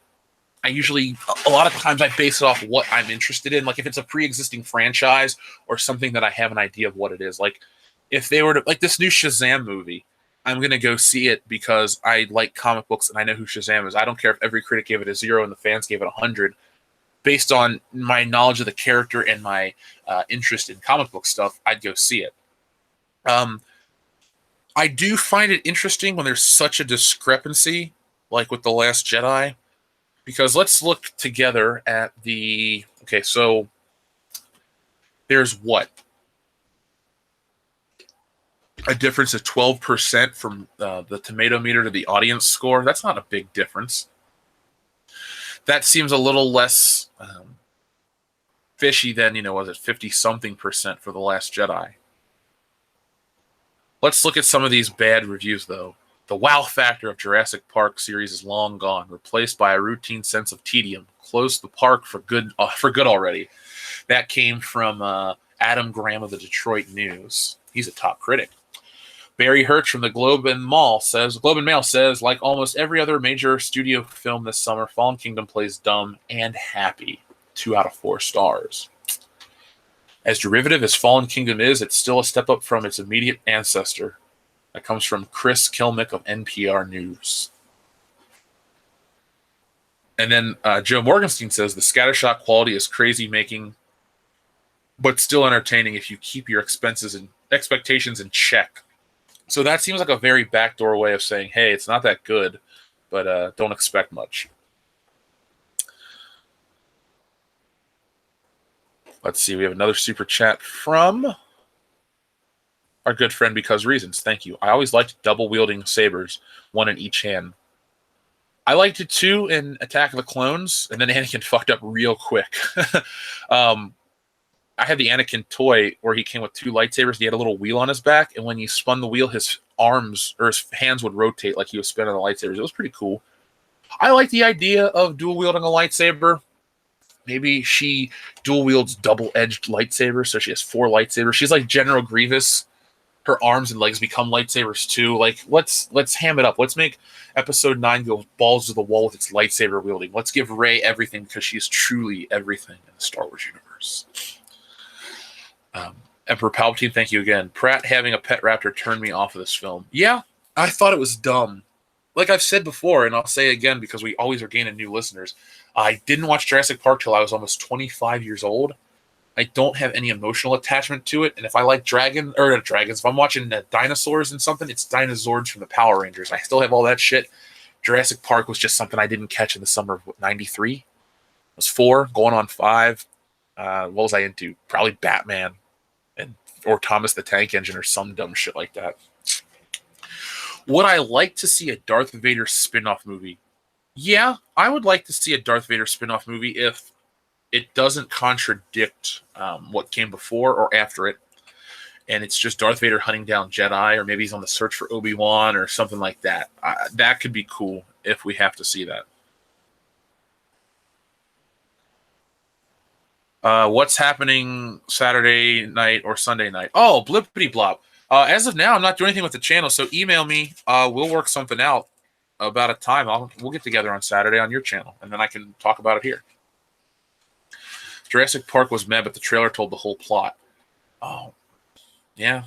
A lot of times I base it off what I'm interested in. Like if it's a pre-existing franchise or something that I have an idea of what it is. Like if they were to, like this new Shazam movie, I'm going to go see it because I like comic books and I know who Shazam is. I don't care if every critic gave it a 0 and the fans gave it 100. Based on my knowledge of the character and my interest in comic book stuff, I'd go see it. I do find it interesting when there's such a discrepancy, like with The Last Jedi, because let's look together at so there's what? A difference of 12% from the tomato meter to the audience score. That's not a big difference. That seems a little less fishy than, 50-something% for The Last Jedi. Let's look at some of these bad reviews, though. The wow factor of Jurassic Park series is long gone, replaced by a routine sense of tedium. Close the park for good already. That came from Adam Graham of the Detroit News. He's a top critic. Barry Hirsch from the Globe and Mail says, like almost every other major studio film this summer, Fallen Kingdom plays dumb and happy. 2 out of 4 stars. As derivative as Fallen Kingdom is, it's still a step up from its immediate ancestor. That comes from Chris Kilmick of NPR News. And then Joe Morgenstein says, the scattershot quality is crazy making, but still entertaining if you keep your expenses and expectations in check. So that seems like a very backdoor way of saying, hey, it's not that good, but don't expect much. Let's see. We have another super chat from our good friend Because Reasons. Thank you. I always liked double-wielding sabers, one in each hand. I liked it too in Attack of the Clones, and then Anakin fucked up real quick. I had the Anakin toy where he came with 2 lightsabers. He had a little wheel on his back, and when you spun the wheel, his arms or his hands would rotate like he was spinning the lightsabers. It was pretty cool. I like the idea of dual-wielding a lightsaber. Maybe she dual-wields double-edged lightsabers, so she has 4 lightsabers. She's like General Grievous. Her arms and legs become lightsabers too. Like, let's ham it up. Let's make Episode 9 go balls to the wall with its lightsaber wielding. Let's give Rey everything because she's truly everything in the Star Wars universe. Emperor Palpatine, thank you again. Pratt having a pet raptor turned me off of this film. Yeah, I thought it was dumb. Like I've said before, and I'll say again because we always are gaining new listeners, I didn't watch Jurassic Park till I was almost 25 years old. I don't have any emotional attachment to it, and if I like dragons, if I'm watching dinosaurs and something, it's dinosaurs from the Power Rangers. I still have all that shit. Jurassic Park was just something I didn't catch in the summer of '93. I was 4, going on 5. What was I into? Probably Batman, or Thomas the Tank Engine, or some dumb shit like that. Would I like to see a Darth Vader spin-off movie? Yeah, I would like to see a Darth Vader spin-off movie if it doesn't contradict what came before or after it, and it's just Darth Vader hunting down Jedi, or maybe he's on the search for Obi-Wan or something like that. That could be cool if we have to see that. What's happening Saturday night or Sunday night? Oh, blippity blop. As of now, I'm not doing anything with the channel, so email me. We'll work something out about a time. We'll get together on Saturday on your channel, and then I can talk about it here. Jurassic Park was meh, but the trailer told the whole plot. Oh, yeah.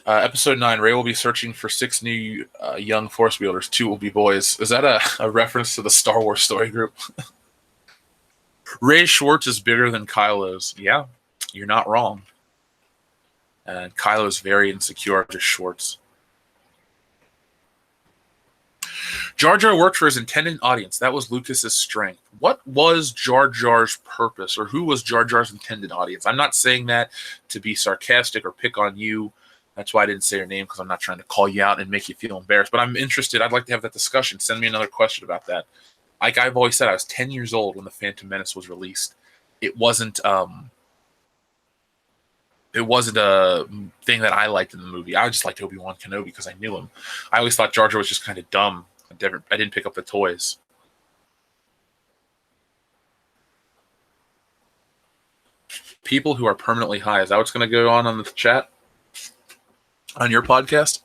Episode 9, Rey will be searching for 6 new young Force wielders. 2 will be boys. Is that a reference to the Star Wars story group? Rey Schwartz is bigger than Kylo's. Yeah, you're not wrong. And Kylo's very insecure to Schwartz. Jar Jar worked for his intended audience. That was Lucas's strength. What was Jar Jar's purpose, or who was Jar Jar's intended audience? I'm not saying that to be sarcastic or pick on you. That's why I didn't say your name, because I'm not trying to call you out and make you feel embarrassed. But I'm interested. I'd like to have that discussion. Send me another question about that. Like I've always said, I was 10 years old when The Phantom Menace was released. It wasn't a thing that I liked in the movie. I just liked Obi-Wan Kenobi because I knew him. I always thought Jar Jar was just kind of dumb. I didn't pick up the toys. People who are permanently high. Is that what's going to go on the chat? On your podcast?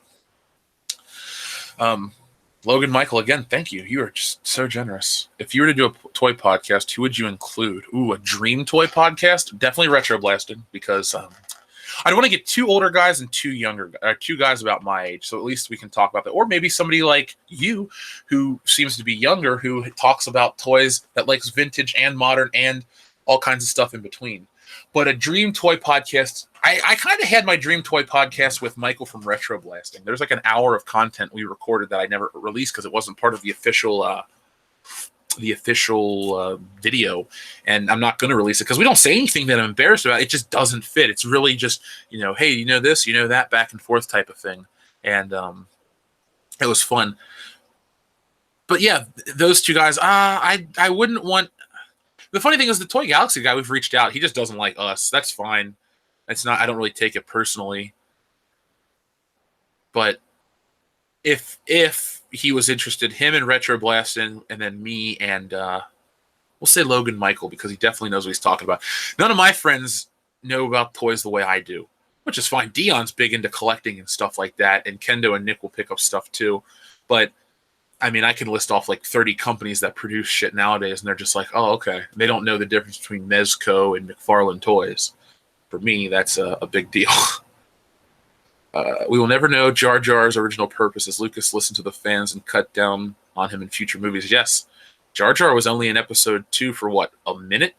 Logan Michael, again, thank you. You are just so generous. If you were to do a toy podcast, who would you include? Ooh, a dream toy podcast? Definitely Retro Blasted, because I don't want to get 2 older guys and 2 younger, 2 guys about my age, so at least we can talk about that. Or maybe somebody like you, who seems to be younger, who talks about toys that likes vintage and modern and all kinds of stuff in between. But a dream toy podcast, I kind of had my dream toy podcast with Michael from Retro Blasting. There's like an hour of content we recorded that I never released because it wasn't part of the official video, and I'm not going to release it because we don't say anything that I'm embarrassed about. It just doesn't fit. It's really just, hey, you know this, you know that, back and forth type of thing. And it was fun. But yeah, those 2 guys, I wouldn't want. The funny thing is, the Toy Galaxy guy, we've reached out. He just doesn't like us. That's fine. It's not. I don't really take it personally. But if he was interested, him and Retro Blasting, and then me and we'll say Logan Michael, because he definitely knows what he's talking about. None of my friends know about toys the way I do. which is fine. Dion's big into collecting and stuff like that, and Kendo and Nick will pick up stuff too. But I mean, I can list off like 30 companies that produce shit nowadays, and they're just like, oh, okay. They don't know the difference between Mezco and McFarlane Toys. For me, that's a big deal. We will never know Jar Jar's original purpose as Lucas listened to the fans and cut down on him in future movies. Yes, Jar Jar was only in episode 2 for what, a minute?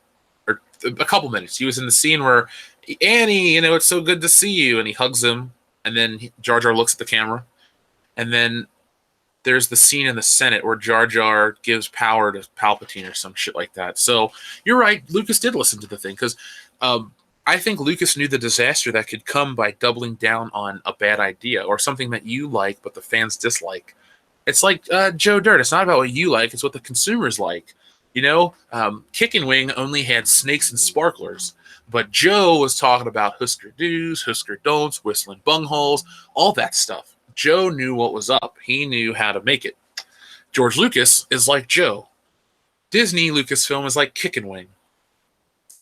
Or a couple minutes. He was in the scene where, Annie, it's so good to see you, and he hugs him, and then Jar Jar looks at the camera, and then there's the scene in the Senate where Jar Jar gives power to Palpatine or some shit like that. So you're right, Lucas did listen to the thing, because I think Lucas knew the disaster that could come by doubling down on a bad idea or something that you like but the fans dislike. It's like Joe Dirt. It's not about what you like, it's what the consumers like. Kickin' Wing only had snakes and sparklers, but Joe was talking about Husker do's, Husker don'ts, whistling bungholes, all that stuff. Joe knew what was up. He knew how to make it. George Lucas is like Joe. Disney Lucasfilm is like Kickin' Wing.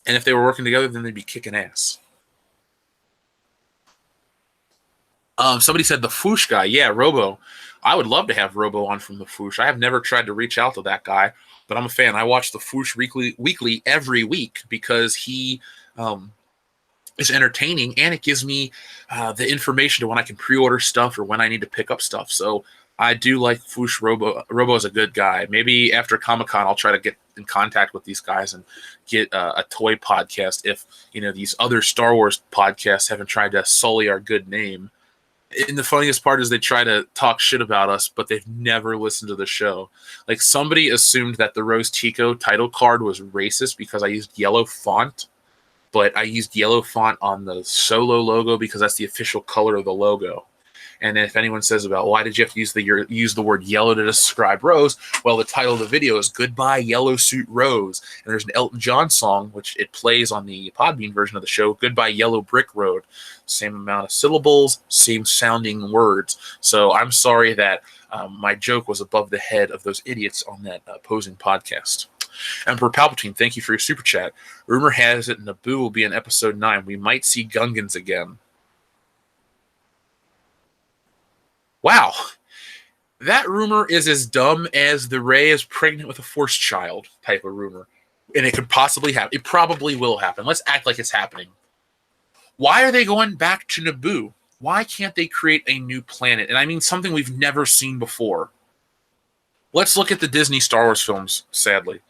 And if they were working together, then they'd be kicking ass. Somebody said the Foosh guy. Yeah, Robo. I would love to have Robo on from the Foosh. I have never tried to reach out to that guy, but I'm a fan. I watch the Foosh weekly every week because he is entertaining, and it gives me the information to when I can pre-order stuff or when I need to pick up stuff. So I do like Foosh Robo. Robo's a good guy. Maybe after Comic-Con, I'll try to get in contact with these guys and get a toy podcast if, these other Star Wars podcasts haven't tried to sully our good name. And the funniest part is they try to talk shit about us, but they've never listened to the show. Like, somebody assumed that the Rose Tico title card was racist because I used yellow font, but I used yellow font on the Solo logo because that's the official color of the logo. And if anyone says about why did you have to use the word yellow to describe Rose, well, the title of the video is Goodbye Yellow Suit Rose. And there's an Elton John song, which it plays on the Podbean version of the show, Goodbye Yellow Brick Road. Same amount of syllables, same sounding words. So I'm sorry that my joke was above the head of those idiots on that opposing podcast. Emperor Palpatine, thank you for your super chat. Rumor has it Naboo will be in episode 9. We might see Gungans again. Wow, that rumor is as dumb as the Rey is pregnant with a Force child type of rumor. And it could possibly happen. It probably will happen. Let's act like it's happening. Why are they going back to Naboo? Why can't they create a new planet? And I mean something we've never seen before. Let's look at the Disney Star Wars films, sadly.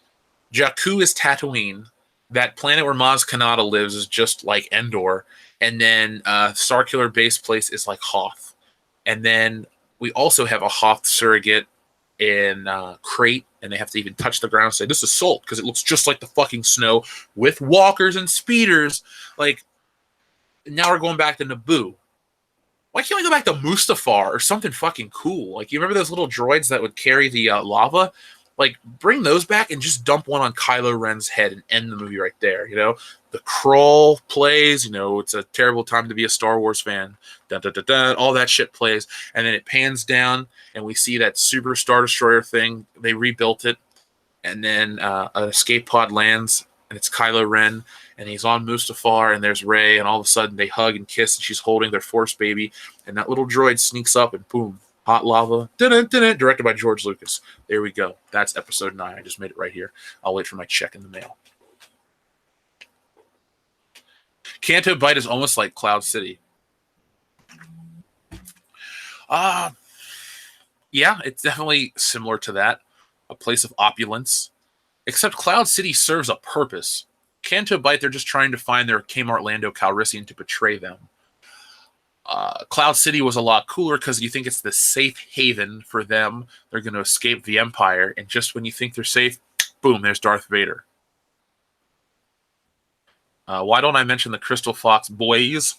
Jakku is Tatooine. That planet where Maz Kanata lives is just like Endor. And then Starkiller Base Place is like Hoth. And then we also have a Hoth surrogate in Crate, and they have to even touch the ground and say, this is salt, because it looks just like the fucking snow with walkers and speeders. Like, now we're going back to Naboo. Why can't we go back to Mustafar or something fucking cool? Like, you remember those little droids that would carry the lava? Like, bring those back and just dump one on Kylo Ren's head and end the movie right there, The crawl plays, it's a terrible time to be a Star Wars fan. Dun, dun, dun, dun, all that shit plays. And then it pans down, and we see that Super Star Destroyer thing. They rebuilt it. And then an escape pod lands, and it's Kylo Ren, and he's on Mustafar, and there's Rey, and all of a sudden they hug and kiss, and she's holding their Force baby. And that little droid sneaks up, and boom. Hot Lava, directed by George Lucas. There we go. That's episode 9. I just made it right here. I'll wait for my check in the mail. Canto Bight is almost like Cloud City. Yeah, it's definitely similar to that. A place of opulence. Except Cloud City serves a purpose. Canto Bight, they're just trying to find their Kmart Lando Calrissian to betray them. Cloud City was a lot cooler because you think it's the safe haven for them. They're going to escape the Empire, and just when you think they're safe, boom, there's Darth Vader. Why don't I mention the Crystal Fox boys?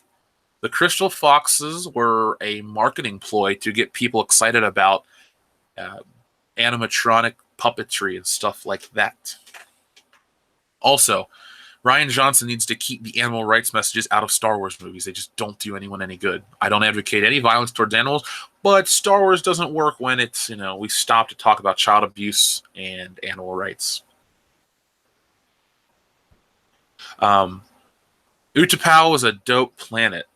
The Crystal Foxes were a marketing ploy to get people excited about animatronic puppetry and stuff like that. Also, Rian Johnson needs to keep the animal rights messages out of Star Wars movies. They just don't do anyone any good. I don't advocate any violence towards animals, but Star Wars doesn't work when it's, we stop to talk about child abuse and animal rights. Utapau was a dope planet.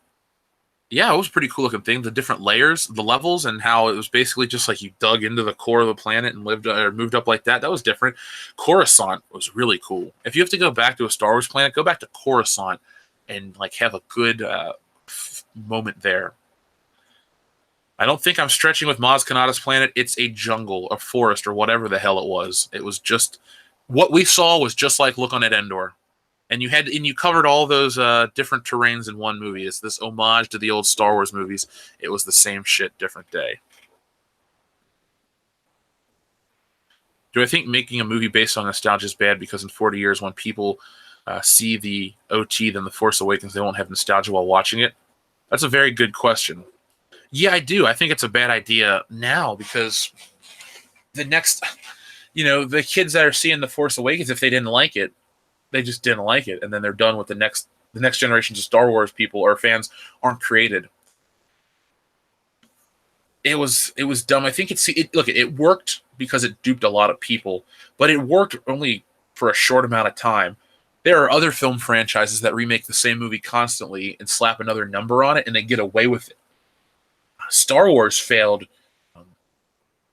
Yeah, it was a pretty cool looking thing. The different layers, the levels, and how it was basically just like you dug into the core of the planet and lived or moved up like that. That was different. Coruscant was really cool. If you have to go back to a Star Wars planet, go back to Coruscant and like have a good moment there. I don't think I'm stretching with Maz Kanata's planet. It's a jungle, a forest, or whatever the hell it was. It was just what we saw was just like looking at Endor. And you covered all those different terrains in one movie. It's this homage to the old Star Wars movies. It was the same shit, different day. Do I think making a movie based on nostalgia is bad because in 40 years, when people see the OT, then The Force Awakens, they won't have nostalgia while watching it? That's a very good question. Yeah, I do. I think it's a bad idea now because the next, the kids that are seeing The Force Awakens, if they didn't like it, they just didn't like it, and then they're done with the next generations of Star Wars people or fans aren't created. It was dumb. I think it worked because it duped a lot of people, but it worked only for a short amount of time. There are other film franchises that remake the same movie constantly and slap another number on it, and they get away with it. Star Wars failed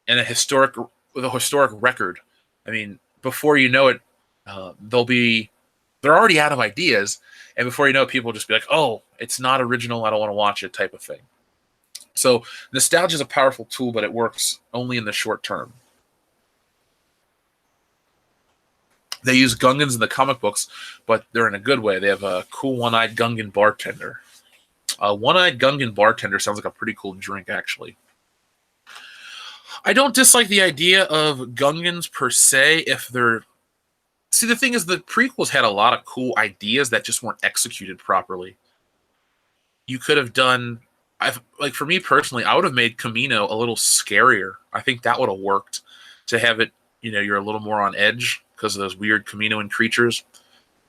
in a historic record. I mean, before you know it, they're already out of ideas, and before you know it, people will just be like, "Oh, it's not original. I don't want to watch it," type of thing. So nostalgia is a powerful tool, but it works only in the short term. They use Gungans in the comic books, but they're in a good way. They have a cool one-eyed Gungan bartender. A one-eyed Gungan bartender sounds like a pretty cool drink, actually. I don't dislike the idea of Gungans per se if they're... See, the thing is, the prequels had a lot of cool ideas that just weren't executed properly. You could have done... for me personally, I would have made Kamino a little scarier. I think that would have worked to have it, you're a little more on edge because of those weird Kaminoan creatures.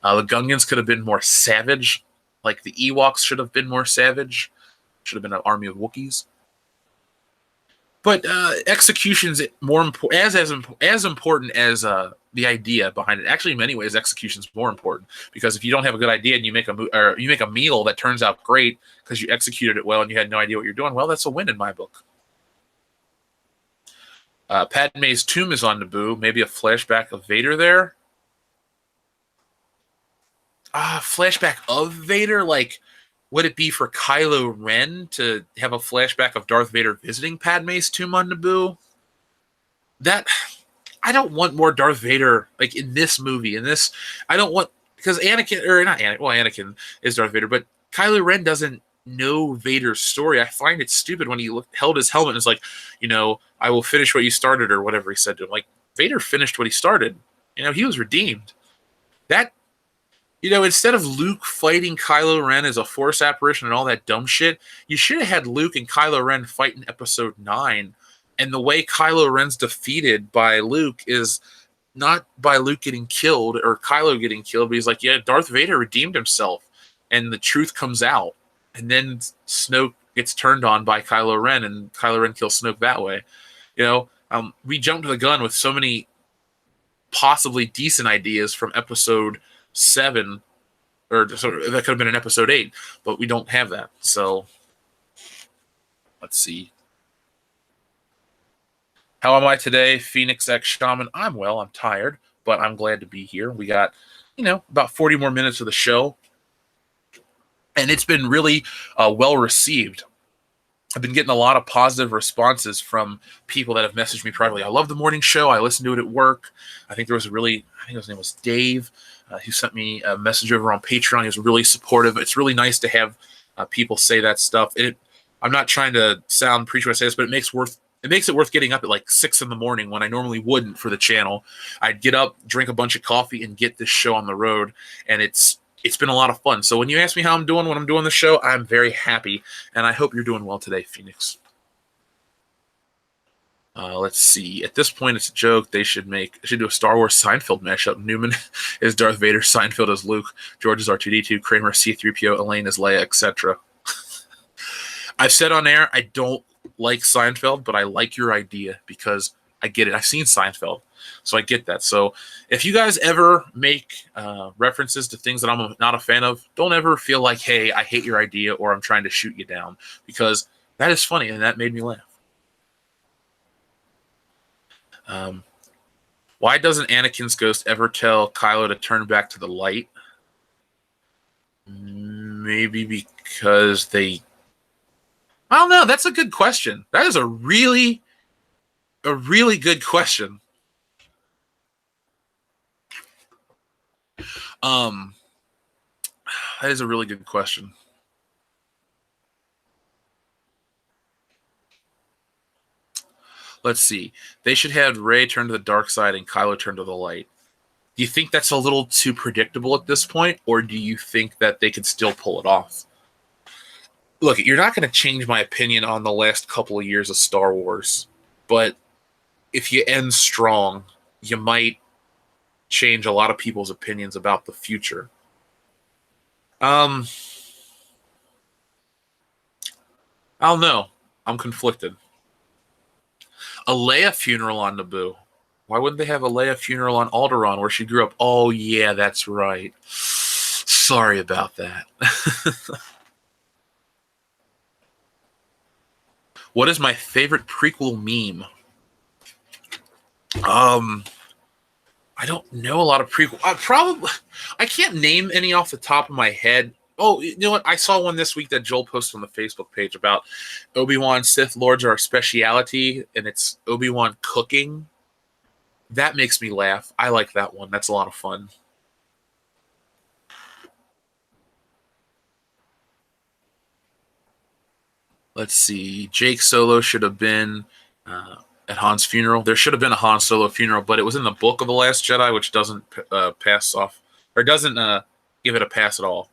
The Gungans could have been more savage. Like the Ewoks should have been more savage. Should have been an army of Wookiees. But execution's more important, as important as the idea behind it. Actually, in many ways, execution's more important because if you don't have a good idea and you make a meal that turns out great because you executed it well and you had no idea what you're doing, well, that's a win in my book. Padme's tomb is on Naboo. Maybe a flashback of Vader there. Flashback of Vader? Like, would it be for Kylo Ren to have a flashback of Darth Vader visiting Padme's tomb on Naboo? I don't want more Darth Vader, like, in this movie. I don't want... Because Anakin is Darth Vader, but Kylo Ren doesn't know Vader's story. I find it stupid when he held his helmet and was like, I will finish what you started, or whatever he said to him. Like, Vader finished what he started. He was redeemed. Instead of Luke fighting Kylo Ren as a Force apparition and all that dumb shit, you should have had Luke and Kylo Ren fight in Episode 9. And the way Kylo Ren's defeated by Luke is not by Luke getting killed or Kylo getting killed, but he's like, yeah, Darth Vader redeemed himself. And the truth comes out. And then Snoke gets turned on by Kylo Ren, and Kylo Ren kills Snoke that way. We jumped the gun with so many possibly decent ideas from Episode 7, or that could have been in Episode 8, but we don't have that. So let's see. How am I today? Phoenix X Shaman. I'm well. I'm tired, but I'm glad to be here. We got, about 40 more minutes of the show, and it's been really well received. I've been getting a lot of positive responses from people that have messaged me privately. I love the morning show. I listen to it at work. I think his name was Dave. He sent me a message over on Patreon. He was really supportive. It's really nice to have people say that stuff. I'm not trying to sound preachy when I say this, but it makes it worth getting up at like 6 a.m. when I normally wouldn't for the channel. I'd get up, drink a bunch of coffee, and get this show on the road. And it's been a lot of fun. So when you ask me how I'm doing when I'm doing the show, I'm very happy. And I hope you're doing well today, Phoenix. Let's see. At this point, it's a joke. They should do a Star Wars Seinfeld mashup. Newman is Darth Vader, Seinfeld is Luke, George is R2-D2, Kramer C-3PO, Elaine is Leia, etc. I've said on air, I don't like Seinfeld, but I like your idea because I get it. I've seen Seinfeld. So I get that. So if you guys ever make references to things that I'm not a fan of, don't ever feel like, hey, I hate your idea or I'm trying to shoot you down, because that is funny and that made me laugh. Why doesn't Anakin's ghost ever tell Kylo to turn back to the light? Maybe because they... I don't know. That's a good question. That is a really good question. That is a really good question. Let's see. They should have Rey turn to the dark side and Kylo turn to the light. Do you think that's a little too predictable at this point, or do you think that they could still pull it off? Look, you're not going to change my opinion on the last couple of years of Star Wars, but if you end strong, you might change a lot of people's opinions about the future. I don't know. I'm conflicted. A Leia funeral on Naboo. Why wouldn't they have a Leia funeral on Alderaan where she grew up? Oh, yeah, that's right. Sorry about that. What is my favorite prequel meme? I don't know a lot of prequel. I can't name any off the top of my head. Oh, you know what? I saw one this week that Joel posted on the Facebook page about Obi-Wan Sith Lords are a speciality, and it's Obi-Wan cooking. That makes me laugh. I like that one. That's a lot of fun. Let's see. Jake Solo should have been at Han's funeral. There should have been a Han Solo funeral, but it was in the book of The Last Jedi, which doesn't pass off, or doesn't give it a pass at all.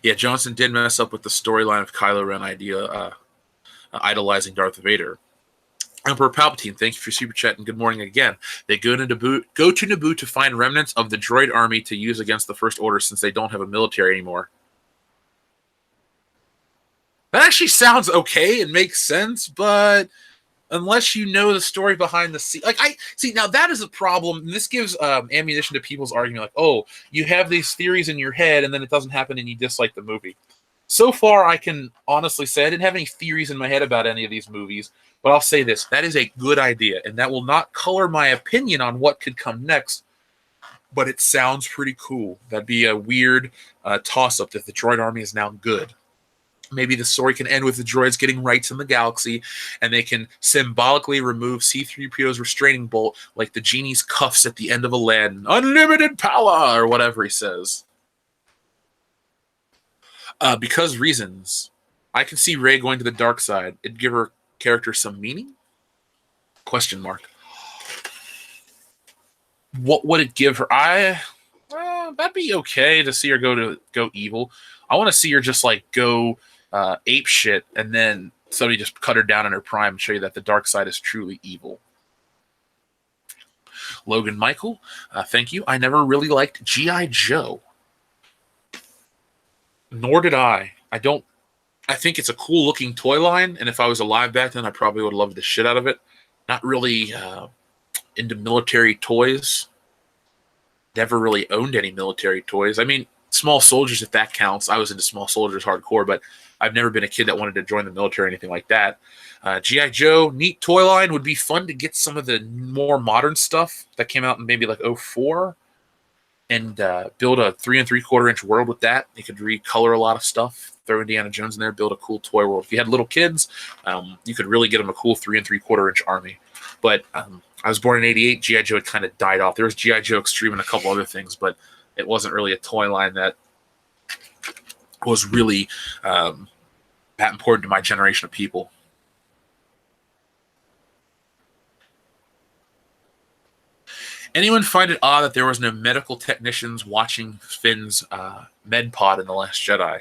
Yeah, Johnson did mess up with the storyline of Kylo Ren idea, idolizing Darth Vader. Emperor Palpatine, thank you for super chat and good morning again. They go to Naboo to find remnants of the droid army to use against the First Order since they don't have a military anymore. That actually sounds okay and makes sense, but unless you know the story behind the scene, like I see now that is a problem. And this gives ammunition to people's argument, like, oh, you have these theories in your head and then it doesn't happen and you dislike the movie. So far, I can honestly say I didn't have any theories in my head about any of these movies, but I'll say this: that is a good idea, and that will not color my opinion on what could come next. But it sounds pretty cool. That'd be a weird toss-up that the droid army is now good. Maybe the story can end with the droids getting rights in the galaxy, and they can symbolically remove C-3PO's restraining bolt like the genie's cuffs at the end of Aladdin. Unlimited power, or whatever he says. Because reasons. I can see Rey going to the dark side. It'd give her character some meaning? Question mark. What would it give her? That'd be okay to see her go evil. I want to see her just like go ape shit, and then somebody just cut her down in her prime and show you that the dark side is truly evil. Logan Michael, thank you. I never really liked G.I. Joe. Nor did I. I think it's a cool looking toy line, and if I was alive back then, I probably would have loved the shit out of it. Not really into military toys. Never really owned any military toys. I mean, Small Soldiers, if that counts. I was into Small Soldiers hardcore, but I've never been a kid that wanted to join the military or anything like that. G.I. Joe, neat toy line. Would be fun to get some of the more modern stuff that came out in maybe like 2004 and build a 3 3/4 inch world with that. You could recolor a lot of stuff, throw Indiana Jones in there, build a cool toy world. If you had little kids, you could really get them a cool 3 3/4 inch army. But I was born in '88. G.I. Joe had kind of died off. There was G.I. Joe Extreme and a couple other things, but it wasn't really a toy line that was really that important to my generation of people. Anyone find it odd that there was no medical technicians watching Finn's med pod in The Last Jedi?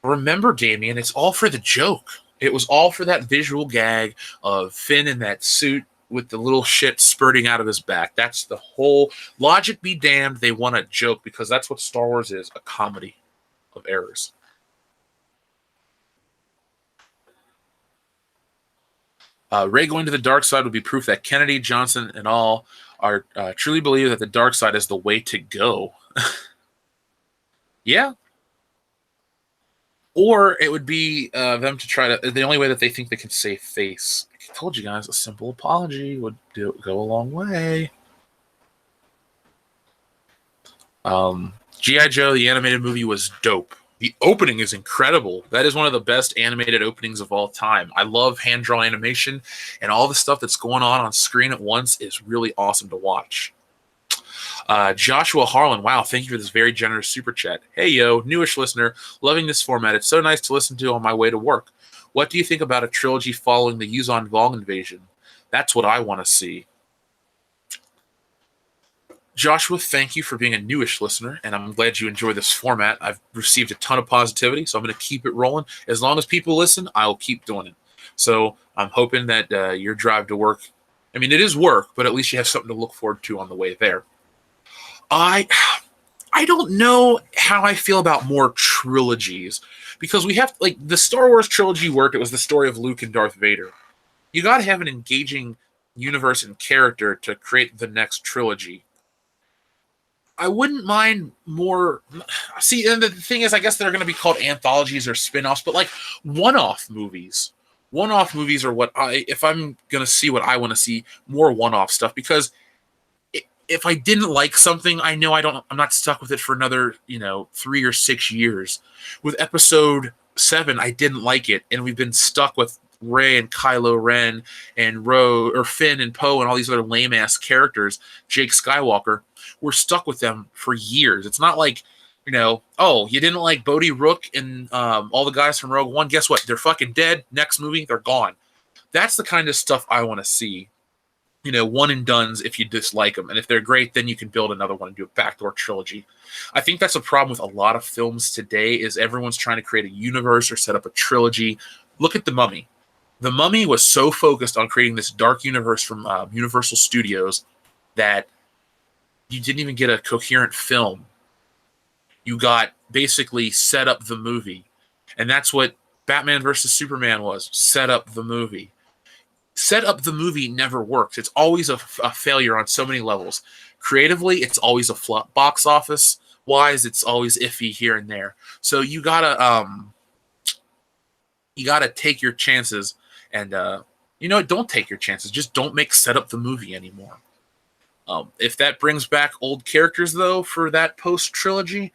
Remember, Damien, it's all for the joke. It was all for that visual gag of Finn in that suit with the little shit spurting out of his back. That's the whole logic be damned. They want a joke because that's what Star Wars is, a comedy of errors. Rey going to the dark side would be proof that Kennedy, Johnson, and all are truly believe that the dark side is the way to go. Yeah. Or it would be them to try to... The only way that they think they can save face. I told you guys, a simple apology would go a long way. G.I. Joe, the animated movie, was dope. The opening is incredible. That is one of the best animated openings of all time. I love hand-drawn animation, and all the stuff that's going on screen at once is really awesome to watch. Joshua Harlan, wow, thank you for this very generous super chat. Hey, yo, newish listener, loving this format. It's so nice to listen to on my way to work. What do you think about a trilogy following the Yuzon Vong invasion? That's what I want to see. Joshua, thank you for being a newish listener, and I'm glad you enjoy this format. I've received a ton of positivity, so I'm going to keep it rolling. As long as people listen, I'll keep doing it. So I'm hoping that your drive to work, I mean, it is work, but at least you have something to look forward to on the way there. I don't know how I feel about more trilogies, because we have, like, the Star Wars trilogy worked. It was the story of Luke and Darth Vader. You got to have an engaging universe and character to create the next trilogy. I wouldn't mind more. See, and the thing is, I guess they're going to be called anthologies or spin-offs, but like one-off movies. One-off movies are what if I'm going to see what I want to see, more one-off stuff, because if I didn't like something, I know I'm not stuck with it for another, 3 or 6 years. With episode 7, I didn't like it, and we've been stuck with Rey and Kylo Ren and Finn and Poe and all these other lame-ass characters, Jake Skywalker. We're stuck with them for years. It's not like, oh, you didn't like Bodhi Rook and all the guys from Rogue One. Guess what? They're fucking dead. Next movie, they're gone. That's the kind of stuff I want to see. One and dones if you dislike them. And if they're great, then you can build another one and do a backdoor trilogy. I think that's a problem with a lot of films today, is everyone's trying to create a universe or set up a trilogy. Look at The Mummy. The Mummy was so focused on creating this dark universe from Universal Studios that you didn't even get a coherent film. You got basically set up the movie. And that's what Batman versus Superman was. Set up the movie. Set up the movie never works. It's always a failure on so many levels. Creatively, it's always a flop. Box office wise, it's always iffy here and there. So you gotta take your chances, and don't take your chances. Just don't set up the movie anymore. If that brings back old characters, though, for that post-trilogy,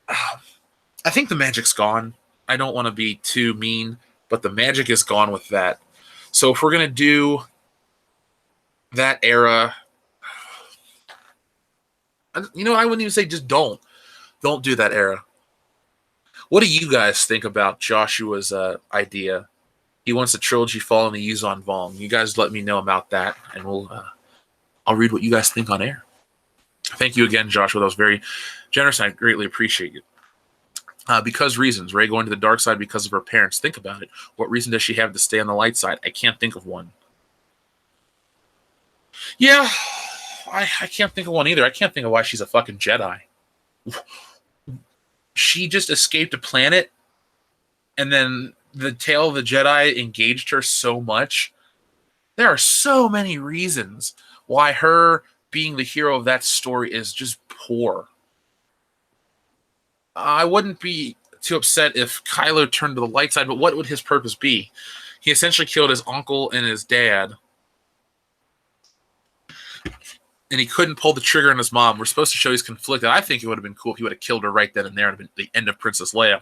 I think the magic's gone. I don't want to be too mean, but the magic is gone with that. So if we're going to do that era, I wouldn't even say just don't. Don't do that era. What do you guys think about Joshua's idea? He wants a trilogy following the Yuzon Vong. You guys let me know about that, and I'll read what you guys think on air. Thank you again, Joshua. That was very generous, and I greatly appreciate it. Because reasons. Rey going to the dark side because of her parents. Think about it. What reason does she have to stay on the light side? I can't think of one. Yeah, I can't think of one either. I can't think of why she's a fucking Jedi. She just escaped a planet, and then the Tale of the Jedi engaged her so much. There are so many reasons why her being the hero of that story is just poor. I wouldn't be too upset if Kylo turned to the light side, but what would his purpose be? He essentially killed his uncle and his dad, and he couldn't pull the trigger on his mom. We're supposed to show he's conflicted. I think it would have been cool if he would have killed her right then and there. It would have been the end of Princess Leia.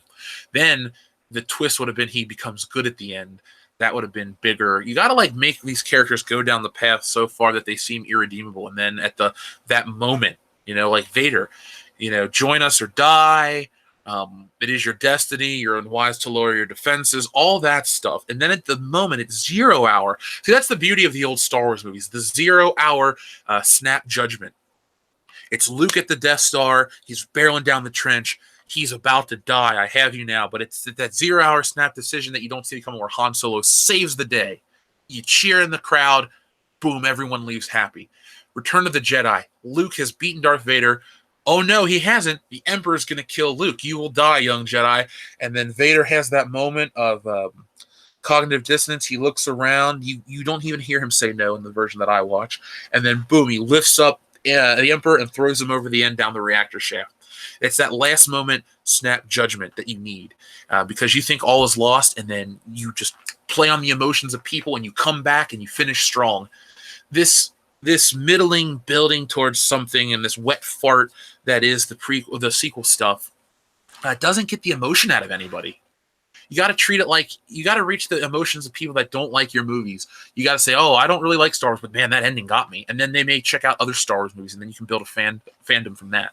Then the twist would have been he becomes good at the end. That would have been bigger. You got to make these characters go down the path so far that they seem irredeemable, and then at that moment, like Vader, join us or die. It is your destiny. You're unwise to lower your defenses. All that stuff. And then at the moment, it's 0 hour. See, that's the beauty of the old Star Wars movies. The 0 hour snap judgment. It's Luke at the Death Star. He's barreling down the trench. He's about to die. I have you now. But it's that 0 hour snap decision that you don't see coming, where Han Solo saves the day. You cheer in the crowd. Boom, everyone leaves happy. Return of the Jedi. Luke has beaten Darth Vader. Oh, no, he hasn't. The Emperor's going to kill Luke. You will die, young Jedi. And then Vader has that moment of cognitive dissonance. He looks around. You don't even hear him say no in the version that I watch. And then boom, he lifts up the Emperor and throws him over the end down the reactor shaft. It's that last moment snap judgment that you need because you think all is lost, and then you just play on the emotions of people, and you come back and you finish strong. This middling building towards something, and this wet fart that is the sequel stuff doesn't get the emotion out of anybody. You got to treat it like you got to reach the emotions of people that don't like your movies. You got to say, "Oh, I don't really like Star Wars, but man, that ending got me." And then they may check out other Star Wars movies, and then you can build a fandom from that.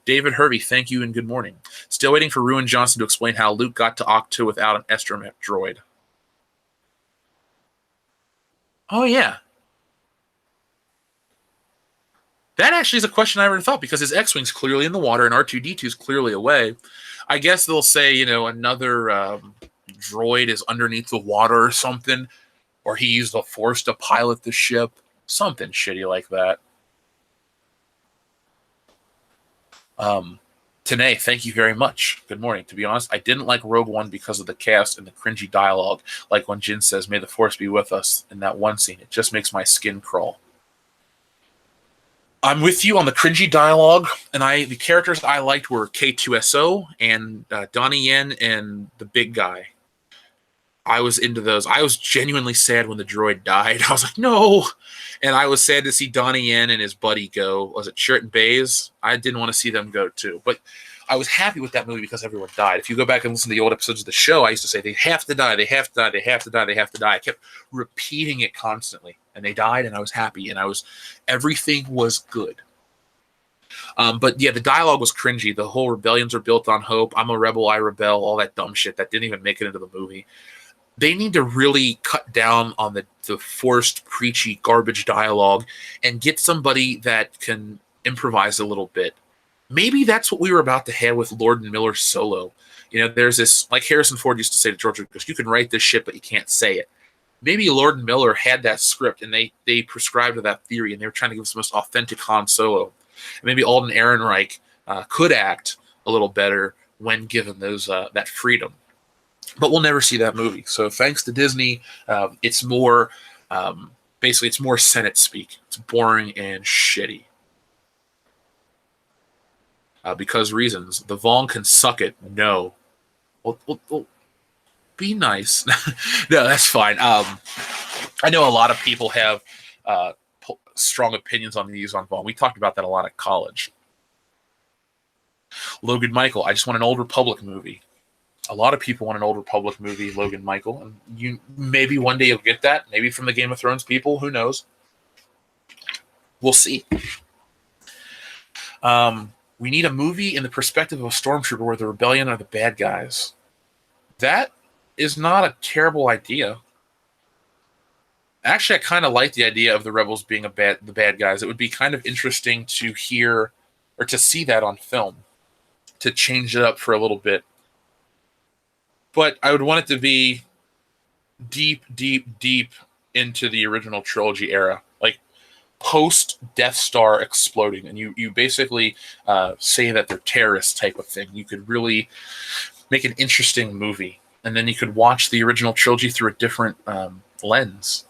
David Hervey, thank you and good morning. Still waiting for Ruin Johnson to explain how Luke got to Octo without an astromech droid. Oh yeah, that actually is a question I never thought, because his X-wing's clearly in the water and R2-D2's clearly away. I guess they'll say, another droid is underneath the water or something, or he used the Force to pilot the ship, something shitty like that. Tanae, thank you very much. Good morning. To be honest, I didn't like Rogue One because of the cast and the cringy dialogue, like when Jin says, "May the Force be with us," in that one scene. It just makes my skin crawl. I'm with you on the cringy dialogue, and the characters I liked were K2SO and Donnie Yen and the big guy. I was into those. I was genuinely sad when the droid died. I was like, no. And I was sad to see Donnie Yen and his buddy go. Was it Chirrut Baze? I didn't want to see them go too. But I was happy with that movie because everyone died. If you go back and listen to the old episodes of the show, I used to say, they have to die, they have to die, they have to die, they have to die. I kept repeating it constantly. And they died, and I was happy, and everything was good. But yeah, the dialogue was cringy. The whole rebellions are built on hope. I'm a rebel, I rebel, all that dumb shit that didn't even make it into the movie. They need to really cut down on the forced, preachy, garbage dialogue and get somebody that can improvise a little bit. Maybe that's what we were about to have with Lord and Miller Solo. There's this, like Harrison Ford used to say to George Lucas, you can write this shit, but you can't say it. Maybe Lord and Miller had that script, and they prescribed to that theory, and they were trying to give us the most authentic Han Solo. And maybe Alden Ehrenreich could act a little better when given that freedom. But we'll never see that movie. So thanks to Disney, it's more basically it's more Senate speak. It's boring and shitty. Because reasons. The Vaughn can suck it. No. Well, be nice. No, that's fine. I know a lot of people have strong opinions on these on Vaughn. We talked about that a lot at college. Logan Michael, I just want an Old Republic movie. A lot of people want an Old Republic movie, Logan Michael. And maybe one day you'll get that. Maybe from the Game of Thrones people. Who knows? We'll see. We need a movie in the perspective of a stormtrooper where the rebellion are the bad guys. That is not a terrible idea. Actually, I kind of like the idea of the rebels being the bad guys. It would be kind of interesting to hear or to see that on film, to change it up for a little bit. But I would want it to be deep, deep, deep into the original trilogy era, like post Death Star exploding, and you basically say that they're terrorists type of thing. You could really make an interesting movie, and then you could watch the original trilogy through a different lens.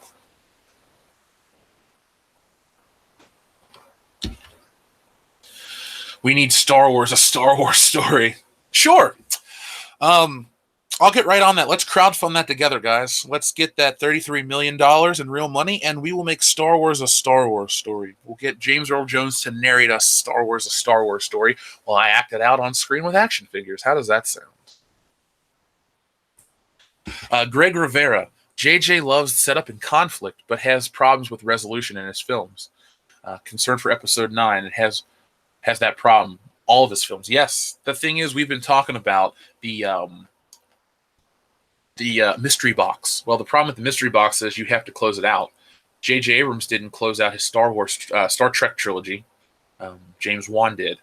We need Star Wars, a Star Wars story. Sure. I'll get right on that. Let's crowdfund that together, guys. Let's get that $33 million in real money, and we will make Star Wars a Star Wars story. We'll get James Earl Jones to narrate us Star Wars a Star Wars story while I act it out on screen with action figures. How does that sound? Greg Rivera. JJ loves setup and conflict, but has problems with resolution in his films. Concern for Episode 9. It has that problem. All of his films. Yes. The thing is, we've been talking about the mystery box. Well, the problem with the mystery box is you have to close it out. J.J. Abrams didn't close out his Star Trek trilogy. James Wan did.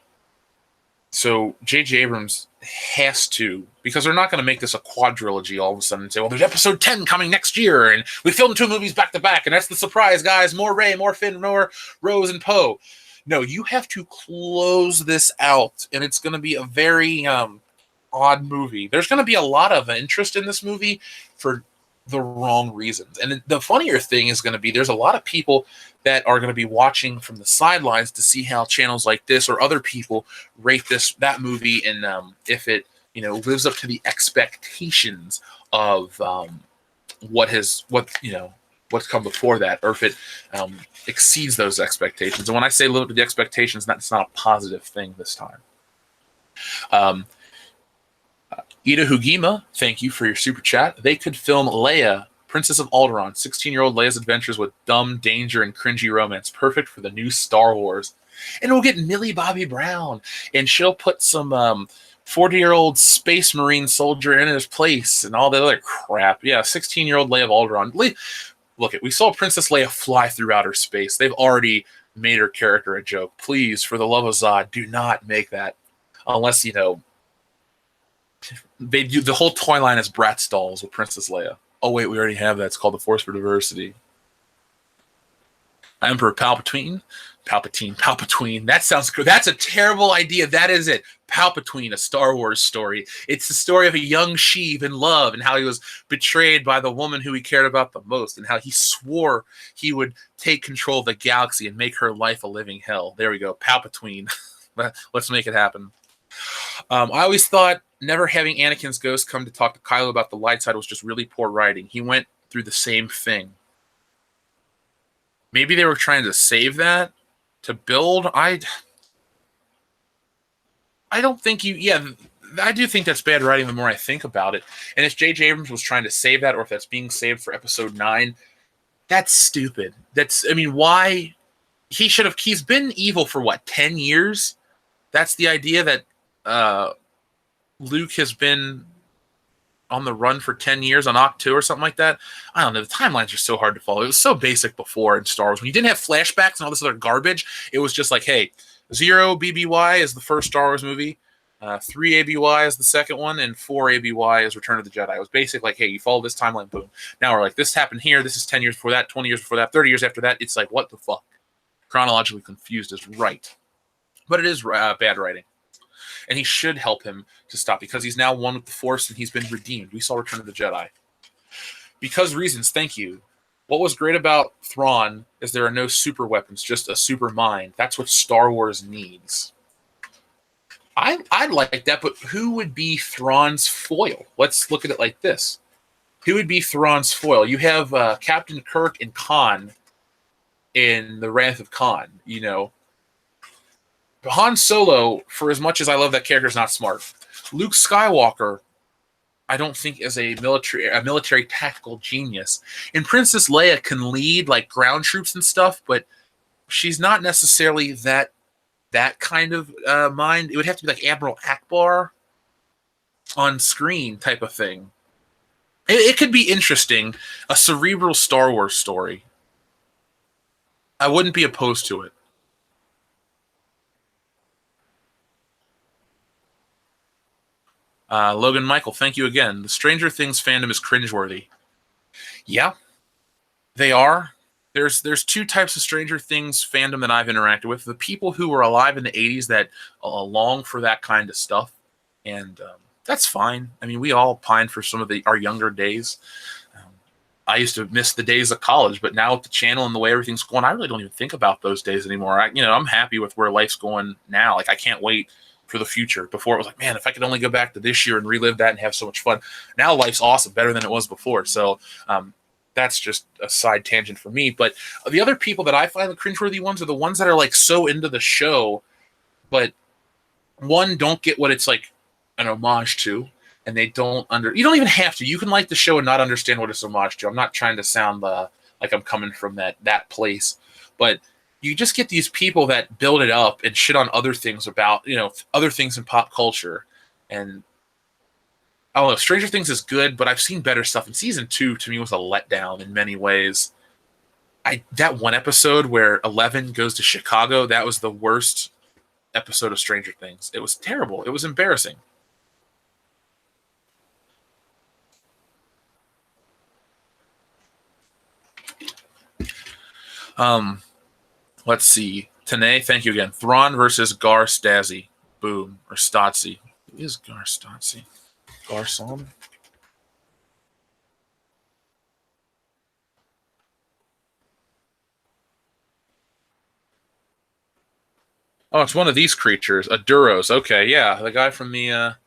So J.J. Abrams has to, because they're not going to make this a quadrilogy all of a sudden and say, well, there's Episode 10 coming next year, and we filmed 2 movies back to back, and that's the surprise, guys. More Rey, more Finn, more Rose and Poe. No, you have to close this out, and it's going to be a very odd movie. There's going to be a lot of interest in this movie for the wrong reasons. And the funnier thing is going to be there's a lot of people that are going to be watching from the sidelines to see how channels like this or other people rate that movie, and if it lives up to the expectations of what's come before that, or if it exceeds those expectations. And when I say live up to the expectations, that's not a positive thing this time. Ida Hugima, thank you for your super chat. They could film Leia, Princess of Alderaan, 16-year-old Leia's adventures with dumb, danger, and cringy romance. Perfect for the new Star Wars. And we'll get Millie Bobby Brown, and she'll put some 40-year-old space marine soldier in his place and all that other crap. Yeah, 16-year-old Leia of Alderaan. Look, we saw Princess Leia fly through outer space. They've already made her character a joke. Please, for the love of Zod, do not make that. Unless, they do the whole toy line as Bratz dolls with Princess Leia. Oh wait, we already have that. It's called the Force for Diversity. Emperor Palpatine. That sounds good. That's a terrible idea. That is it. Palpatine, a Star Wars story. It's the story of a young Sheev in love and how he was betrayed by the woman who he cared about the most, and how he swore he would take control of the galaxy and make her life a living hell. There we go. Palpatine. Let's make it happen. I always thought never having Anakin's ghost come to talk to Kylo about the light side was just really poor writing. He went through the same thing. Maybe they were trying to save that to build. I don't think I do think that's bad writing the more I think about it. And if J.J. Abrams was trying to save that, or if that's being saved for episode 9, that's stupid. Why? He's been evil for what, 10 years? That's the idea, that Luke has been on the run for 10 years on Octo or something like that. I don't know. The timelines are so hard to follow. It was so basic before in Star Wars. When you didn't have flashbacks and all this other garbage, it was just like, hey, 0 BBY is the first Star Wars movie, 3 ABY is the second one, and 4 ABY is Return of the Jedi. It was basically like, hey, you follow this timeline, boom. Now we're like, this happened here, this is 10 years before that, 20 years before that, 30 years after that. It's like, what the fuck? Chronologically confused is right. But it is bad writing. And he should help him to stop, because he's now one with the Force and he's been redeemed. We saw Return of the Jedi. Because reasons, thank you. What was great about Thrawn is there are no super weapons, just a super mind. That's what Star Wars needs. I'd like that, but who would be Thrawn's foil? Let's look at it like this. Who would be Thrawn's foil? You have Captain Kirk and Khan in The Wrath of Khan, Han Solo, for as much as I love that character, is not smart. Luke Skywalker, I don't think is a military tactical genius. And Princess Leia can lead like ground troops and stuff, but she's not necessarily that kind of mind. It would have to be like Admiral Akbar on screen type of thing. It could be interesting, a cerebral Star Wars story. I wouldn't be opposed to it. Logan Michael, thank you again. The Stranger Things fandom is cringeworthy. Yeah, they are. There's two types of Stranger Things fandom that I've interacted with. The people who were alive in the 80s that long for that kind of stuff. And that's fine. We all pine for some of our younger days. I used to miss the days of college, but now with the channel and the way everything's going, I really don't even think about those days anymore. I'm happy with where life's going now. Like, I can't wait for the future. Before it was like, man, if I could only go back to this year and relive that and have so much fun. Now life's awesome, better than it was before. So that's just a side tangent for me. But the other people that I find the cringeworthy ones are the ones that are like so into the show, but don't get what it's like an homage to, and they don't you don't even have to. You can like the show and not understand what it's homage to. I'm not trying to sound like I'm coming from that place, but you just get these people that build it up and shit on other things about, other things in pop culture. And I don't know, Stranger Things is good, but I've seen better stuff. And season 2 to me was a letdown in many ways. That one episode where 11 goes to Chicago, that was the worst episode of Stranger Things. It was terrible. It was embarrassing. Let's see. Tanae, thank you again. Thrawn versus Gar Stazzy. Boom. Or Stotzi. Who is Gar Stotzi? Garson? Oh, it's one of these creatures, a Duros. Okay, yeah, the guy from the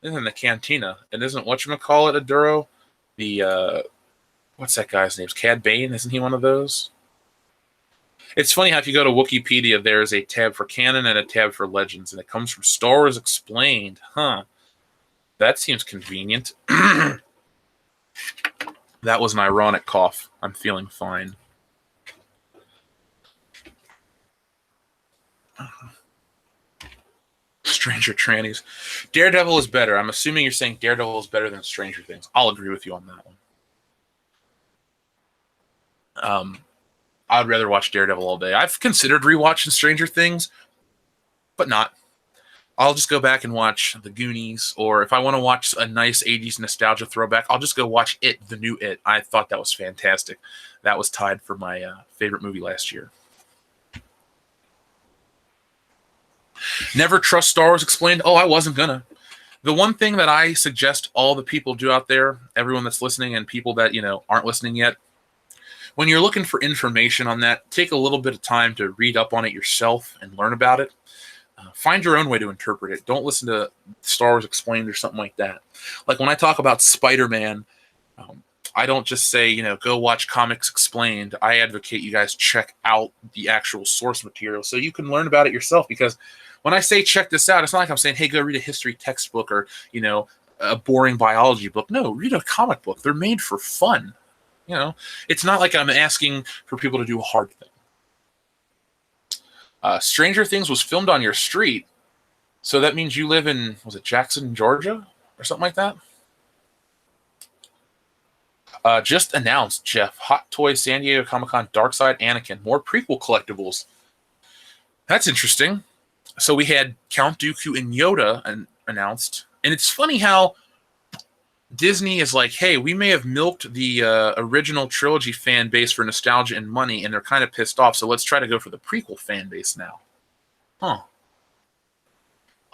in the cantina. And isn't whatchamacallit a Duro? The what's that guy's name? Cad Bane, isn't he one of those? It's funny how if you go to Wikipedia, there's a tab for canon and a tab for legends, and it comes from Star Wars Explained. Huh. That seems convenient. That was an ironic cough. I'm feeling fine. Stranger Trannies. Daredevil is better. I'm assuming you're saying Daredevil is better than Stranger Things. I'll agree with you on that one. I'd rather watch Daredevil all day. I've considered rewatching Stranger Things, but not. I'll just go back and watch The Goonies, or if I want to watch a nice 80s nostalgia throwback, I'll just go watch It, the new It. I thought that was fantastic. That was tied for my favorite movie last year. Never trust Star Wars Explained. Oh, I wasn't gonna. The one thing that I suggest all the people do out there, everyone that's listening and people that, aren't listening yet, when you're looking for information on that, take a little bit of time to read up on it yourself and learn about it. Find your own way to interpret it. Don't listen to Star Wars Explained or something like that. Like when I talk about Spider-Man, I don't just say, go watch Comics Explained. I advocate you guys check out the actual source material so you can learn about it yourself. Because when I say check this out, it's not like I'm saying, hey, go read a history textbook or, a boring biology book. No, read a comic book. They're made for fun. It's not like I'm asking for people to do a hard thing. Stranger Things was filmed on your street, so that means you live in, was it Jackson, Georgia? Or something like that? Just announced, Jeff. Hot Toys San Diego Comic-Con Darkside Anakin. More prequel collectibles. That's interesting. So we had Count Dooku and Yoda announced. And it's funny how Disney is like, hey, we may have milked the original trilogy fan base for nostalgia and money, and they're kind of pissed off, so let's try to go for the prequel fan base now. Huh.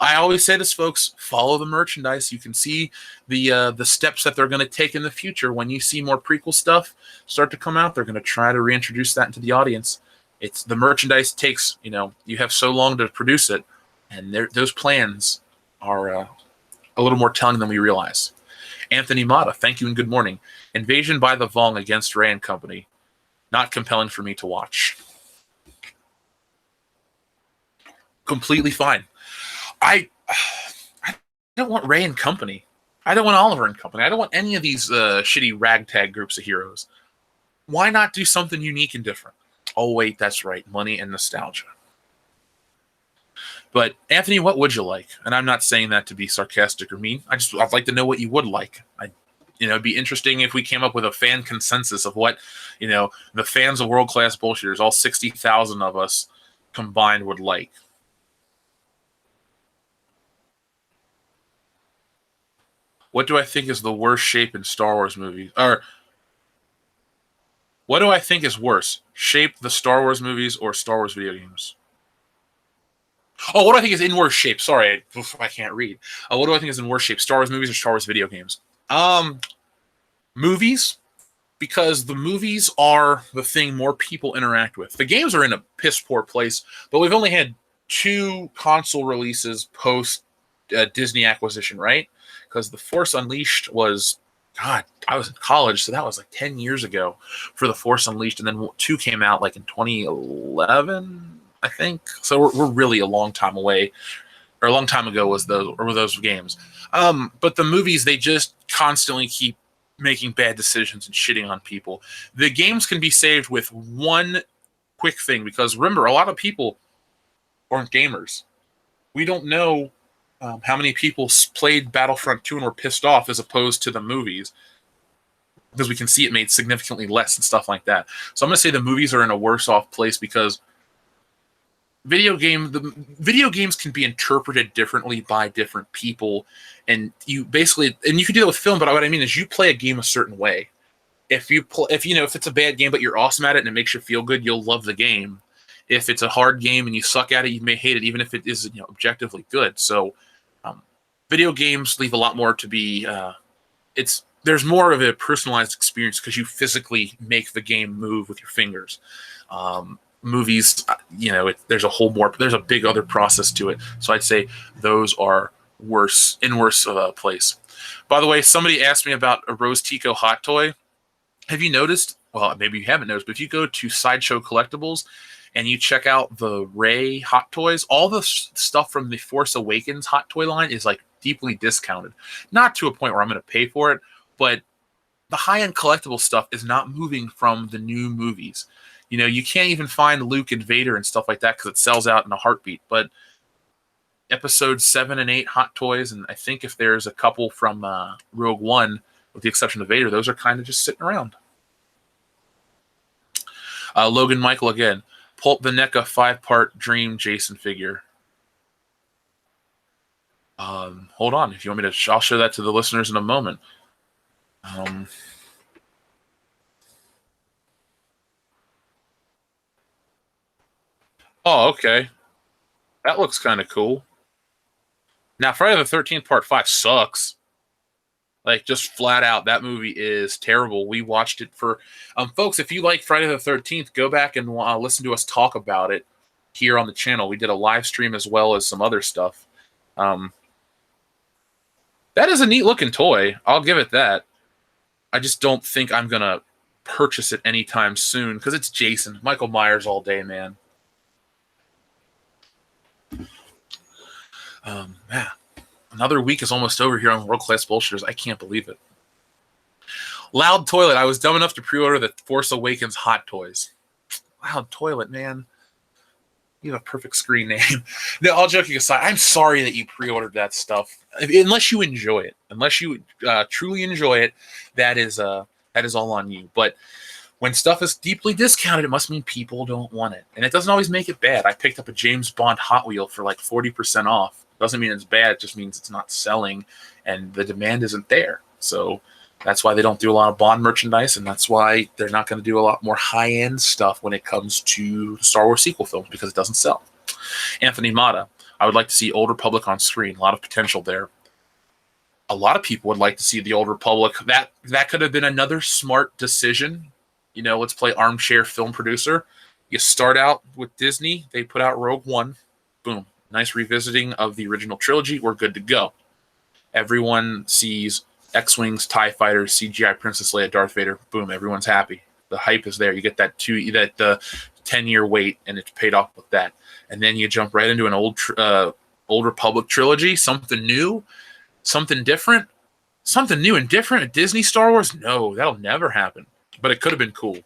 I always say this, folks, follow the merchandise. You can see the steps that they're going to take in the future. When you see more prequel stuff start to come out, they're going to try to reintroduce that into the audience. It's the merchandise takes, you have so long to produce it, and those plans are a little more telling than we realize. Anthony Mata, thank you and good morning. Invasion by the Vong against Ray and Company. Not compelling for me to watch. Completely fine. I don't want Ray and Company. I don't want Oliver and Company. I don't want any of these shitty ragtag groups of heroes. Why not do something unique and different? Oh, wait, that's right. Money and nostalgia. But Anthony, what would you like? And I'm not saying that to be sarcastic or mean. I'd like to know what you would like. It'd be interesting if we came up with a fan consensus of what, the fans of World Class Bullshitters, all 60,000 of us combined, would like. What do I think is the worst shape in Star Wars movies? Or what do I think is worse? Shape, the Star Wars movies, or Star Wars video games? Oh, what do I think is in worse shape? Sorry, I can't read. What do I think is in worse shape? Star Wars movies or Star Wars video games? Movies, because the movies are the thing more people interact with. The games are in a piss poor place, but we've only had 2 console releases post Disney acquisition, right? Because The Force Unleashed was, God, I was in college, so that was like 10 years ago for The Force Unleashed, and then 2 came out like in 2011. I think so. We're really a long time away, or a long time ago were those games. But the movies, they just constantly keep making bad decisions and shitting on people. The games can be saved with one quick thing, because remember, a lot of people aren't gamers. We don't know how many people played Battlefront 2 and were pissed off as opposed to the movies, because we can see it made significantly less and stuff like that. So I'm going to say the movies are in a worse off place, because video games can be interpreted differently by different people, and you can do that with film. But what I mean is, you play a game a certain way. If it's a bad game but you're awesome at it and it makes you feel good, you'll love the game. If it's a hard game and you suck at it, you may hate it, even if it is objectively good. So video games leave a lot more to be. There's more of a personalized experience because you physically make the game move with your fingers. movies, there's a big other process to it. So I'd say those are worse place. By the way, somebody asked me about a Rose Tico hot toy. Have you noticed? Well, maybe you haven't noticed, but if you go to Sideshow Collectibles and you check out the Rey hot toys, all the stuff from the Force Awakens hot toy line is like deeply discounted. Not to a point where I'm going to pay for it, but the high-end collectible stuff is not moving from the new movies. You can't even find Luke and Vader and stuff like that because it sells out in a heartbeat. But episodes 7 and 8 hot toys, and I think if there's a couple from Rogue One, with the exception of Vader, those are kind of just sitting around. Logan Michael again. Pulp the NECA 5-part Dream Jason figure. Hold on. If you want me to, I'll show that to the listeners in a moment. Oh, okay. That looks kind of cool. Now, Friday the 13th Part 5 sucks. Like, just flat out, that movie is terrible. We watched it for... folks, if you like Friday the 13th, go back and listen to us talk about it here on the channel. We did a live stream as well as some other stuff. That is a neat-looking toy. I'll give it that. I just don't think I'm going to purchase it anytime soon, because it's Jason. Michael Myers all day, man. Yeah. Another week is almost over here on World Class Bullshitters. I can't believe it. Loud Toilet. I was dumb enough to pre-order the Force Awakens hot toys. Loud Toilet, man. You have a perfect screen name. No, all joking aside, I'm sorry that you pre-ordered that stuff. Unless you enjoy it. Unless you truly enjoy it, that is all on you. But when stuff is deeply discounted, it must mean people don't want it. And it doesn't always make it bad. I picked up a James Bond Hot Wheel for like 40% off. Doesn't mean it's bad. It just means it's not selling and the demand isn't there. So that's why they don't do a lot of Bond merchandise, and that's why they're not going to do a lot more high-end stuff when it comes to Star Wars sequel films, because it doesn't sell. Anthony Mata, I would like to see Old Republic on screen. A lot of potential there. A lot of people would like to see the Old Republic. That could have been another smart decision. Let's play armchair film producer. You start out with Disney. They put out Rogue One. Boom. Nice revisiting of the original trilogy. We're good to go. Everyone sees X-Wings, TIE Fighters, CGI Princess Leia, Darth Vader. Boom, everyone's happy. The hype is there. You get that 10-year wait, and it's paid off with that. And then you jump right into an Old Republic trilogy, something new, something different, something new and different at Disney Star Wars? No, that'll never happen. But it could have been cool.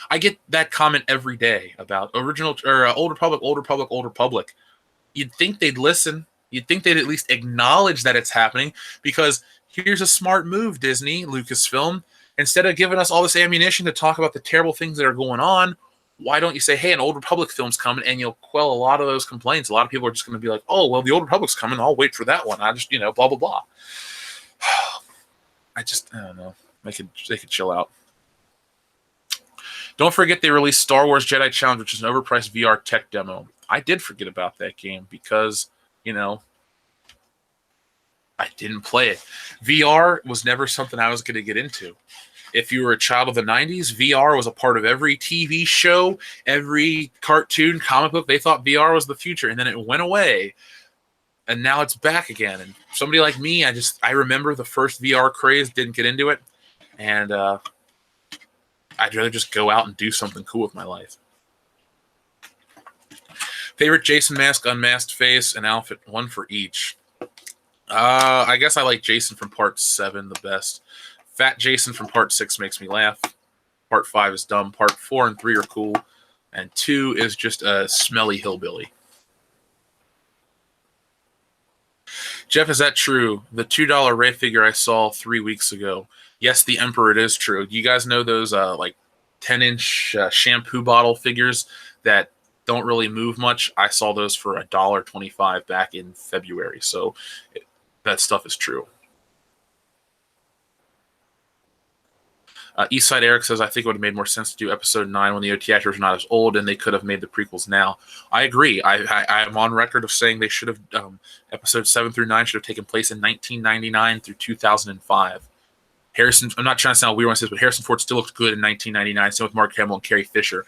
I get that comment every day about original or Old Republic, Old Republic, Old Republic. You'd think they'd listen. You'd think they'd at least acknowledge that it's happening, because here's a smart move, Disney, Lucasfilm. Instead of giving us all this ammunition to talk about the terrible things that are going on, why don't you say, hey, an Old Republic film's coming, and you'll quell a lot of those complaints. A lot of people are just going to be like, oh, well, the Old Republic's coming. I'll wait for that one. I just, blah, blah, blah. I don't know. They could chill out. Don't forget they released Star Wars Jedi Challenge, which is an overpriced VR tech demo. I did forget about that game because, I didn't play it. VR was never something I was going to get into. If you were a child of the 90s, VR was a part of every TV show, every cartoon, comic book. They thought VR was the future, and then it went away, and now it's back again. And somebody like me, I remember the first VR craze, didn't get into it, and I'd rather just go out and do something cool with my life. Favorite Jason mask, unmasked face, and outfit, one for each. I guess I like Jason from Part 7 the best. Fat Jason from Part 6 makes me laugh. Part 5 is dumb. Part 4 and 3 are cool. And 2 is just a smelly hillbilly. Jeff, is that true? The $2 Rey figure I saw 3 weeks ago. Yes, the Emperor, it is true. You guys know those like 10-inch shampoo bottle figures that don't really move much? I saw those for $1.25 back in February. So that stuff is true. Eastside Eric says, I think it would have made more sense to do episode 9 when the OT actors were not as old, and they could have made the prequels now. I agree. I'm on record of saying they should have, episode 7 through 9 should have taken place in 1999 through 2005. Harrison, I'm not trying to sound weird when I say this, but Harrison Ford still looked good in 1999. Same with Mark Hamill and Carrie Fisher.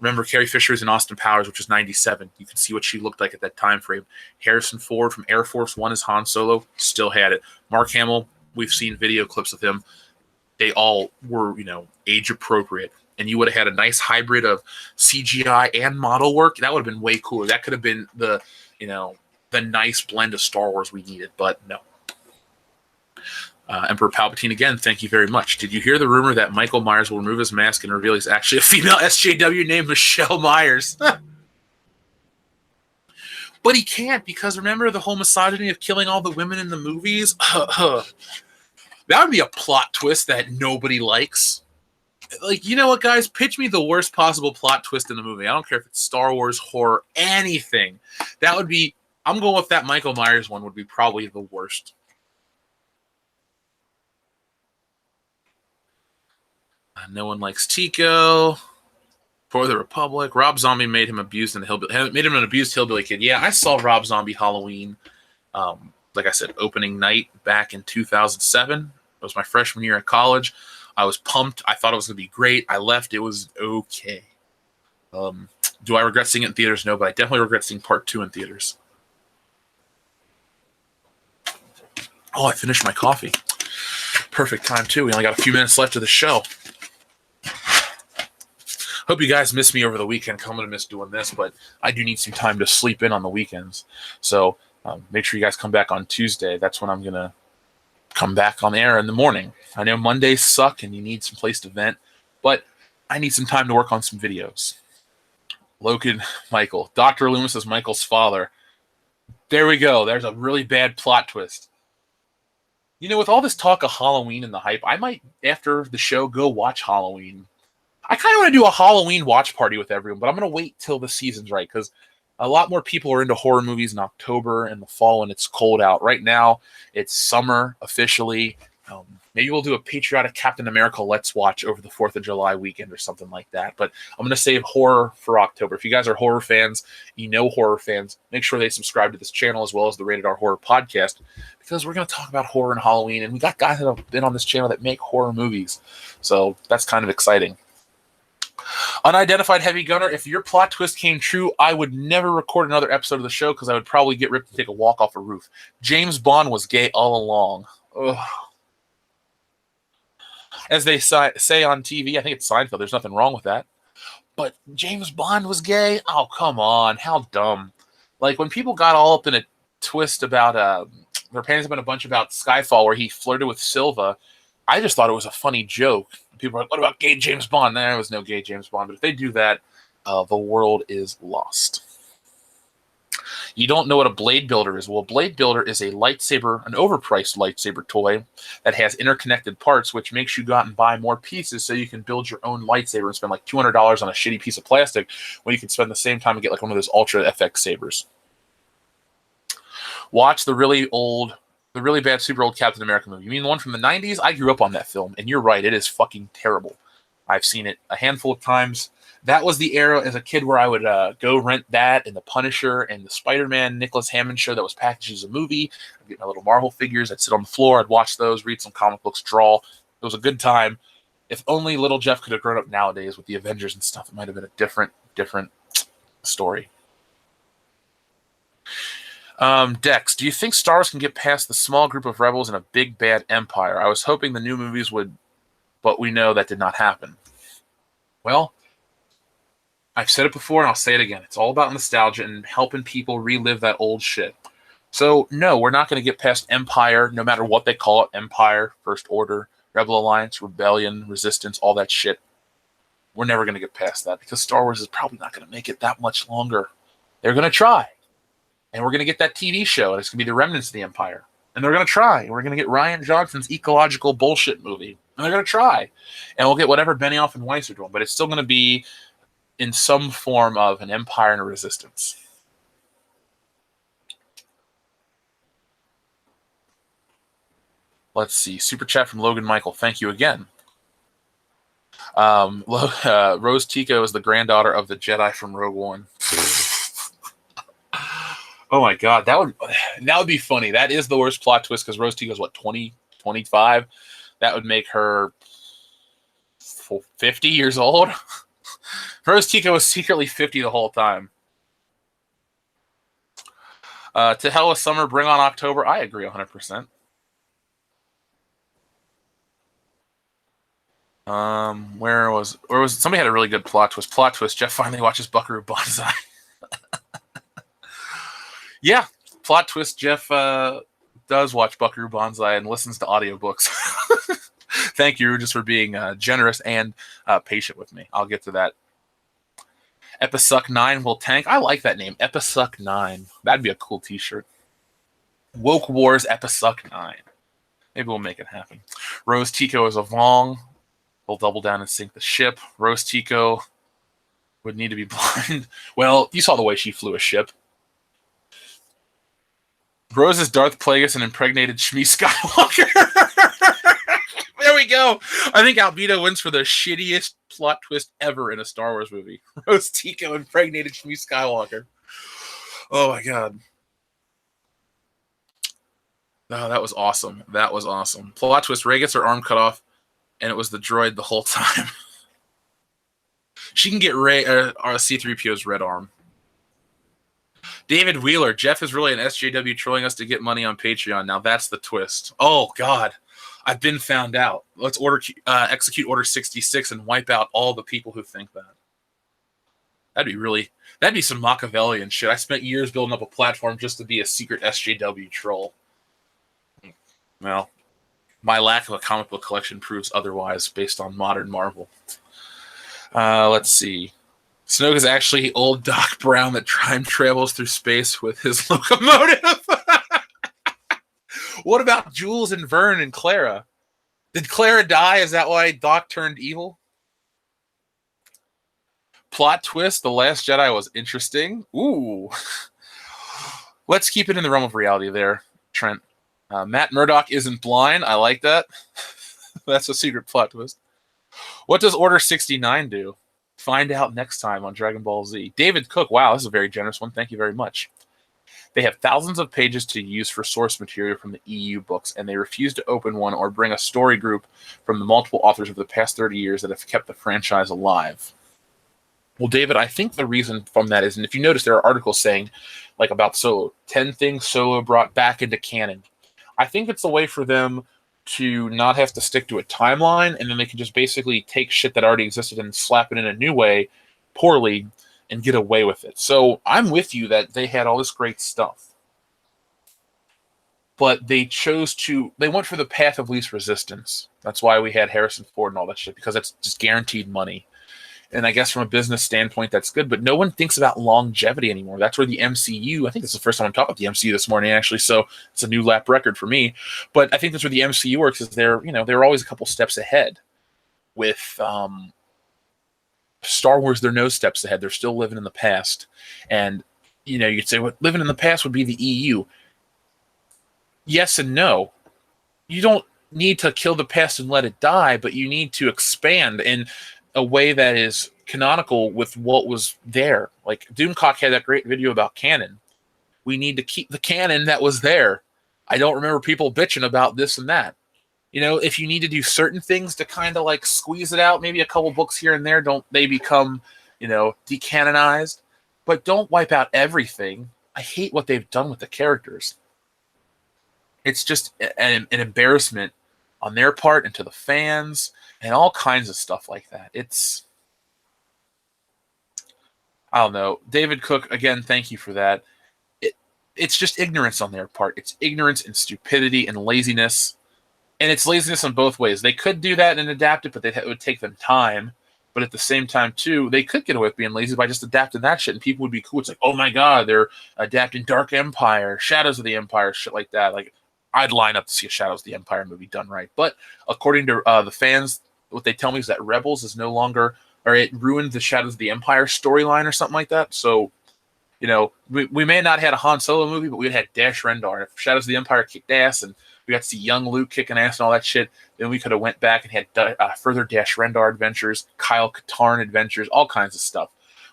Remember, Carrie Fisher is in Austin Powers, which was 97. You can see what she looked like at that time frame. Harrison Ford from Air Force One as Han Solo, still had it. Mark Hamill, we've seen video clips of him. They all were, age appropriate. And you would have had a nice hybrid of CGI and model work. That would have been way cooler. That could have been the nice blend of Star Wars we needed, but no. Emperor Palpatine again, thank you very much. Did you hear the rumor that Michael Myers will remove his mask and reveal he's actually a female SJW named Michelle Myers? But he can't, because remember the whole misogyny of killing all the women in the movies? That would be a plot twist that nobody likes. Like, you know what, guys? Pitch me the worst possible plot twist in the movie. I don't care if it's Star Wars, horror, anything. That would be... I'm going with that Michael Myers one would be probably the worst. No one likes Tico. For the Republic. Rob Zombie made him abused in the hillbilly. Made him an abused hillbilly kid. Yeah, I saw Rob Zombie Halloween. Like I said, opening night back in 2007. It was my freshman year at college. I was pumped. I thought it was going to be great. I left. It was okay. Do I regret seeing it in theaters? No, but I definitely regret seeing part 2 in theaters. Oh, I finished my coffee. Perfect time, too. We only got a few minutes left of the show. Hope you guys miss me over the weekend. I'm going to miss doing this, but I do need some time to sleep in on the weekends. So make sure you guys come back on Tuesday. That's when I'm going to come back on the air in the morning. I know Mondays suck and you need some place to vent, but I need some time to work on some videos. Logan Michael. Dr. Loomis is Michael's father. There we go. There's a really bad plot twist. With all this talk of Halloween and the hype, I might, after the show, go watch Halloween. I kind of want to do a Halloween watch party with everyone, but I'm going to wait till the season's right, because a lot more people are into horror movies in October and the fall when it's cold out. Right now, it's summer officially. Maybe we'll do a patriotic Captain America Let's Watch over the 4th of July weekend or something like that. But I'm going to save horror for October. If you guys are horror fans, horror fans, make sure they subscribe to this channel as well as the Rated R Horror Podcast, because we're going to talk about horror and Halloween. And we got guys that have been on this channel that make horror movies. So that's kind of exciting. Unidentified Heavy Gunner, if your plot twist came true, I would never record another episode of the show because I would probably get ripped and take a walk off a roof. James Bond was gay all along. Ugh. As they say on TV, I think it's Seinfeld, there's nothing wrong with that. But James Bond was gay? Oh, come on. How dumb. Like, when people got all up in a twist about, their panties up in a bunch about Skyfall where he flirted with Silva, I just thought it was a funny joke. People are like, what about gay James Bond? There was no gay James Bond. But if they do that, the world is lost. You don't know what a blade builder is. Well, a blade builder is a lightsaber, an overpriced lightsaber toy that has interconnected parts, which makes you go out and buy more pieces so you can build your own lightsaber and spend like $200 on a shitty piece of plastic when you can spend the same time and get like one of those Ultra FX sabers. Watch the really bad, super old Captain America movie. You mean the one from the 90s? I grew up on that film, and you're right, it is fucking terrible. I've seen it a handful of times. That was the era as a kid where I would go rent that and The Punisher and the Spider-Man Nicholas Hammond show that was packaged as a movie. I'd get my little Marvel figures. I'd sit on the floor. I'd watch those, read some comic books, draw. It was a good time. If only little Jeff could have grown up nowadays with the Avengers and stuff, it might have been a different story. Dex, do you think Star Wars can get past the small group of rebels and a big bad empire? I was hoping the new movies would, but we know that did not happen. Well, I've said it before and I'll say it again. It's all about nostalgia and helping people relive that old shit. So, no, we're not going to get past Empire, no matter what they call it. Empire, First Order, Rebel Alliance, Rebellion, Resistance, all that shit. We're never going to get past that because Star Wars is probably not going to make it that much longer. They're going to try. And we're going to get that TV show, and it's going to be the remnants of the Empire. And they're going to try. And we're going to get Rian Johnson's ecological bullshit movie. And they're going to try. And we'll get whatever Benioff and Weiss are doing. But it's still going to be in some form of an empire and a resistance. Let's see. Super chat from Logan Michael. Thank you again. Rose Tico is the granddaughter of the Jedi from Rogue One. Oh my God, that would be funny. That is the worst plot twist because Rose Tico's what, 20, 25? That would make her 50 years old. Rose Tico was secretly 50 the whole time. To hell with summer, bring on October. I agree 100%. Where was somebody had a really good plot twist? Plot twist: Jeff finally watches Buckaroo Banzai. Yeah, plot twist: Jeff does watch Buckaroo Banzai and listens to audiobooks. Thank you, just for being generous and patient with me. I'll get to that. Episuck 9 will tank. I like that name, Episuck 9. That'd be a cool t-shirt. Woke Wars Episuck 9. Maybe we'll make it happen. Rose Tico is a Vong. We'll double down and sink the ship. Rose Tico would need to be blind. Well, you saw the way she flew a ship. Rose is Darth Plagueis and impregnated Shmi Skywalker. There we go. I think Albedo wins for the shittiest plot twist ever in a Star Wars movie. Rose Tico impregnated Shmi Skywalker. Oh my god. Oh, that was awesome. That was awesome. Plot twist: Rey gets her arm cut off, and it was the droid the whole time. She can get Rey C-3PO's red arm. David Wheeler: Jeff is really an SJW trolling us to get money on Patreon. Now that's the twist. Oh god, I've been found out. Let's execute Order 66 and wipe out all the people who think that. That'd be some Machiavellian shit. I spent years building up a platform just to be a secret SJW troll. Well, my lack of a comic book collection proves otherwise based on modern Marvel. Let's see. Snoke is actually old Doc Brown that time travels through space with his locomotive. What about Jules and Vern and Clara? Did Clara die? Is that why Doc turned evil? Plot twist: The Last Jedi was interesting. Ooh. Let's keep it in the realm of reality there, Trent. Matt Murdock isn't blind. I like that. That's a secret plot twist. What does Order 69 do? Find out next time on Dragon Ball Z. David Cook. Wow, this is a very generous one. Thank you very much. They have thousands of pages to use for source material from the EU books, and they refuse to open one or bring a story group from the multiple authors of the past 30 years that have kept the franchise alive. Well, David, I think the reason from that is, and if you notice, there are articles saying, like, about Solo, 10 things Solo brought back into canon. I think it's a way for them to not have to stick to a timeline, and then they can just basically take shit that already existed and slap it in a new way, poorly, and get away with it. So I'm with you that they had all this great stuff. But they went for the path of least resistance. That's why we had Harrison Ford and all that shit, because that's just guaranteed money. And I guess from a business standpoint, that's good, but no one thinks about longevity anymore. That's where the MCU, I think it's the first time I'm talking about the MCU this morning, actually, so it's a new lap record for me. But I think that's where the MCU works, is they're always a couple steps ahead. With Star Wars, they're no steps ahead. They're still living in the past. And, you'd say, well, living in the past would be the EU. Yes and no. You don't need to kill the past and let it die, but you need to expand in a way that is canonical with what was there. Like Doomcock had that great video about canon. We need to keep the canon that was there. I don't remember people bitching about this and that. If you need to do certain things to kind of like squeeze it out, maybe a couple books here and there, don't they become, decanonized? But don't wipe out everything. I hate what they've done with the characters. It's just an embarrassment on their part and to the fans and all kinds of stuff like that. I don't know. David Cook, again, thank you for that. It's just ignorance on their part. It's ignorance and stupidity and laziness. And it's laziness in both ways. They could do that and adapt it, but it would take them time. But at the same time, too, they could get away with being lazy by just adapting that shit, and people would be cool. It's like, oh my god, they're adapting Dark Empire, Shadows of the Empire, shit like that. Like, I'd line up to see a Shadows of the Empire movie done right. But according to the fans, what they tell me is that Rebels is no longer, or it ruined the Shadows of the Empire storyline or something like that. So, we may not have had a Han Solo movie, but we'd had Dash Rendar. If Shadows of the Empire kicked ass and we got to see young Luke kicking ass and all that shit, then we could have went back and had further Dash Rendar adventures, Kyle Katarn adventures, all kinds of stuff.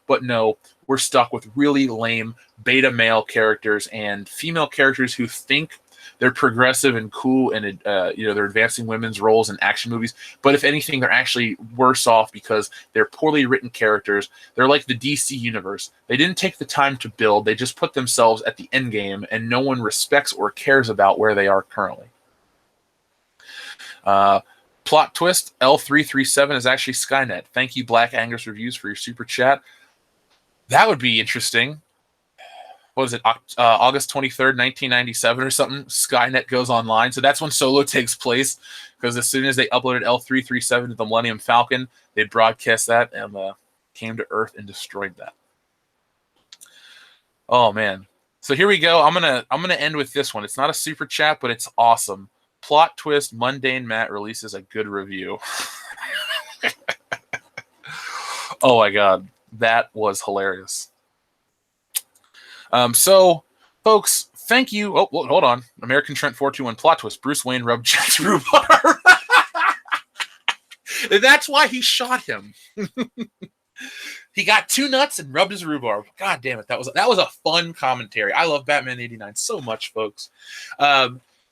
But no, we're stuck with really lame beta male characters and female characters who think they're progressive and cool, and they're advancing women's roles in action movies. But if anything, they're actually worse off because they're poorly written characters. They're like the DC universe. They didn't take the time to build. They just put themselves at the end game, and no one respects or cares about where they are currently. Plot twist, L337 is actually Skynet. Thank you, Black Angus Reviews, for your super chat. That would be interesting. What is it, August 23rd, 1997 or something? Skynet goes online. So that's when Solo takes place, because as soon as they uploaded L337 to the Millennium Falcon, they broadcast that and came to Earth and destroyed that. Oh, man. So here we go. I'm gonna end with this one. It's not a super chat, but it's awesome. Plot twist, Mundane Matt releases a good review. Oh, my God. That was hilarious. So, folks, thank you. Oh, hold on. American Trent 421 plot twist. Bruce Wayne rubbed Jack's rhubarb. That's why he shot him. He got too nuts and rubbed his rhubarb. God damn it. That was a fun commentary. I love Batman 89 so much, folks.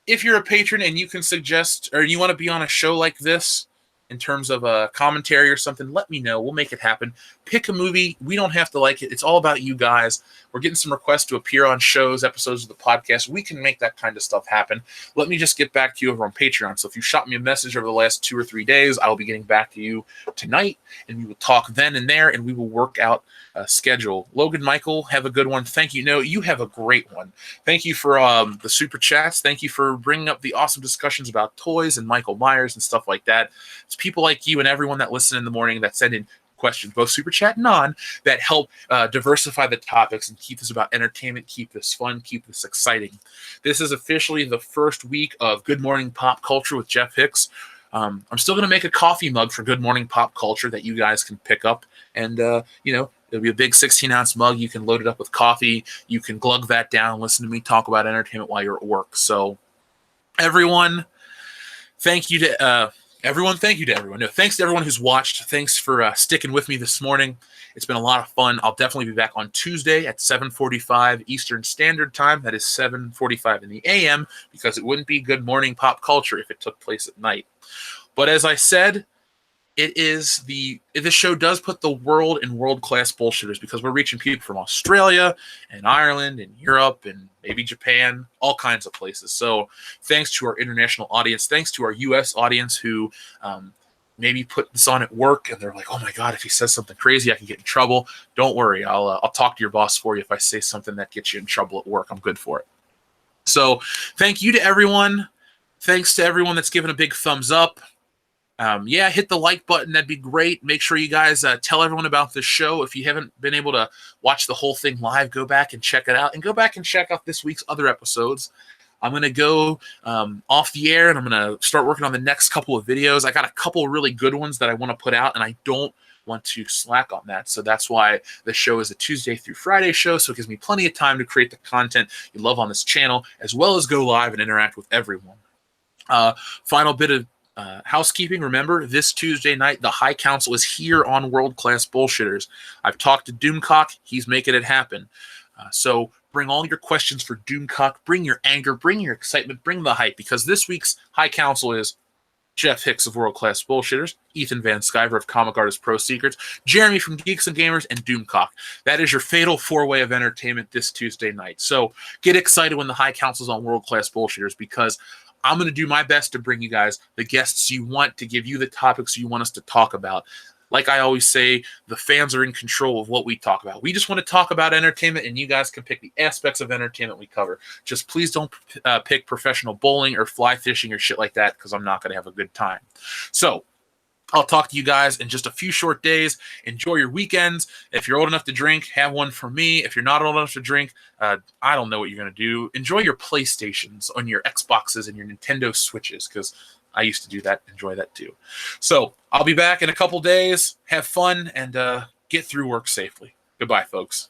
If you're a patron and you can suggest, or you want to be on a show like this, in terms of a commentary or something, let me know. We'll make it happen. Pick a movie. We don't have to like it. It's all about you guys. We're getting some requests to appear on shows, episodes of the podcast. We can make that kind of stuff happen. Let me just get back to you over on Patreon. So if you shot me a message over the last 2 or 3 days, I will be getting back to you tonight, and we will talk then and there, and we will work out a schedule. Logan Michael, have a good one. Thank you. No, you have a great one. Thank you for the super chats. Thank you for bringing up the awesome discussions about toys and Michael Myers and stuff like that. It's people like you and everyone that listen in the morning that send in questions, both super chat and non, that help diversify the topics and keep this about entertainment, keep this fun, keep this exciting. This is officially the first week of Good Morning Pop Culture with Jeff Hicks. I'm still going to make a coffee mug for Good Morning Pop Culture that you guys can pick up, and it'll be a big 16-ounce mug. You can load it up with coffee. You can glug that down, listen to me talk about entertainment while you're at work. So everyone, thank you to everyone. Thank you to everyone. No, thanks to everyone who's watched. Thanks for sticking with me this morning. It's been a lot of fun. I'll definitely be back on Tuesday at 7:45 Eastern Standard Time. That is 7:45 in the AM, because it wouldn't be Good Morning Pop Culture if it took place at night. But as I said, this show does put the world in world-class bullshitters, because we're reaching people from Australia and Ireland and Europe and maybe Japan, all kinds of places. So thanks to our international audience, thanks to our U.S. audience who maybe put this on at work and they're like, oh my God, if he says something crazy, I can get in trouble. Don't worry, I'll talk to your boss for you if I say something that gets you in trouble at work. I'm good for it. So thank you to everyone. Thanks to everyone that's given a big thumbs up. Hit the like button. That'd be great. Make sure you guys tell everyone about this show. If you haven't been able to watch the whole thing live, go back and check it out. And go back and check out this week's other episodes. I'm going to go off the air, and I'm going to start working on the next couple of videos. I got a couple of really good ones that I want to put out, and I don't want to slack on that. So that's why the show is a Tuesday through Friday show, so it gives me plenty of time to create the content you love on this channel, as well as go live and interact with everyone. Final bit of housekeeping. Remember, this Tuesday night, the High Council is here on World Class Bullshitters. I've talked to Doomcock. He's making it happen. So bring all your questions for Doomcock. Bring your anger. Bring your excitement. Bring the hype, because this week's High Council is Jeff Hicks of World Class Bullshitters, Ethan Van Sciver of Comic Artist Pro Secrets, Jeremy from Geeks and Gamers, and Doomcock. That is your fatal four-way of entertainment this Tuesday night. So get excited when the High Council is on World Class Bullshitters, because I'm going to do my best to bring you guys the guests you want, to give you the topics you want us to talk about. Like I always say, the fans are in control of what we talk about. We just want to talk about entertainment, and you guys can pick the aspects of entertainment we cover. Just please don't pick professional bowling or fly fishing or shit like that, because I'm not going to have a good time. So I'll talk to you guys in just a few short days. Enjoy your weekends. If you're old enough to drink, have one for me. If you're not old enough to drink, I don't know what you're going to do. Enjoy your PlayStations on your Xboxes and your Nintendo Switches, because I used to do that. Enjoy that too. So I'll be back in a couple days. Have fun and get through work safely. Goodbye, folks.